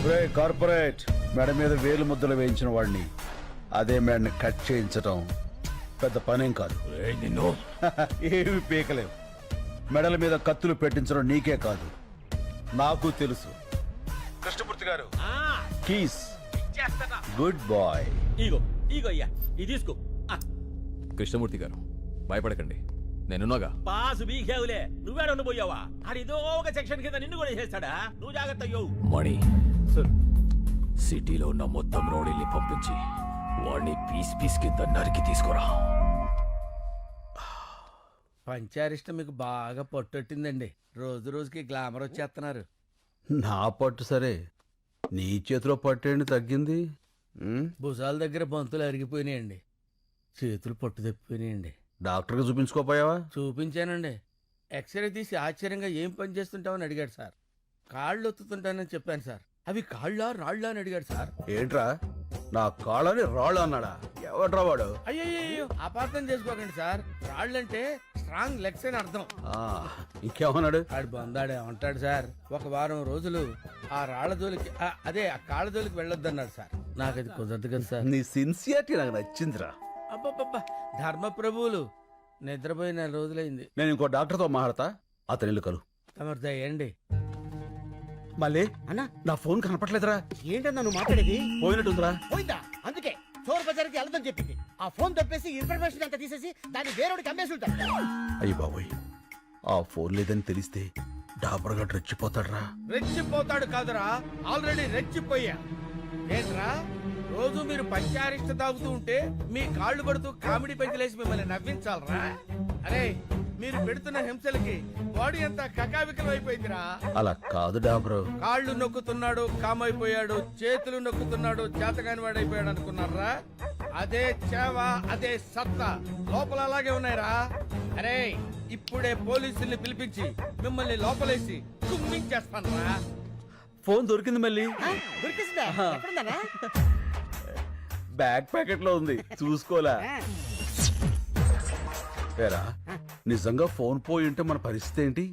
రే కార్పొరేట్, మెడ మీద వేలు ముద్దలు వేయించిన వాడిని అదే మేడని కట్ చేయించటం పెద్ద పనేం కాదు. నిన్ను ఏమి పీకలేవు. మెడల మీద కత్తులు పెట్టించడం నీకే కాదు, నాకు తెలుసు. Krishnamurthy garu, keys. Good boy. ఇగో ఇగో అయ్యా, ఇది తీసుకో. కృష్ణమూర్తి గారు భయపడకండి, నేనున్నాగా. పాసు బీకేవులే, నువ్వే రెండు పోయావా? అడిదో ఒక సెక్షన్ కింద నిన్ను కూడా చేస్తాడా? నువ్వు జాగ్రత్త అయ్యో. మణి, సిటీలో ఉన్న మొత్తం రౌడీల్ని పంపించి వాడిని పీస్ పీస్ కింద నరికి తీసుకురా. పంచారిష్ట మీకు బాగా పట్టొట్టిందండి. రోజు రోజుకి గ్లామర్ వచ్చేస్తున్నారు. నా పట్టు సరే, నీ చేతిలో పట్టేండి తగ్గింది. భుజాల దగ్గర బంతులు అరిగిపోయినాయండి, చేతులు పట్టు తప్పిపోయినాయండి. డాక్టర్కి చూపించుకోపోయావా? చూపించానండి. ఎక్స్రే తీసి ఆశ్చర్యంగా ఏం పని చేస్తుంటావని అడిగాడు సార్. కాళ్ళు ఒత్తుతుంటానని చెప్పాను సార్. అవి కాళ్ళ రాళ్ళ అని అడిగాడు సార్. ఏంట్రా, నా కాళ్ళని రాళ్ళు అన్నాడా? ఎవడ్రా వాడు? అయ్యో అపార్థం చేసుకోకండి సార్. రాళ్ళంటే స్ట్రాంగ్ లెగ్స్ అని అర్థం. ఇంకేమన్నాడు? ఆడు బందాడే ఉంటాడు సార్. ఒక వారం రోజులు ఆ రాళ్ల జోలికి అదే ఆ కాళ్ళ జోలికి వెళ్ళొద్దన్నాడు సార్. నాకు అది కుదరదు కదా సార్. నీ సిన్సియారిటీ నాకు నచ్చిందిరా. అబ్బబ్బబ్బా, ధర్మ ప్రభువులు. నిద్రపోయి 4 రోజులైంది. నేను ఇంకో డాక్టర్తో మాట్లాడతా, అతని ఇల్లు కలు. తమరు దయండి. మళ్ళీ అన్నా, నా ఫోన్ కనపట్లేదురా. ఏంటన్నా నువ్వు మాట్లాడేది? పోయినట్టుందిరా. పోయిందా? అందుకే చోర్ బజార్కి వెళ్దాం చెప్పింది. ఆ ఫోన్ తప్పేసి ఇన్ఫర్మేషన్ అంతా తీసేసి దాన్ని వేరేవాడికి అమ్మేసి ఉంటాడు. అయ్యి బాబోయ్, ఆ ఫోన్ లేదని తెలిస్తే డాబర్గా రెచ్చిపోతాడురా. రెచ్చిపోతాడు కాదురా, ఆల్రెడీ రెచ్చిపోయా. ఏంట్రా, రోజు మీరు పంచారిష్ట తాగుతూ ఉంటే మీ కాళ్ళు పడుతూ కామెడీ పెంచలేసి మిమ్మల్ని నవ్వించాలరా? అరే, మీరు పెడుతున్న హింసలకి బాడీ అంతా కకావికలం అయిపోయిందిరా. అలా కాదు డాబరు. కాళ్ళు నొక్కుతున్నాడు కామైపోయాడు, చేతులు నొక్కుతున్నాడు చేతగాని వాడైపోయాడు అనుకున్నారా? అదే చేవ, అదే సత్తా లోపల అలాగే ఉన్నాయిరా. అరే, ఇప్పుడే పోలీసుల్ని పిలిపించి మిమ్మల్ని లోపలేసి కుమ్మించేస్తానరా. ఫోన్ దొరికింది మళ్ళీ. దొరికిందా? ఎక్కడుందన్నా? బ్యాక్ ప్యాకెట్ లో ఉంది, చూసుకోలే. ఏరా, నిజంగా ఫోన్ పోయి ఉంటే మన పరిస్థితి ఏంటి?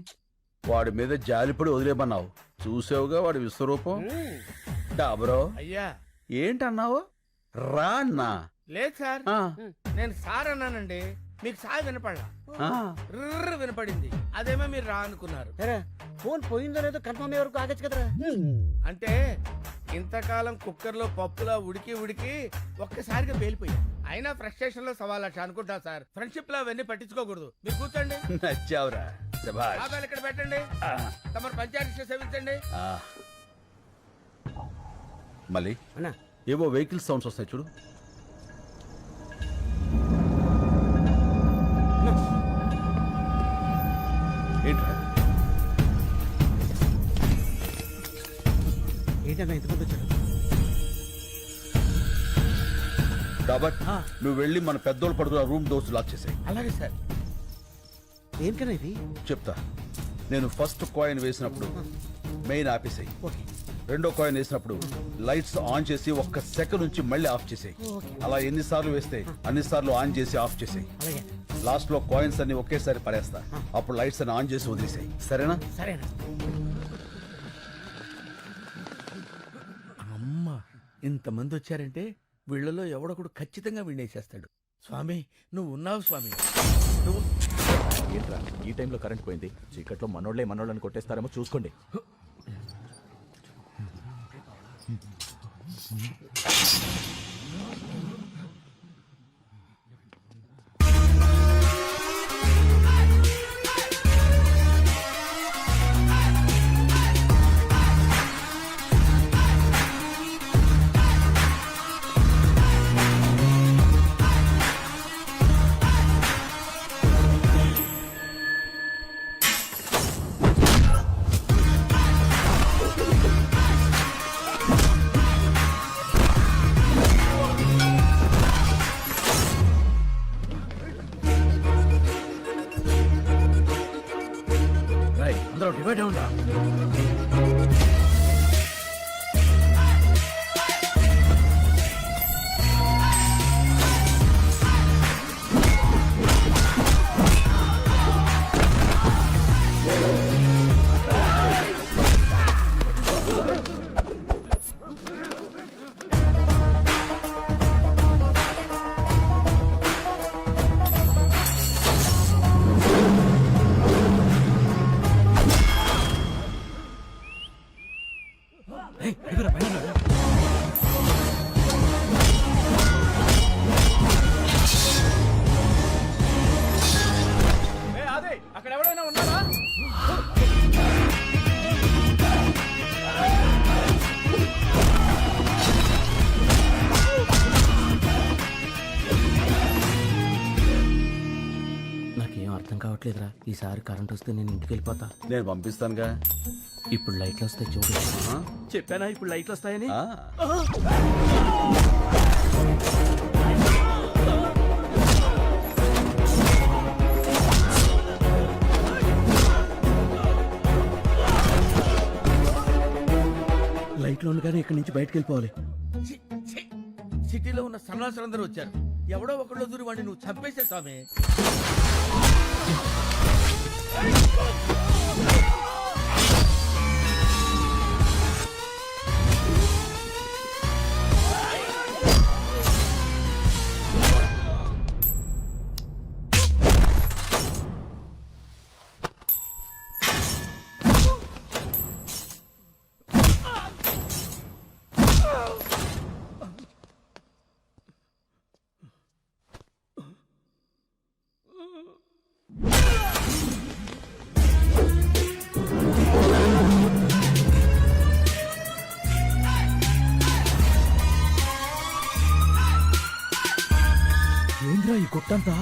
వాడి మీద జాలిపడి వదిలేమన్నావు, చూసావుగా వాడి విశ్వరూపం. డాబరో అయ్యా, ఏంటన్నావు? రా అన్నా. లేదు సార్, నేను సార్ అన్నానండి. మీకు సార్ వినపడలా, ర్ర వినపడింది. అదేమో మీరు రా అనుకున్నారు. ఫోన్ పోయిందో లేదో కన్ఫర్మ్ అయ్యే వరకు ఆగచ్చు కదరా. అంటే ఇంతకాలం కుక్కర్లో పప్పులా ఉడికి ఉడికి ఒక్కసారిగా పేలిపోయా. అయినా ఫ్రస్ట్రేషన్ లో 1,00,000 అనుకుంటా సార్. ఫ్రెండ్షిప్ లో అవన్నీ పట్టించుకోకూడదు. మీరు కూర్చోండి. నచ్చావురా శభాష్. ఆదాలు ఇక్కడ పెట్టండి. తమరు పంచాయతీ సేవించండి. మళ్ళీ ఏవో వెహికల్ సౌండ్స్ వస్తాయి చూడు. ఏంట్రా ఏంటన్నా ఇంతమంది వచ్చారు? కాబట్టి నువ్వు వెళ్ళి మన పెద్దోళ్ళు పడుకున్న రూమ్ డోర్స్ లాక్ చేసాయి. అలాగే సార్. ఏంటన్నా ఇది? చెప్తా. నేను ఫస్ట్ కాయిన్ వేసినప్పుడు మెయిన్ ఆపేసాయి. రెండో కాయిన్ వేసినప్పుడు లైట్స్ ఆన్ చేసి 1 సెకండ్ నుంచి మళ్ళీ ఆఫ్ చేసాయి. అలా ఎన్నిసార్లు వేస్తే అన్నిసార్లు ఆన్ చేసి ఆఫ్ చేసాయి. లాస్ట్ లో కాయిన్స్ అన్ని ఒకేసారి పడేస్తా. అప్పుడు లైట్స్ అన్ని ఆన్ చేసి వదిలేసాయి. సరేనా? సరేనా. అమ్మా, ఇంతమంది వచ్చారంటే వీళ్ళలో ఎవడొకడు ఖచ్చితంగా వినేసేస్తాడు. స్వామి నువ్వు ఉన్నావు స్వామి. నువ్వు ఏంట్రా ఈ టైంలో కరెంట్ పోయింది? చీకట్లో మనోళ్ళని కొట్టేస్తారేమో చూసుకోండి. అందరూ డివైడ్ అవునా? అక్కడ ఎవరైనా ఉన్నారా? నాకేం అర్థం కావట్లేదురా. ఈసారి కరెంట్ వస్తే నేను ఇంటికి వెళ్ళిపోతా. నేను పంపిస్తానుగా. ఇప్పుడు లైట్లు వస్తాయి చూడు. చెప్పానా ఇప్పుడు లైట్లు వస్తాయని? లైట్లు ఉండగానే ఇక్కడి నుంచి బయటకు వెళ్ళిపోవాలి. సిటీలో ఉన్న సన్నాసులందరూ వచ్చారు. ఎవడో ఒకళ్ళు దూరి వాడిని నువ్వు చంపేసే స్వామి. ఏంద్రా ఈ గుట్టంతా?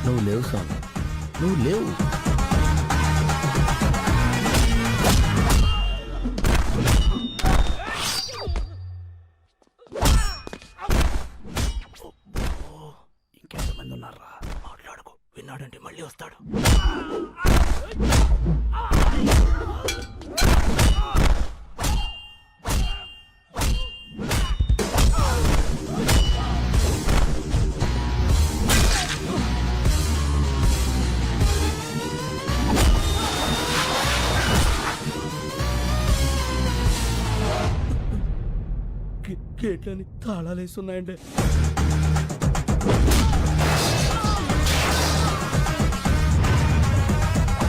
నువ్వు లేవు స్వామి, నువ్వు లేవు. ఇంకెంతమంది ఉన్నారా? మాట్లాడుకో, విన్నాడంటే మళ్ళీ వస్తాడు. గేట్లని తాళాలేస్తున్నాయండి.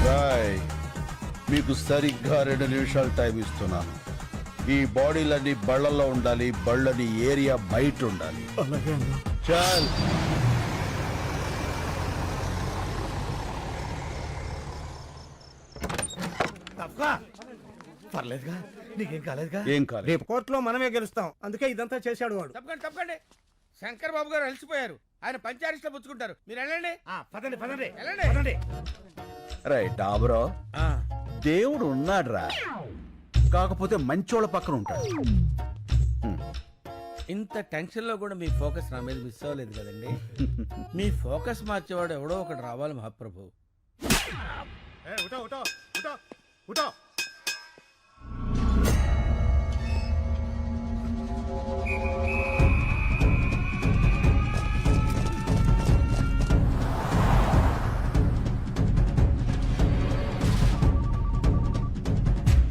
రాయ్ మీకు సరిగ్గా 2 నిమిషాలు టైం ఇస్తున్నాను. ఈ బాడీలన్నీ బళ్ళల్లో ఉండాలి, బళ్ళని ఏరియా బయట ఉండాలి. చాల్ పర్లేదుగా, నీకేం కాలేదుగా? ఏం కాలేదు. రేపు కోర్టులో మనమే గెలుస్తాం, అందుకే ఇదంతా చేశాడు వాడు. తప్పకండి తప్పకండి. శంకర్ బాబు గారు అలసిపోయారు, ఆయన పంచాయతీలో పుచ్చుకుంటారు. మీరు వెళ్ళండి. పదండి పదండి వెళ్ళండి. పదండి. రైట్ డాబరో, దేవుడు ఉన్నాడురా, కాకపోతే మంచోళ్ళ పక్కన ఉంటాడు. ఇంత టెన్షన్ లో కూడా మీ ఫోకస్ నా మీద మిస్ అవ్వలేదు కదండి. మీ ఫోకస్ మార్చేవాడు ఎవడో ఒకటి రావాలి మహాప్రభు.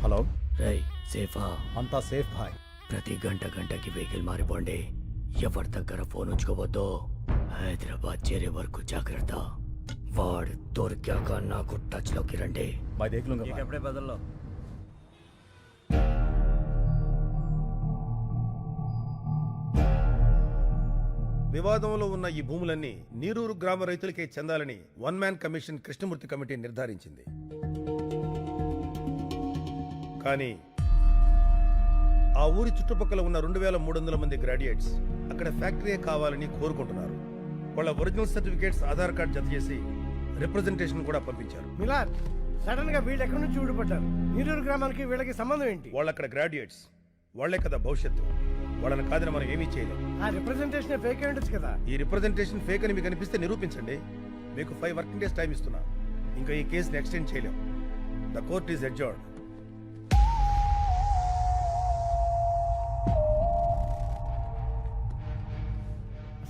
హలో, రై సేఫా? అంతా సేఫ్ భాయ్. ప్రతి గంటకి వెహికల్ మారిపోండి. ఎవరి దగ్గర ఫోన్ ఉంచుకోవద్దు. హైదరాబాద్ చేరే వరకు జాగ్రత్త. వాడు దొరికాక నాకు టచ్ లోకి రండి. ఎప్పుడే బదుల్లో వివాదంలో ఉన్న ఈ భూములన్నీ నీరూరు గ్రామ రైతులకే చెందాలని 1 మ్యాన్ కమిషన్ కృష్ణమూర్తి కమిటీ నిర్ధారించింది. కానీ ఆ ఊరి చుట్టుపక్కల ఉన్న 2300 మంది గ్రాడ్యుయేట్స్ అక్కడ ఫ్యాక్టరీ కావాలని కోరుకుంటున్నారు. వాళ్ళ ఒరిజినల్ సర్టిఫికేట్స్, ఆధార్ కార్డ్ జత చేసి రిప్రజెంటేషన్ కూడా పంపించారు. మిలార్, సడన్ గా వీళ్ళు ఎక్కడి నుంచి ఊడిపడ్డారు? నీరూరు గ్రామానికి వీళ్ళకి సంబంధం ఏంటి? వాళ్ళు అక్కడ గ్రాడ్యుయేట్స్, వాళ్లే కదా భవిష్యత్తు. వాళ్ళని కాదని మనం ఏమీ చేయలేం. ఆ రిప్రజెంటేషన్ ఫేక్ అయి ఉండొచ్చు కదా. ఈ రిప్రజెంటేషన్ ఫేక్ అని మీకు అనిపిస్తే నిరూపించండి. మీకు 5 వర్కింగ్ డేస్ టైం ఇస్తున్నా. ఇంకా ఈ కేసుని ఎక్స్టెండ్ చేయలేం. The court is adjourned.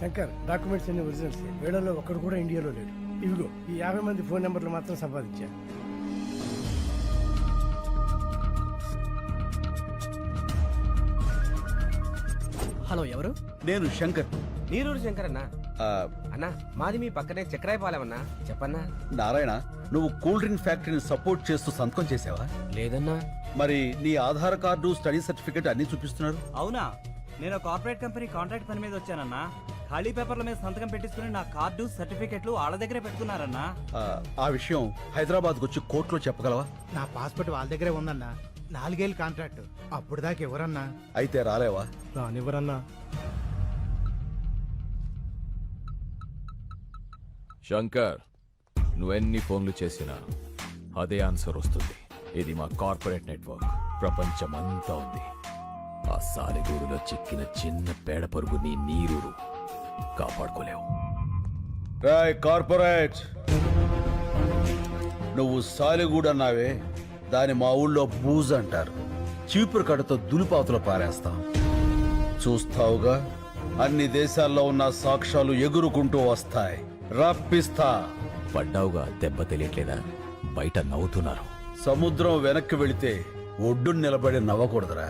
Shankar, documents అన్ని ఒరిజినల్స్. వీళ్ళలో ఒక్కడు కూడా ఇండియాలో లేడు. ఇవిగో ఈ 50 మంది ఫోన్ నెంబర్లు మాత్రం సంపాదించా. హలో, ఎవరు? నేను శంకర్. నీరూరు శంకర్ అన్నా. ఆ, అన్నా, మాది మీ పక్కనే చక్రాయపాలెమన్నా. చెప్పన్నా. నారాయణ, నువ్వు కూల్ డ్రింక్ ఫ్యాక్టరీని సపోర్ట్ చేస్తూ సంతకం చేసావా? లేదన్నా. మరి నీ ఆధార్ కార్డు, స్టడీ సర్టిఫికేట్ అన్ని చూపిస్తున్నారు. అవునా? నేను కార్పొరేట్ కంపెనీ కాంట్రాక్ట్ పని మీద వచ్చానన్నా. ఖాళీ పేపర్ల మీద సంతకం పెట్టించుకుని నా కార్డు, సర్టిఫికెట్లు వాళ్ళ దగ్గరే పెట్టుకున్నారన్నా. ఆ విషయం హైదరాబాద్కి వచ్చి కోర్టులో చెప్పగలవా? నా పాస్పోర్ట్ వాళ్ళ దగ్గరే ఉందన్నా. 4 ఏళ్ళు కాంట్రాక్ట్. అప్పుడు దాకా ఎవరన్నా? అయితే రాలేవా? రానివ్వరన్నా. శంకర్, నువ్వెన్ని ఫోన్లు చేసినా అదే ఆన్సర్ వస్తుంది. ఇది మా కార్పొరేట్ నెట్వర్క్, ప్రపంచమంతా ఉంది. ఆ సాలిగూడులో చిక్కిన చిన్న పేడ పరుగు నీ నీరూరు కాపాడుకోలేవు. రాయ్ కార్పొరేట్, నువ్వు సాలిగూడు అన్నావే, దాని మా ఊళ్ళో బూజ్ అంటారు. చీపురు కడతో దులిపాతులు పారేస్తాం. చూస్తావుగా, అన్ని దేశాల్లో ఉన్న సాక్ష్యాలు ఎగురుకుంటూ వస్తాయి. రప్పిస్తా. పడ్డావుగా, దెబ్బ తెలియట్లేదా? బయట నవ్వుతున్నారు. సముద్రం వెనక్కి వెళితే ఒడ్డున నిలబడి నవ్వకూడదురా.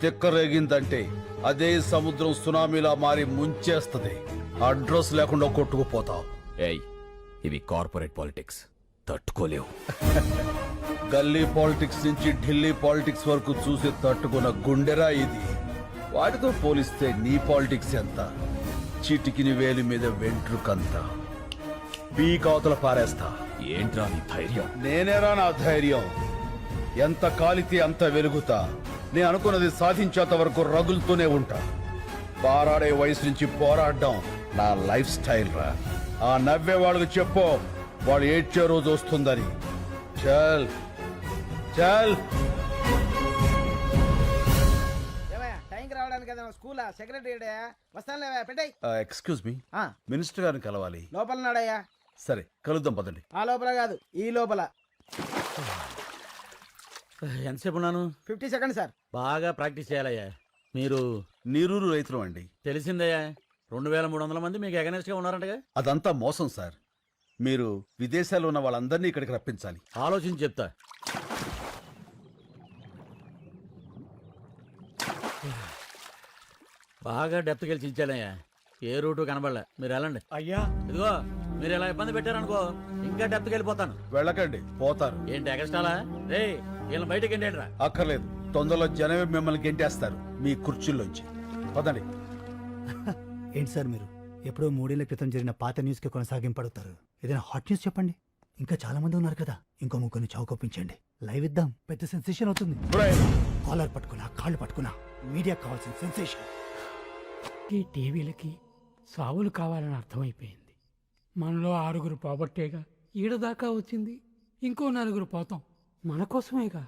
తిక్కరేగిందంటే అదే సముద్రం సునామీలా మారి ముంచేస్తుంది. అడ్రస్ లేకుండా కొట్టుకుపోతావు. ఏయ్, ఇవి కార్పొరేట్ పాలిటిక్స్, తట్టుకోలేవు. గల్లీ పాలిటిక్స్ నుంచి ఢిల్లీ పాలిటిక్స్ వరకు చూసి తట్టుకున్న గుండెరా ఇది. వాటితో పోలిస్తే నీ పాలిటిక్స్ ఎంత? చిటికిని వేలి మీద వెంట్రుకంత. పీకావతల పారేస్తా. ఏంట్రా నీ ధైర్యం? నేనేరా నా ధైర్యం. ఎంత కాలితే అంత వెలుగుతా. నేను అనుకున్నది సాధించేంత వరకు రగులుతూనే ఉంటా. పారాడే వయసు నుంచి పోరాడడం నా లైఫ్ స్టైల్ రా. ఆ నవ్వే వాళ్ళకి చెప్పు, వాళ్ళు ఏడ్చే రోజు వస్తుందని. చల్ చల్. టైంకి రావడానికి స్కూల్ సెక్రటరీ వస్తాను పెట్టాయి. ఎక్స్క్యూజ్ మీ, మినిస్టర్ గారిని కలవాలి. లోపల నాడయ్యా. సరే, కలుద్దాం పదండి. ఆ లోపల కాదు, ఈ లోపల. ఎంతసేపు ఉన్నాను? 50 సెకండ్స్ సార్. బాగా ప్రాక్టీస్ చేయాలయ్యా. మీరు నీరూరు రైతులు అండి. తెలిసిందయ్యా, 2300 మంది మీకు అగనెస్ట్ గా ఉన్నారంటగా. అదంతా మోసం సార్. మీరు విదేశాల్లో ఉన్న వాళ్ళందరినీ ఇక్కడికి రప్పించాలి. ఆలోచించి చెప్తా. బాగా డెప్త్కి వెళ్ళి చించాలయ్యా. ఏ రూటు కనబడలే. మీరు వెళ్ళండి. అయ్యా, ఇదిగో, మీరు ఇలా ఇబ్బంది పెట్టారనుకో, ఇంకా డెప్త్కి వెళ్ళిపోతాను. వెళ్ళకండి, పోతారు. ఏంటి ఎగస్ట్రాలా? రే వీళ్ళని బయటకి ఎండేట్రా. అక్కర్లేదు, తొందరలో జనమే మిమ్మల్ని గెంటేస్తారు మీ కుర్చీల్లోంచి. పదండి. ఏంటి సార్ మీరు ఎప్పుడో 3 ఏళ్ల క్రితం జరిగిన పాత న్యూస్కి కొనసాగింపడుతారు? ఏదైనా హాట్ న్యూస్ చెప్పండి. ఇంకా చాలా మంది ఉన్నారు కదా, ఇంకో ముగ్గురిని చౌకొప్పించండి. లైవ్ ఇద్దాం, పెద్ద సెన్సేషన్ అవుతుంది. కాలర్ పట్టుకున్నా, కాళ్ళు పట్టుకున్నా, మీడియా కావాల్సిన సెన్సేషన్. ఈ టీవీలకి సావులు కావాలని అర్థమైపోయింది. మనలో 6 పోగొట్టేగా ఈడదాకా వచ్చింది. ఇంకో 4 పోతాం, మన కోసమేగా.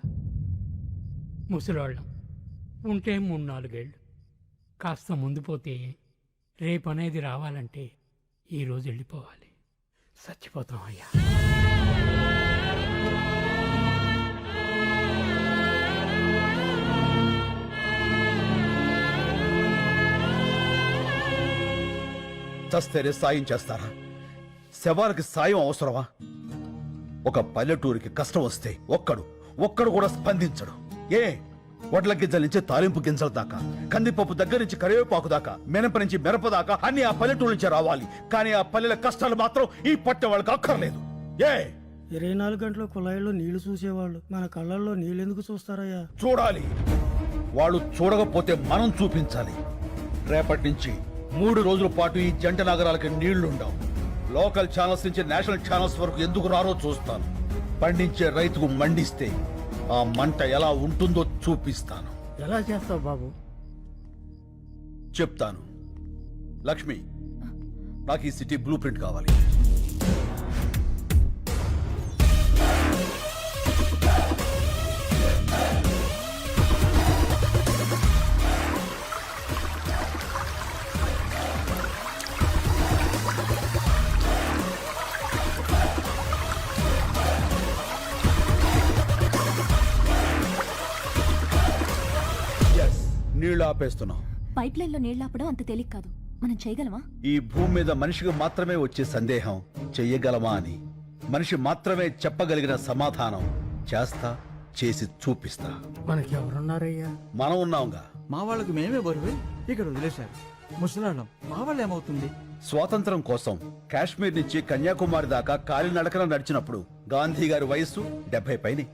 ముసలాళ్ళం ఉంటే 3-4 ఏళ్ళు, కాస్త ముందు పోతే రేపు అనేది రావాలంటే ఈరోజు వెళ్ళిపోవాలి. చచ్చిపోతాం అయ్యా. చస్తేనే సాయం చేస్తారా? శవానికి సాయం అవసరమా? ఒక పల్లెటూరికి కష్టం వస్తే ఒక్కడు కూడా స్పందించడు. ఏ వడ్ల గింజల నుంచి తాలింపు గింజల దాకా, కందిపప్పు దగ్గర నుంచి కరివేపాకు దాకా, మినప నుంచి మిరప దాకా అన్ని ఆ పల్లెటూరు నుంచి రావాలి. కానీ ఆ పల్లెల కష్టాలు మాత్రం ఈ పట్టె వాళ్ళకి అక్కర్లేదు. ఏ 24 గంటల కుళాయిలో నీళ్లు చూసేవాళ్ళు మన కళ్ళల్లో నీళ్ళెందుకు చూస్తారయ్యా? చూడాలి. వాళ్ళు చూడకపోతే మనం చూపించాలి. రేపటి నుంచి 3 రోజుల పాటు ఈ జంట నగరాలకి నీళ్లుండవు. లోకల్ ఛానల్స్ నుంచి నేషనల్ ఛానల్స్ వరకు ఎందుకు రారో చూస్తాను. పండించే రైతుకు మండిస్తే ఆ మంట ఎలా ఉంటుందో చూపిస్తాను. ఎలా చేస్తావు బాబు? చెప్తాను. లక్ష్మి, నాకు ఈ సిటీ బ్లూ ప్రింట్ కావాలి. నీళ్లు ఆపేస్తున్నాం. పైప్ లైన్ లో నీళ్లు ఆపడం అంత తేలిక కాదు. మనం చేయగలమా? ఈ భూమి మీద మనిషికి మాత్రమే వచ్చే సందేహం చెయ్యగలమా అని. మనిషి మాత్రమే చెప్పగలిగిన సమాధానం చేస్తా, చేసి చూపిస్తా. మనకి ఎవరున్నారయ్యా? మనం ఉన్నాంగా. మా వాళ్ళకి మేమే బరువే ఇక్కడ వదిలేశారు. ముసలాళ్ళం మా వాళ్ళు ఏమవుతుంది? స్వాతంత్రం కోసం కాశ్మీర్ నుంచి కన్యాకుమారి దాకా కాలినడకన నడిచినప్పుడు గాంధీ గారి వయస్సు 70 పైనే.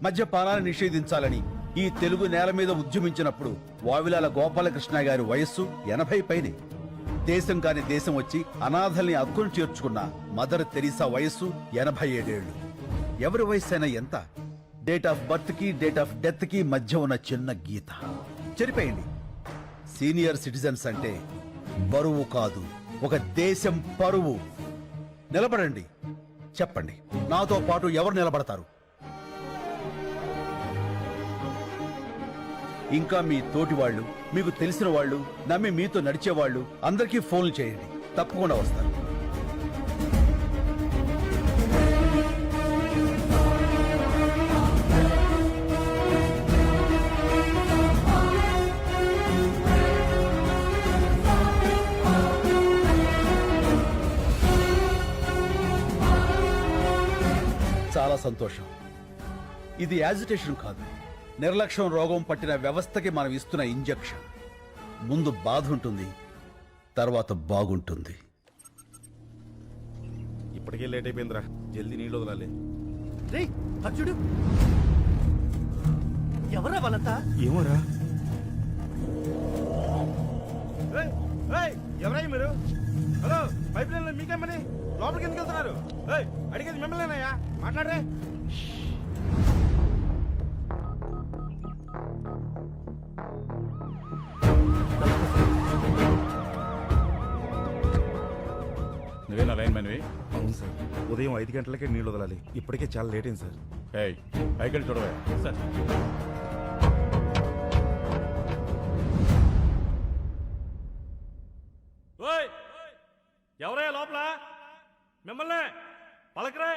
మద్యపానాన్ని నిషేధించాలని ఈ తెలుగు నేల మీద ఉద్యమించినప్పుడు వావిలాల గోపాలకృష్ణ గారి వయస్సు 80 పైనే. దేశం కాని దేశం వచ్చి అనాథల్ని అక్కును చేర్చుకున్న మదర్ తెరీసా వయస్సు 87 ఏళ్లు. ఎవరి వయస్సు అయినా ఎంత? డేట్ ఆఫ్ బర్త్ కి డేట్ ఆఫ్ డెత్ కి మధ్య ఉన్న చిన్న గీత చెరిపేయండి. సీనియర్ సిటిజన్స్ అంటే బరువు కాదు, ఒక దేశం పరువు. నిలబడండి, చెప్పండి, నాతో పాటు ఎవరు నిలబడతారు? ఇంకా మీ తోటి వాళ్ళు, మీకు తెలిసిన వాళ్ళు, నమ్మి మీతో నడిచేవాళ్ళు అందరికీ ఫోన్లు చేయండి, తప్పకుండా వస్తారు. చాలా సంతోషం. ఇది యాజిటేషన్ కాదు, నిర్లక్ష్యం రోగం పట్టిన వ్యవస్థకి మనం ఇస్తున్న ఇంజెక్షన్. ముందు బాధ ఉంటుంది, తర్వాత బాగుంటుంది. ఇప్పటికే లేట్ అయిపోయిందిరా, జల్దీ నీళ్ళు వదలాలి. చూడు, ఎవరా వాళ్ళంతా? ఏమోరా. ఎవరై మీరు? హలో, పైప్ లైన్ లో మీకేమని లోపలికి ఎందుకు వెళ్తున్నారు? అడిగేది మిమ్మల్నేనయ్యా, మాట్లాడరే. నువ్వేనా లైన్ మ్యాన్వి? అవును సార్, ఉదయం 5 గంటలకే నీళ్ళు వదలాలి. ఇప్పటికే చాలా లేట్ అయింది సార్. పైకి వెళ్ళి చూడవే. సార్ ఎవరయ్యా లోపల? మిమ్మల్ని పలకరే.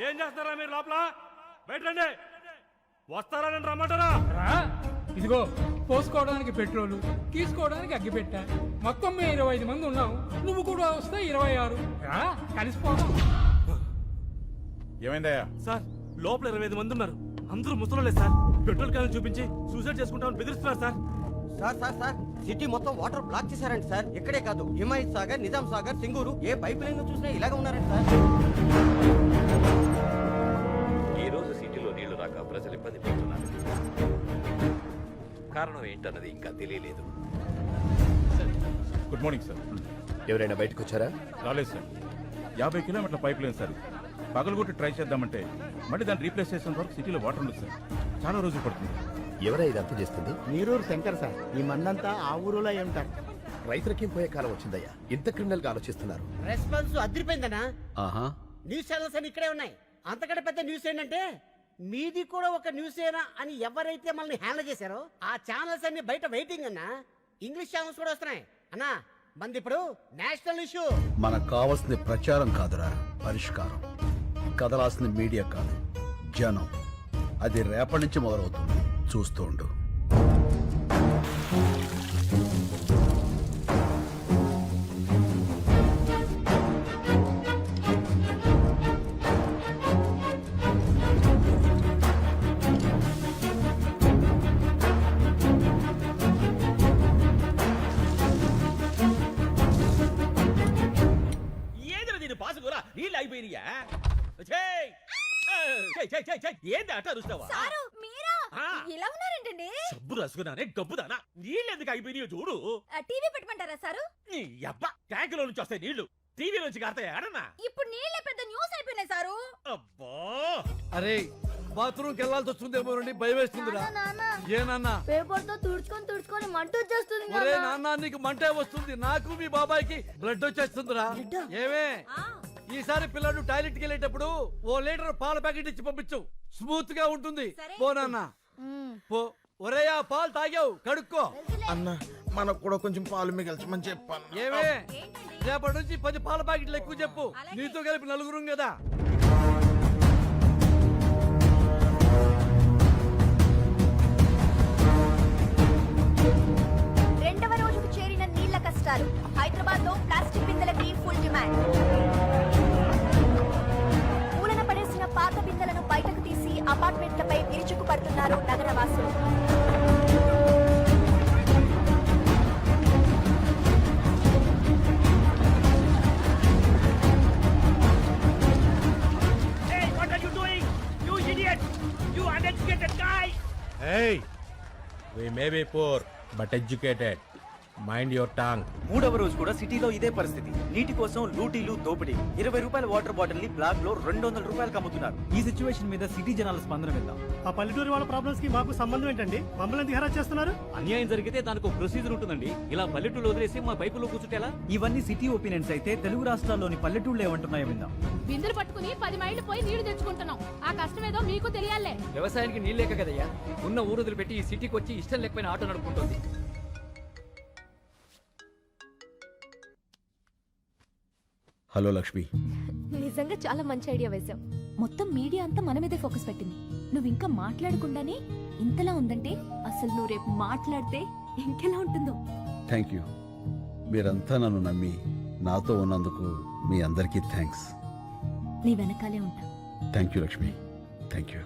ఏం చేస్తారా మీరు లోపల? బయట రండి. వస్తారా నేను రమ్మంటారా? ఇదిగో పోసుకోవడానికి పెట్రోలు, తీసుకోవడానికి అగ్గిపెట్ట. మొత్తం మేము 25 మంది ఉన్నాం. నువ్వు కూడా వస్తే 26. రా, కలిసిపోదాం. ఏమైందయ్యా? సార్ లోపల 25 మంది ఉన్నారు. అందరూ ముసలోళ్ళే సార్. పెట్రోల్ క్యాన్ చూపించి సూసైడ్ చేసుకుంటామని బెదిరిస్తున్నారు సార్. సార్ సిటీ మొత్తం వాటర్ బ్లాక్ చేశారండి సార్. ఇక్కడే కాదు, హిమాయత్ సాగర్, నిజాం సాగర్, సింగూరు, ఏ పైప్ లైన్ చూసినా ఇలాగే ఉన్నారండి సార్. ఈ రోజు సిటీలో నీళ్లు రాక ప్రజలు ఇబ్బంది పడుతున్నారు. కారణం ఏంటన్నది ఇంకా తెలియలేదు. Good morning sir. ఎవరైనా బయటకు వచ్చారా? రాలేదు సార్. 50 కిలోమీటర్ల పైప్ లైన్ సార్. పగలగొట్టి ట్రై చేద్దామంటే మళ్ళీ దాన్ని రీప్లేస్ చేసిన వరకు సిటీలో వాటర్ ఉండదు సార్. చాలా రోజులు పడుతుంది. ఎవరై ఇదంతా చేస్తుంది? నీరూరు శంకర్ సార్. ఈ మందంతా ఆ ఊరులో ఉంటారు. రైతులకేం పోయే కాలం వచ్చిందయ్యా. ఇంత క్రిమినల్ గా ఆలోచిస్తున్నారు. రెస్పాన్స్ అదిరిపోయిందనా? ఆహా, న్యూస్ ఛానల్స్ అని ఇక్కడే ఉన్నాయి. అంతకంటే పెద్ద న్యూస్ ఏంటంటే మీది కూడా ఒక న్యూస్ ఏనా అని ఎవరైతే మనల్ని హ్యాండిల్ చేశారో ఆ ఛానల్స్ అన్ని బయట వెయిటింగ్ అన్నా. ఇంగ్లీష్ ఛానల్స్ కూడా వస్తున్నాయి అన్నా. మంది ఇప్పుడు నేషనల్ ఇష్యూ. మనకు కావాల్సింది ప్రచారం కాదురా, పరిష్కారం. కదలాల్సింది మీడియా కాదు, జనం. అది రేపటి నుంచి మొదలవుతుంది. చూస్తూ ఉండు. ఏంద్ర దీని పాసుకురా నీళ్ళు అయిపోయినాయా? ఏంది అట్ట అరుస్తావా? ఇలా ఉన్నారేంటండి? సబ్బు రసుకున్నానే గబ్బుదానా. నీళ్ళు ఎందుకు అయిపోయినాయో చూడు. టీవీ పెట్టమంటారా సారు? నీ అబ్బా ట్యాంకులో నుంచి వస్తాయి నీళ్లు, టీవీ నుంచి కారుతాయి ఆడన్నా. ఇప్పుడు నీళ్ళే పెద్ద న్యూస్ అయిపోయినాయి సారు. అబ్బా అరే బాత్రూమ్కి వెళ్ళాల్సి వస్తుందేమో భయం వేస్తుందిరా. ఏనన్నా పేపర్ తో తుడుచుకొని మంట వచ్చేస్తుంది. ఒరే నాన్న, నీకు మంటే వస్తుంది, నాకు మీ బాబాయ్కి బ్లడ్ వచ్చేస్తుందిరా. ఏమే ఈసారి పిల్లడు టాయిలెట్కి వెళ్ళేటప్పుడు 1 లీటర్ పాల ప్యాకెట్ ఇచ్చి పంపించు. స్మూత్ గా ఉంటుంది. పో నాన్న పో. ఒరే ఆ పాలు తాగావు, కడుక్కో. అన్న మనకు కూడా కొంచెం పాలు మిగల్చమని చెప్పాను. ఏమే రేపటి నుంచి 10 పాల ప్యాకెట్లు ఎక్కువ చెప్పు. నీతో కలిపి 4 కదా. రెండవ రోజుకు చేరిన నీళ్ల కష్టాలు. హైదరాబాద్ లో ప్లాస్టిక్ బిందెలకి ఫుల్ డిమాండ్. మూలన పడేసిన పాత బిందెలను బయటకు తీసి అపార్ట్మెంట్లపై విరుచుకు పడుతున్నారు నగరవాసులు. Hey, we may be poor, but educated. Mind your Tang. 3వ రోజు కూడా సిటీలో ఇదే పరిస్థితి. నీటి కోసం లూటీలు, దోపిడీ. 20 రూపాయల వాటర్ బాటిల్ ని బ్లాక్ లో 200 రూపాయలకు అమ్ముతున్నారు. ఈ సిచ్యువేషన్ మీద సిటీ జనాల స్పందన విందాం. ఆ పల్లెటూరు వాళ్ళ ప్రాబ్లమ్స్ కి మాకు సంబంధం ఏంటండి? మమ్మల్ని ఎందుకు హెరాస్ చేస్తున్నారు? అన్యాయం జరిగితే దానికి ఒక ప్రొసీజర్ ఉంటుందండి. ఇలా పల్లెటూళ్ళు వదిలేసి మా పైపులో కూర్చుంటేలా? ఇవన్నీ సిటీ ఒపీనియన్స్ అయితే తెలుగు రాష్ట్రాల్లోని పల్లెటూళ్ళు ఏమంటున్నాయో విందాం. బిందెలు పట్టుకుని 10 మైళ్ళు పోయి నీళ్లు తెచ్చుకుంటున్నాం. ఆ కష్టమేదో మీకు తెలియాలే. వ్యవసాయానికి నీళ్ళు లేక కదయ్యా ఉన్న ఊరుదులు పెట్టి ఈ సిటీకి వచ్చి ఇష్టం లేకపోయిన ఆటో నడుపుకుంటుంది. హలో లక్ష్మి. నిజంగా చాలా మంచి ఐడియా వేశావు. మొత్తం మీడియా అంతా మన మీదే ఫోకస్ పెట్టింది. నువ్వు ఇంకా మాట్లాడకుండానే ఇంతలా ఉందంటే అసలు నువ్వు రేపు మాట్లాడితే ఇంకెలా ఉంటుందో. Thank you. మీరంతా నన్ను నమ్మి నాతో ఉన్నందుకు మీ అందరికీ థ్యాంక్స్. నీ వెనకాలే ఉంటా. Thank you Lakshmi, thank you.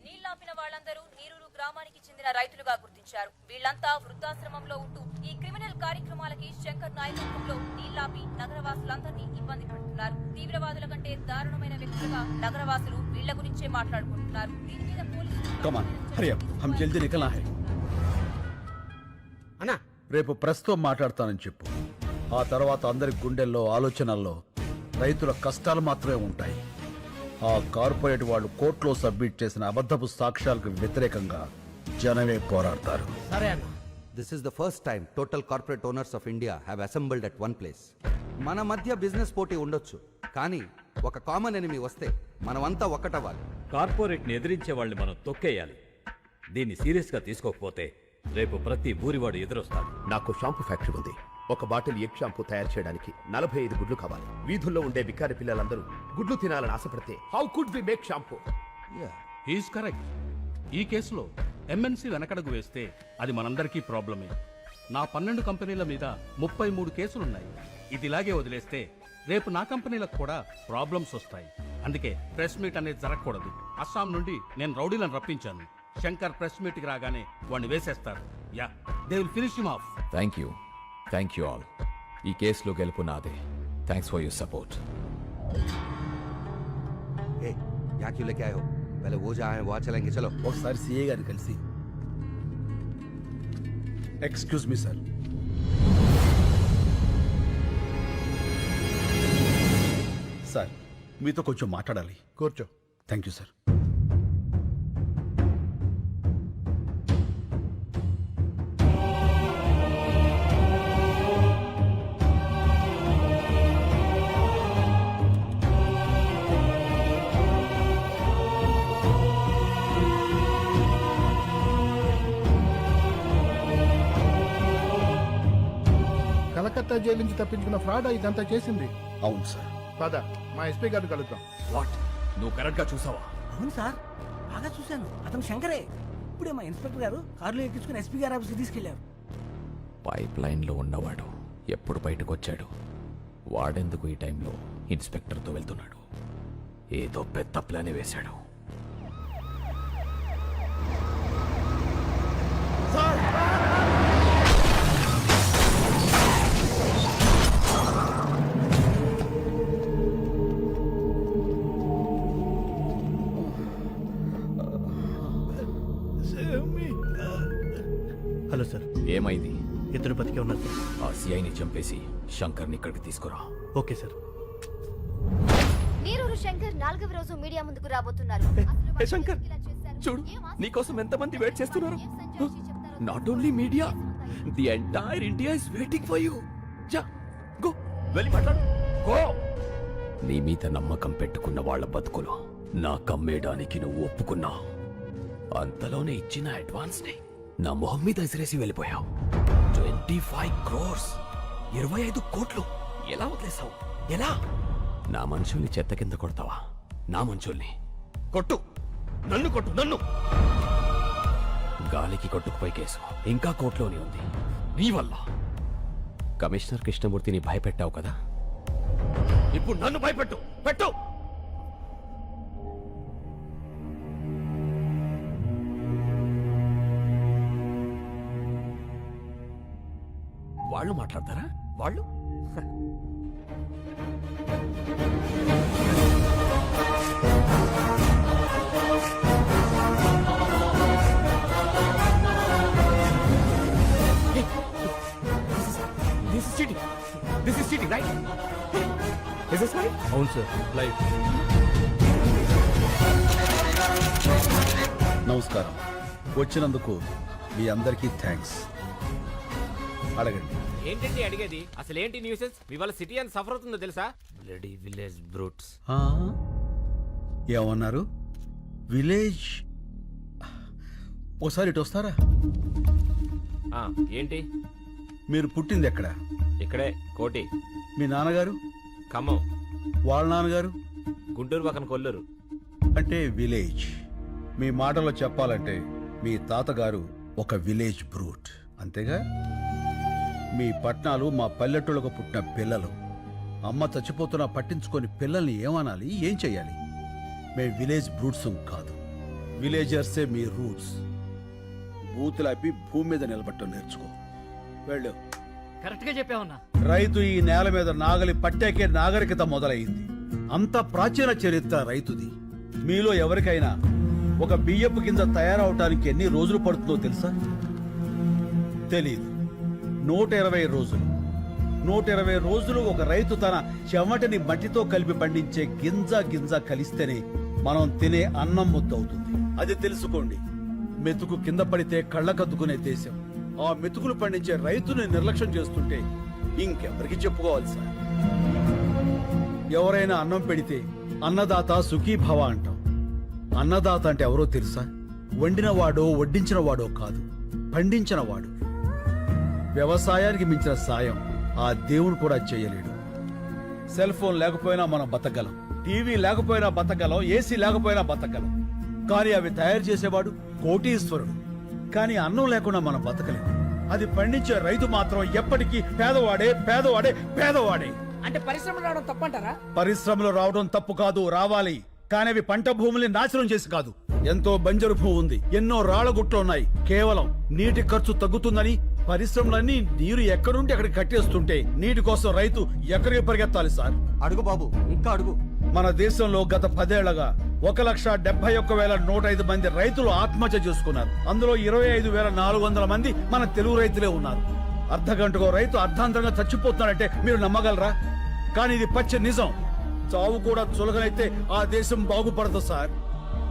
నీళ్లాపిన వాళ్ళందరూ నీరూరు గ్రామానికి చెందిన రైతులుగా గుర్తించారు. వీళ్లంతా వృద్ధాశ్రమంలో ఉంటూ ఈ క్రిమినల్ కార్యక్రమాలకి శంకర్ నాయకత్వంలో నీళ్లాపి నగరవాసులందరినీ ఇబ్బంది పెడుతున్నారు. తీవ్రవాదుల కంటే దారుణమైన వ్యక్తులుగా నగరవాసులు వీళ్ల గురించే మాట్లాడుకుంటున్నారు. దీని మీద అన్నా రేపు ప్రస్తుతం మాట్లాడతానని చెప్పు. ఆ తర్వాత అందరి గుండెల్లో, ఆలోచనల్లో రైతుల కష్టాలు మాత్రమే ఉంటాయి. ఆ కార్పొరేట్ వాళ్ళు కోర్టులో సబ్మిట్ చేసిన అబద్ధపు సాక్ష్యాలకు వ్యతిరేకంగా జనమే పోరాడతారు. సరే అన్న. This is the first time total corporate owners of India have assembled at one place. మన మధ్య బిజినెస్ పోటీ ఉండొచ్చు, కానీ ఒక కామన్ ఎనిమీ వస్తే మనమంతా ఒక్కటవ్వాలి. కార్పొరేట్ని ఎదిరించే వాళ్ళని మనం తొక్కేయాలి. దీన్ని సీరియస్గా తీసుకోకపోతే రేపు ప్రతి ఊరివాడు ఎదురొస్తాడు. నాకు షాంపూ ఫ్యాక్టరీ ఉంది. ఒక బాటిల్ ఎగ్ షాంపూ తయారు చేయడానికి 45 గుడ్లు కావాలి. వీధుల్లో ఉండే బికారి పిల్లలందరూ గుడ్లు తినాలని ఆశపడితే how could we make shampoo? He's correct. ఈ కేసులో ఎంఎన్సీ వెనకడుగు వేస్తే అది మనందరికీ ప్రాబ్లమే. నా 12 కంపెనీల మీద 33 కేసులున్నాయి. ఇదిలాగే వదిలేస్తే రేపు నా కంపెనీలకు కూడా ప్రాబ్లమ్స్ వస్తాయి. అందుకే ప్రెస్ మీట్ అనేది జరగకూడదు. అస్సాం నుండి నేను రౌడీలను రప్పించాను. శంకర్ ప్రెస్ మీట్కి రాగానే వాడిని వేసేస్తారు. Yeah, they will finish him off. Thank you all. ఈ కేసులో గెలుపు నాదే. Thanks for your support. यहाँ क्यों लेके आए हो? पहले वो जहाँ है वहाँ चलेंगे, चलो. ఒకసారి సిఏ గారిని కలిసి. Excuse me sir. సార్, మీతో కొంచెం మాట్లాడాలి. కూర్చో. Thank you sir. Calcutta jail నుంచి తప్పించుకున్న ఫ్రాడ్ ఇదంతా చేసింది. అవును సార్. పద, మా ఎస్పీ గారిని కలుద్దాం. వాట్? నువ్వు కరెక్ట్ గా చూసావా? అవును సార్, బాగా చూశాను. అతను శంకరే. ఇప్పుడే మా ఇన్స్పెక్టర్ గారు కారులో ఎక్కించుకుని ఎస్పీ గారి ఆఫీస్కి తీసుకెళ్లారు. పైప్ లైన్లో ఉన్నవాడు ఎప్పుడు బయటకు వచ్చాడు? వాడెందుకు ఈ టైంలో ఇన్స్పెక్టర్తో వెళ్తున్నాడు? ఏదో పెద్ద ప్లానే వేశాడు. హలో సార్, ఏమైంది? ఇద్దరు బతికే ఉన్నారు సార్. ఆ సిఐని చంపేసి శంకర్ని ఇక్కడికి తీసుకురా. Okay sir. నీరూరు శంకర్ 4వ రోజు మీడియా ముందుకు రాబోతున్నారు. శంకర్, చూడు, నీకోసం ఎంతమంది వెయిట్ చేస్తున్నారు. Not only media, the entire India is waiting for you. జా, గో, వెళ్ళి మాట్లాడు. గో. నీ మీద నమ్మకం పెట్టుకున్న వాళ్ళ బతుకులు నా కమ్మేయడానికి నువ్వు ఒప్పుకున్నావు. అంతలోనే ఇచ్చిన అడ్వాన్స్ ని నా మొహం మీద ఎసిరేసి వెళ్ళిపోయావు. 25 crores, 25 కోట్లు ఎలా వదిలేసావు? ఎలా? నా మనుషుల్ని చెత్త కింద కొడతావా? నా మనుషుల్ని కొట్టు, నన్ను కొట్టు, నన్ను. గాలికి కొట్టుకుపోయి కేసు ఇంకా కోర్టులోనే ఉంది. నీ వల్ల కమిషనర్ కృష్ణమూర్తిని భయపెట్టావు కదా, ఇప్పుడు నన్ను భయపెట్టు. పెట్టు. వాళ్ళు మాట్లాడతారా? వాళ్ళు this is cheating, right? Is this right? అవును సార్, లైవ్. నమస్కారం. వచ్చినందుకు మీ అందరికీ థ్యాంక్స్. అడగండి. ఏంటండి అడిగేది? అసలు ఏంటి న్యూసెన్స్? మీ వాళ్ళ సిటీ అని సఫర్ అవుతుందో తెలుసా? Bloody village brutes. ఏమన్నారు? విలేజ్? ఓసారి ఇటు వస్తారా? ఏంటి? మీరు పుట్టింది ఎక్కడ? ఇక్కడే, కోటి. మీ నాన్నగారు? ఖమ్మం. వాళ్ళ నాన్నగారు? గుంటూరు పక్కన కొల్లూరు. అంటే విలేజ్. మీ మాటలో చెప్పాలంటే మీ తాతగారు ఒక విలేజ్ బ్రూట్, అంతేగా? మీ పట్నాలు మా పల్లెటూళ్ళకు పుట్టిన పిల్లలు. అమ్మ చచ్చిపోతున్నా పట్టించుకొని పిల్లల్ని ఏమనాలి, ఏం చెయ్యాలి? మేము విలేజ్ బ్రూట్స్ కాదు, విలేజర్సే మీ రూట్స్. బూతులాపి భూమి మీద నిలబట్టం నేర్చుకో. వెళ్ళు. కరెక్ట్ గా చెప్పావన్నా. రైతు ఈ నేల మీద నాగలి పట్టాకే నాగరికత మొదలైంది. అంత ప్రాచీన చరిత్ర రైతుది. మీలో ఎవరికైనా ఒక బియ్యపు కింద తయారవటానికి ఎన్ని రోజులు పడుతుందో తెలుసా? తెలీదు. 120 రోజులు. 120 రోజులు ఒక రైతు తన చెమటని మట్టితో కలిపి పండించే గింజ కలిస్తేనే మనం తినే అన్నం ముద్దవుతుంది. అది తెలుసుకోండి. మెతుకు కింద పడితే కళ్ళకద్దుకునే దేశం. ఆ మెతుకులు పండించే రైతుని నిర్లక్ష్యం చేస్తుంటే ఇంకెవరికి చెప్పుకోవాలి సార్? ఎవరైనా అన్నం పెడితే అన్నదాత సుఖీభవ అంటాం. అన్నదాత అంటే ఎవరో తెలుసా? వండినవాడో వడ్డించిన వాడో కాదు, పండించినవాడు. వ్యవసాయానికి మించిన సాయం ఆ దేవుడు కూడా చేయలేడు. సెల్ ఫోన్ లేకపోయినా మనం బతకగలం, టీవీ లేకపోయినా బతకగలం, ఏసీ లేకపోయినా బతకగలం. కానీ అవి తయారు చేసేవాడు కోటీశ్వరుడు. కానీ అన్నం లేకుండా మనం బతకలేం. అది పండించే రైతు మాత్రం ఎప్పటికీ పేదవాడే పేదవాడే పేదవాడే. అంటే పరిశ్రమలు రావడం తప్పంటారా? పరిశ్రమలు రావడం తప్పు కాదు, రావాలి. కానీ అవి పంట భూముల్ని నాశనం చేసి కాదు. ఎంతో బంజరు భూమి ఉంది, ఎన్నో రాళ్లగుట్లు ఉన్నాయి. కేవలం నీటి ఖర్చు తగ్గుతుందని పరిశ్రమలన్నీ నీరు ఎక్కడుంటే అక్కడికి కట్టేస్తుంటే నీటి కోసం రైతు ఎక్కడికి పరిగెత్తాలి సార్? అడుగు బాబు, ఇంకా అడుగు. మన దేశంలో గత 10 ఏళ్లగా 1,71,105 మంది రైతులు ఆత్మహత్య చేసుకున్నారు. అందులో 25,400 మంది మన తెలుగు రైతులే ఉన్నారు. అర్ధగంటకో రైతు అర్ధాంతరంగా చచ్చిపోతున్నాడంటే మీరు నమ్మగలరా? కానీ ఇది పచ్చి నిజం. చావు కూడా చులకనైతే ఆ దేశం బాగుపడదు సార్.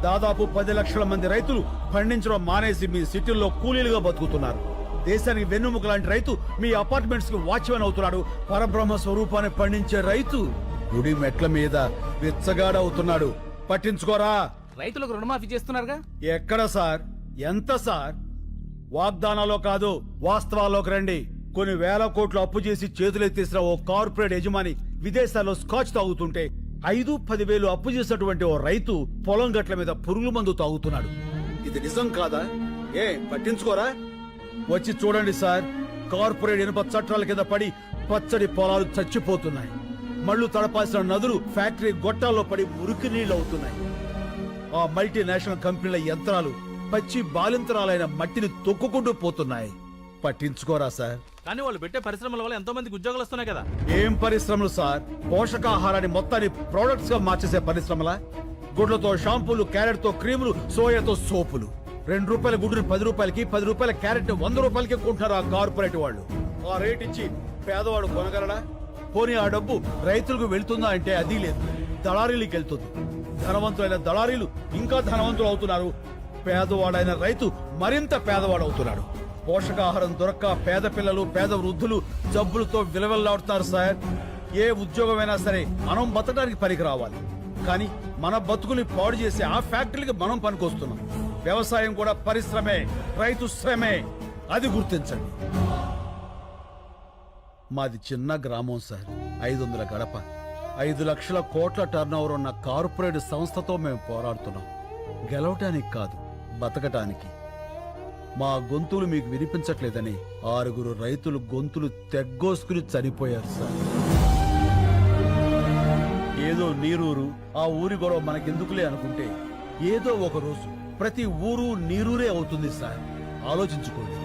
దాదాపు 10 లక్షల మంది రైతులు పండించడం మానేసి మీ సిటీల్లో కూలీలుగా బతుకుతున్నారు. దేశానికి వెన్నుముక లాంటి రైతు మీ అపార్ట్మెంట్స్ కి వాచ్మెన్ అవుతున్నాడు. పరబ్రహ్మ స్వరూపాన్ని పండించే రైతు గుడి మెట్ల మీద విచ్చగాడవుతున్నాడు. పట్టించుకోరా? రైతులకు రుణమాఫీ చేస్తున్నారుగా. ఎక్కడ సార్? ఎంత సార్? వాగ్దానాలో కాదు, వాస్తవాల్లోకి రండి. కొన్ని వేల కోట్లు అప్పు చేసి చేతులెత్తేసిన ఓ కార్పొరేట్ యజమాని విదేశాల్లో స్కాచ్ తాగుతుంటే 5-10 వేలు అప్పు చేసినటువంటి ఓ రైతు పొలం గట్ల మీద పురుగుల మందు తాగుతున్నాడు. ఇది నిజం కాదా? పట్టించుకోరా? వచ్చి చూడండి సార్. కార్పొరేట్ ఇనుప చట్టాల కింద పడి పచ్చడి పొలాలు చచ్చిపోతున్నాయి. మళ్లు తడపాల్సిన నదులు ఫ్యాక్టరీ గొట్టాల్లో పడి మురికి నీళ్లు అవుతున్నాయి. ఆ మల్టీనేషనల్ కంపెనీల యంత్రాలు పచ్చి బాలింతరాలైన మట్టిని తొక్కుకుంటూ పోతున్నాయి. పట్టించుకోరా సార్? కానీ వాళ్ళు పెట్టే పరిశ్రమల వల్ల ఎంతో మందికి ఉద్యోగాలు వస్తున్నాయి కదా. ఏం పరిశ్రమలు సార్? పోషకాహారాన్ని మొత్తాన్ని ప్రొడక్ట్స్ గా మార్చేసే పరిశ్రమల? గుడ్లతో షాంపూలు, క్యారెట్ తో క్రీములు, సోయాతో సోపులు. 2 రూపాయల గుడ్డుని 10 రూపాయలకి, 10 రూపాయల క్యారెట్ 100 రూపాయలకి కొంటున్నారు ఆ కార్పొరేట్ వాళ్ళు. ఆ రేట్ ఇచ్చి పేదవాడు కొనగలడా? పోనీ ఆ డబ్బు రైతులకు వెళ్తుందా అంటే అది లేదు, దళారీలకు వెళ్తుంది. ధనవంతులైన దళారీలు ఇంకా ధనవంతులు అవుతున్నారు. పేదవాడైన రైతు మరింత పేదవాడు అవుతున్నాడు. పోషకాహారం దొరక్క పేద పిల్లలు, పేద వృద్ధులు జబ్బులతో విలవెల్లాడుతున్నారు సార్. ఏ ఉద్యోగమైనా సరే మనం బతకడానికి పనికి రావాలి. కానీ మన బతుకుని పాడు చేసి ఆ ఫ్యాక్టరీకి మనం పనికొస్తున్నాం. వ్యవసాయం కూడా పరిశ్రమే, రైతు శ్రమే. అది గుర్తించండి. మాది చిన్న గ్రామం సార్. 500 గడప, 5 లక్షల కోట్ల టర్నోవర్ ఉన్న కార్పొరేట్ సంస్థతో మేము పోరాడుతున్నాం. గెలవటానికి కాదు, బతకటానికి. మా గొంతులు మీకు వినిపించట్లేదని 6 రైతులు గొంతులు తెగ్గోసుకుని చనిపోయారు సార్. ఏదో నీరూరు, ఆ ఊరి గొడవ మనకెందుకులే అనుకుంటే ఏదో ఒక రోజు ప్రతి ఊరు నీరూరే అవుతుంది సార్. ఆలోచించుకోండి.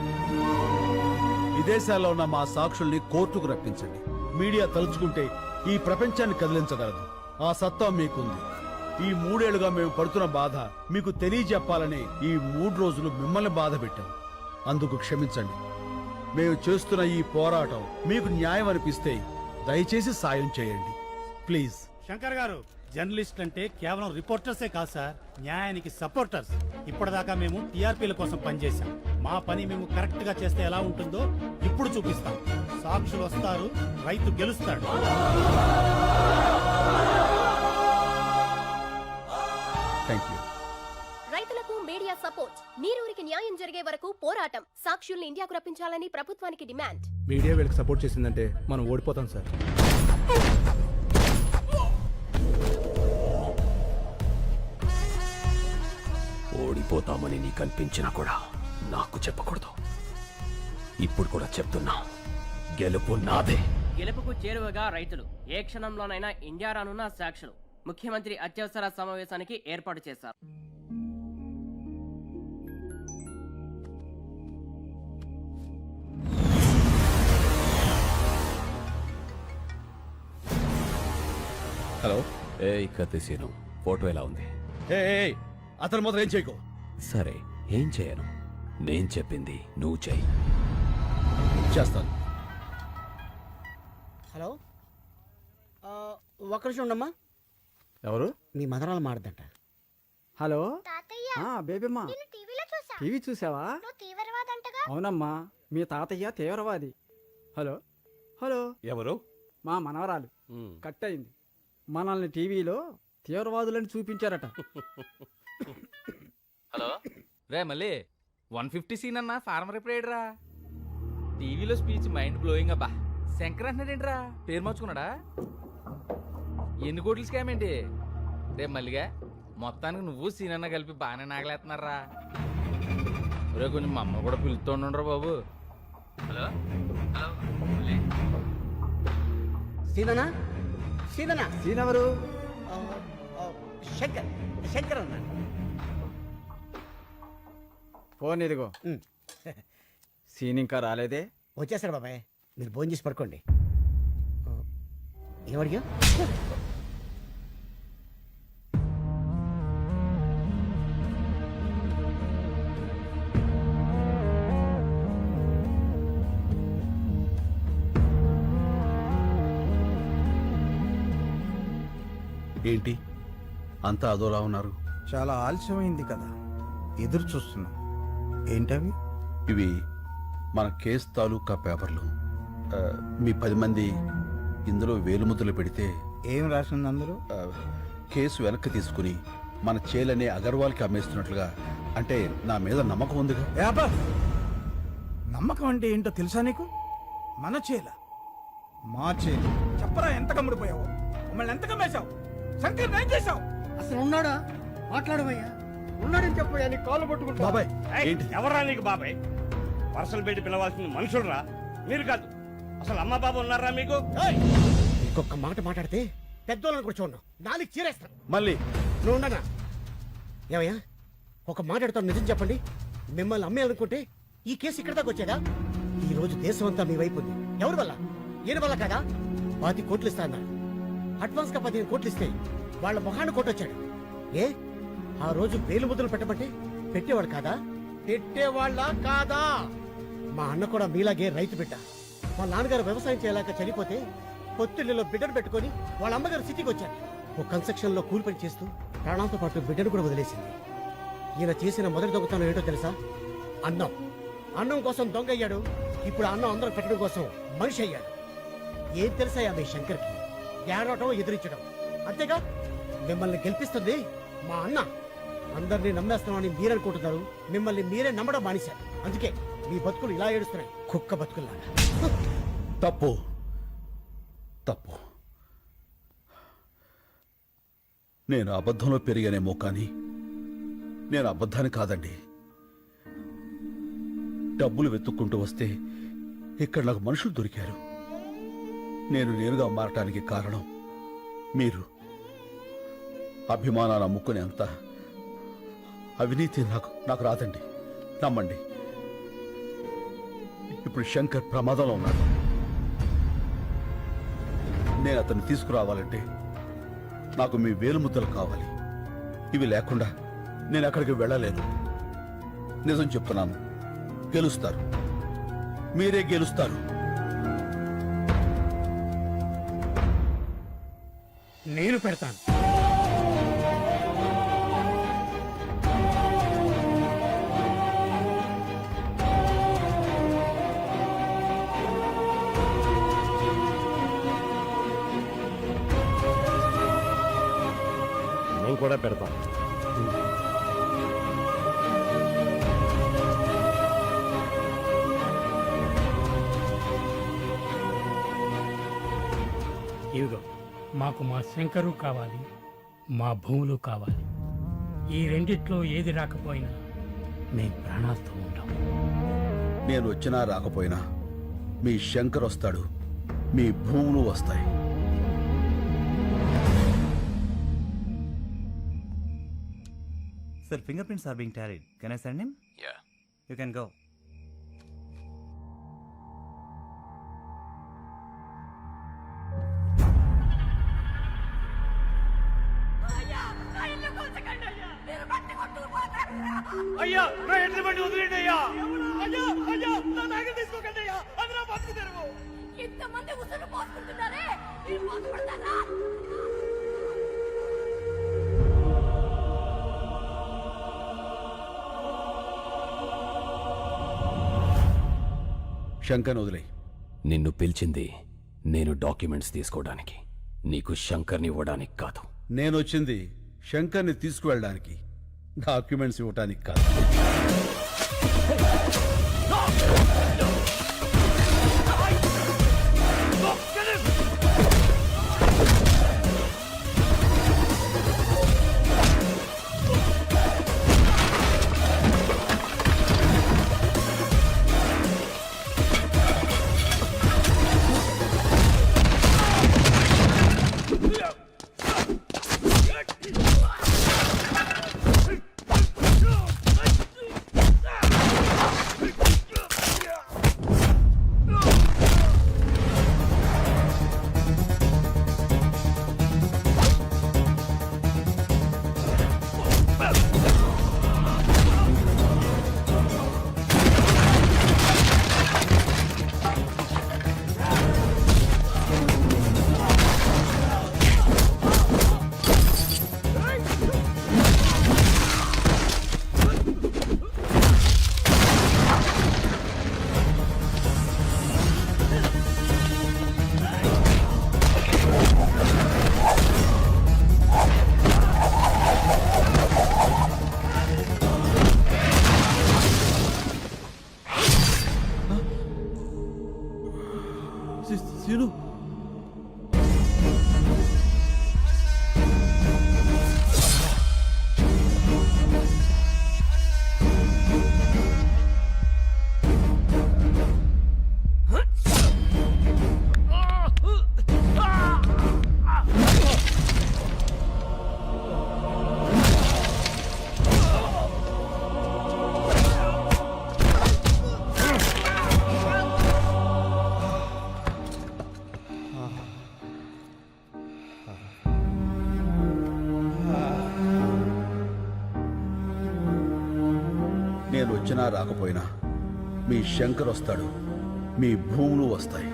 విదేశాల్లో ఉన్న మా సాక్షుల్ని కోర్టుకు రప్పించండి. మీడియా తలుచుకుంటే ఈ ప్రపంచాన్ని కదిలించగలదు. ఆ సత్తా మీకుంది. ఈ 3 ఏళ్లుగా మేము పడుతున్న బాధ మీకు తెలియజెప్పాలని ఈ 3 రోజులు మిమ్మల్ని బాధ పెట్టాం. అందుకు క్షమించండి. మేము చేస్తున్న ఈ పోరాటం మీకు న్యాయం అనిపిస్తే దయచేసి సాయం చేయండి ప్లీజ్. శంకర్ గారు, జర్నలిస్ట్ అంటే కేవలం రిపోర్టర్సే కాదు సార్, న్యాయానికి సపోర్టర్స్. ఇప్పటిదాకా మేము టీఆర్పీల కోసం పనిచేశాం. మా పని మేము కరెక్ట్ గా చేస్తే ఎలా ఉంటుందో ఇప్పుడు చూపిస్తాం. సాక్షులు వస్తారు, రైతు గెలుస్తాడు. రైతులకు మీడియా సపోర్ట్. నీరూరికి న్యాయం జరిగే వరకు పోరాటం. సాక్షుల్ని ఇండియాకు రప్పించాలని ప్రభుత్వానికి డిమాండ్. మీడియా వీళ్ళకి సపోర్ట్ చేసిందంటే మనం ఓడిపోతాం సార్. ఓడిపోతామని నీకు అనిపించినా కూడా నాకు చెప్పకూడదు. ఇప్పుడు కూడా చెప్తున్నా, గెలుపు నాదే. గెలుపుకు చేరువగా రైతులు ఏ క్షణంలోనైనా ఇండియా రానున్న సాక్షులు ముఖ్యమంత్రి అత్యవసర సమావేశానికి ఏర్పాటు చేశారు. హలో. కత్తిసీను, ఫోటో ఎలా ఉంది? అతను మొదలు ఏం చేయకు. సరే, ఏం చేయను. నేను చెప్పింది నువ్వు చెయ్యి. చేస్తాను. హలో, ఒక్క నిమిషం ఉండమ్మా. ఎవరు? మీ మదరాలు మాడదంట. హలో బేబమ్మా, టీవీ చూసావా? అవునమ్మా, మీ తాతయ్య తీవ్రవాది. హలో హలో, ఎవరు? మా మనవరాలు కట్ అయింది. మనల్ని టీవీలో తీవ్రవాదులని చూపించారట. హలో రే, మళ్ళీ 150 సీన్ అన్న ఫార్మర్ ఎప్పుడేడ్రా? టీవీలో స్పీచ్ మైండ్ బ్లోయింగ్ అబ్బా. శంకర్ అంటున్నాడేంట్రా? పేరు మార్చుకున్నాడా? ఎన్ని కోట్లు స్కామ్ ఏంటి రే మల్లిగా? మొత్తానికి నువ్వు సీన్ అన్న కలిపి బాగానే నాగలేస్తున్నారా? ఒరే కొంచెం మా అమ్మ కూడా పిలుస్తూ ఉండండిరా బాబు. హలో హలో సీననా సీననా సీనెవరు? శంకర్ శంకర్ అన్నా. ఫోన్ ఇదిగో. సీన్ ఇంకా రాలేదే? వచ్చేసాడు బాబాయ్, మీరు భోజనం చేసి పడుకోండి. ఏమడిగా? ఏంటి అంతా అదోలా ఉన్నారు? చాలా ఆలస్యమైంది కదా, ఎదురు చూస్తున్నాం. ఏంటవి? ఇవి మన కేసు తాలూకా పేపర్లు. మీ 10 మంది ఇందులో వేలుముద్రలు పెడితే ఏం రాసింది అందులో? కేసు వెనక్కి తీసుకుని మన చేలనే అగర్వాల్కి అమ్మేస్తున్నట్లుగా. అంటే నా మీద నమ్మకం ఉందిగా. యాబా, నమ్మకం అంటే ఏంటో తెలుసా నీకు? మన చేల మా చేల. చెప్పరా, ఎంత కమ్ముడిపోయావు? మమ్మల్ని ఎంత కమ్మేశావు? శంకర్ ఏం చేశావు? అసలు ఉన్నాడా? మాట్లాడమయ్యా. ఉన్నాడని చెప్పయ్యా, నీ కాళ్ళు పట్టుకుంటా. బాబాయ్, ఎవరా నీకు బాబాయ్? వరుసలు పెట్టి పిలవాల్సిన మనుషులరా మీరు కాదు. అసలు అమ్మ బాబు ఉన్నారా మీకు? ఇంకొక మాట మాట్లాడితే పెద్దోళ్ళని కూడా చూడను, నాలుగు చీరేస్తాను. మళ్ళీ నువ్వు ఉండనా? ఏమయ్యా, ఒక మాట్లాడుతాను, నిజం చెప్పండి. మిమ్మల్ని అమ్మేయాలనుకుంటే ఈ కేసు ఇక్కడ దాకా వచ్చేదా? ఈ రోజు దేశం అంతా మీ వైపు ఉంది. ఎవరి వల్ల? ఈయన వల్ల కదా. 10 కోట్లు ఇస్తా అన్నారు. అడ్వాన్స్ గా 15 కోట్లు ఇస్తే వాళ్ళ మొహాన్ని కొట్టొచ్చాడు. ఏ ఆ రోజు వేలు ముద్రలు పెట్టమంటే పెట్టేవాడు కాదా? పెట్టేవాళ్ళ కాదా? మా అన్న కూడా మీలాగే రైతు బిడ్డ. మా నాన్నగారు వ్యవసాయం చేయలేక చనిపోతే పొత్తిళ్ళలో బిడ్డను పెట్టుకొని వాళ్ళ అమ్మగారు సిటీకి వచ్చారు. ఓ కన్స్ట్రక్షన్ లో కూలి పని చేస్తూ ప్రాణాలతో పాటు బిడ్డను కూడా వదిలేసింది. ఈయన చేసిన మొదటి దొంగతనం ఏంటో తెలుసా? అన్నం. అన్నం కోసం దొంగ అయ్యాడు. ఇప్పుడు అన్నం అందరం పెట్టడం కోసం మనిషి అయ్యాడు. ఏం తెలుసా మీ శంకర్కి? ఏడవటం, ఎదిరించడం అంతేగా. మిమ్మల్ని గెలిపిస్తుంది మా అన్న. అందరినీ నమ్మేస్తామని మీరనుకుంటున్నారు, మిమ్మల్ని మీరే నమ్మడం మానేశారు. అందుకే మీ బతుకులు ఇలా ఏడుస్తున్నాయి, కుక్క బతుకుల్లాగా. తప్పు తప్పు. నేను అబద్ధంలో పెరిగానేమో కానీ నేను అబద్ధాన్ని కాదండి. డబ్బులు వెతుక్కుంటూ వస్తే ఇక్కడ నాకు మనుషులు దొరికారు. నేను నేరుగా మారటానికి కారణం మీరు. అభిమానాన్ని అమ్ముకునేంత అవినీతి నాకు రాదండి, నమ్మండి. ఇప్పుడు శంకర్ ప్రమాదంలో ఉన్నాడు. నేను అతన్ని తీసుకురావాలంటే నాకు మీ వేలుముద్దలు కావాలి. ఇవి లేకుండా నేను అక్కడికి వెళ్ళలేను. నిజం చెప్తున్నాను, గెలుస్తారు, మీరే గెలుస్తారు. నేను పెడతాను. మేము కూడా పెడతాం. ఇదిగో, మాకు మా శంకరు కావాలి, మా భూములు కావాలి. ఈ రెండిట్లో ఏది రాకపోయినా మేము ప్రాణాలతో ఉంటాం. నేను వచ్చినా రాకపోయినా మీ శంకర్ వస్తాడు, మీ భూములు వస్తాయి. Sir, fingerprints are being tallied. Can I send him? Yeah. You can go. అయ్యా, నా ఎడ్ల బండి వదిలేండి అయ్యా. అయ్యా అయ్యా, నా నాగలు తీసుకోకండి అయ్యా. అది నా బతుకు తెరువు. ఇంతమంది ఉసురు పోసుకుంటున్నారే, మీరు బాధపడతారా? శంకర్ వదిలే. నిన్ను పిలిచింది నేను డాక్యుమెంట్స్ తీసుకోవడానికి, నీకు శంకర్ని ఇవ్వడానికి కాదు. నేను వచ్చింది శంకర్ని తీసుకువెళ్ళడానికి, డాక్యుమెంట్స్ ఇవ్వడానికి కాదు. నేను వచ్చినా రాకపోయినా మీ శంకర్ వస్తాడు, మీ భూములు వస్తాయి.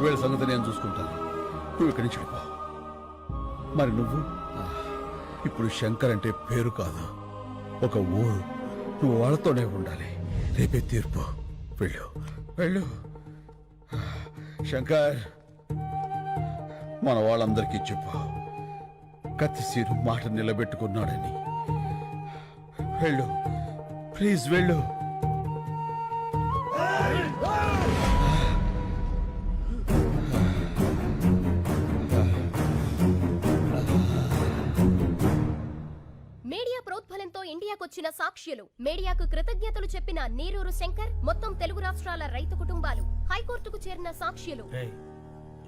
వీళ్ళ సంగతి నేను చూసుకుంటాను, నువ్వు ఇక్కడి నుంచి వెళ్ళిపో. మరి నువ్వు ఇప్పుడు శంకర్ అంటే పేరు కాదు, ఒక ఊరు. నువ్వు వాళ్ళతోనే ఉండాలి. రేపే తీర్పు. వెళ్ళు వెళ్ళు. శంకర్, మన వాళ్ళందరికీ చెప్పు, కత్తిసీరు మాట నిలబెట్టుకున్నాడని. వెళ్ళు ప్లీజ్, వెళ్ళు. మీడియా ప్రోద్బలంతో ఇండియాకొచ్చిన సాక్ష్యులు, మీడియాకు కృతజ్ఞతలు చెప్పిన నీరూరు శంకర్, మొత్తం తెలుగు రాష్ట్రాల రైతు కుటుంబాలు, హైకోర్టుకు చేరిన సాక్ష్యులు.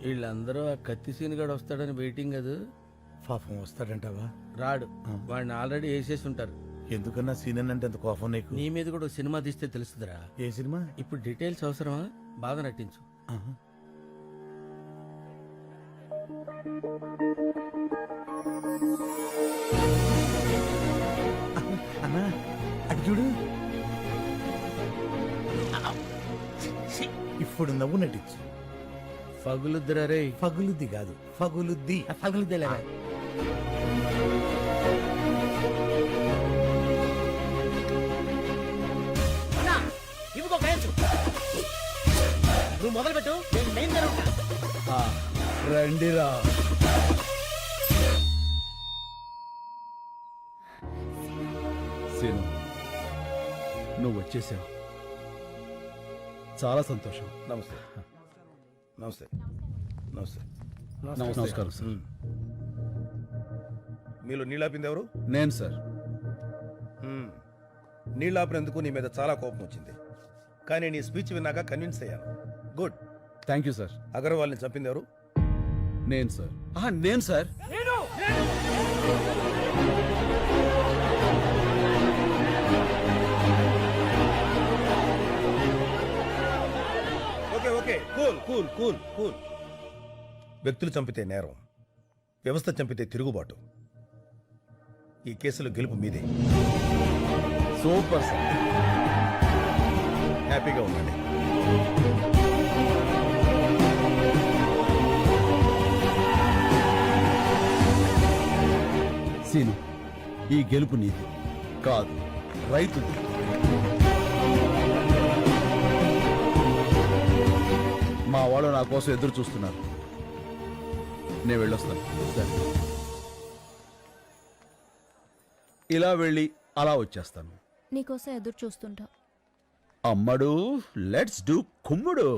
వీళ్ళందరూ ఆ కత్తి సీనుగాడు వస్తాడని వెయిటింగ్ అది. పాపం వస్తాడంటావా? రాడు, వాడిని ఆల్రెడీ వేసేసి ఉంటారు. ఎందుకన్నా సీన్ అంటే అంత కోపం నీకు? నీ మీద కూడా సినిమా తీస్తే తెలుస్తుందిరా. ఏ సినిమా? ఇప్పుడు డీటెయిల్స్ అవసరమా? బాగా నటించు. అన్నా అటు చూడు, ఇప్పుడు నవ్వు నటించు. ఫగులుద్దిరా రే. ఫగులుద్ది కాదు, ఫగులుద్ది. ఫగులుద్దిలేరా. ఇవిగో గయచు, నువ్వు మొదలు పెట్టు, నేను మెయిన్ జరుగుతా. రండిరా. సీను, నువ్వు వచ్చేసావు, చాలా సంతోషం. నమస్తే నమస్తే నమస్తే. నమస్కారం సార్. మీలో నీళ్ళాపింది ఎవరు? నేను సార్. నీళ్ళాపినందుకు నీ మీద చాలా కోపం వచ్చింది, కానీ నీ స్పీచ్ విన్నాక కన్విన్స్ అయ్యాను. గుడ్. Thank you sir. అగర్వాల్ని చంపింది ఎవరు? నేను సార్. నేను sir. Okay okay, cool cool cool cool. వ్యక్తులు చంపితే నేరం, వ్యవస్థ చంపితే తిరుగుబాటు. ఈ కేసులో గెలుపు మీదే. Super sir. హ్యాపీగా ఉండండి. సీను, ఈ గెలుపు నీది కాదు, రైతుది. మా వాళ్ళు నా కోసం ఎదురు చూస్తున్నారు. నేను వెళ్ళొస్తాను. సరే, ఇలా వెళ్ళి అలా వచ్చేస్తాను. నీకోసం ఎదురు చూస్తుంటా. అమ్మడు, లెట్స్ డూ కుమ్ముడు.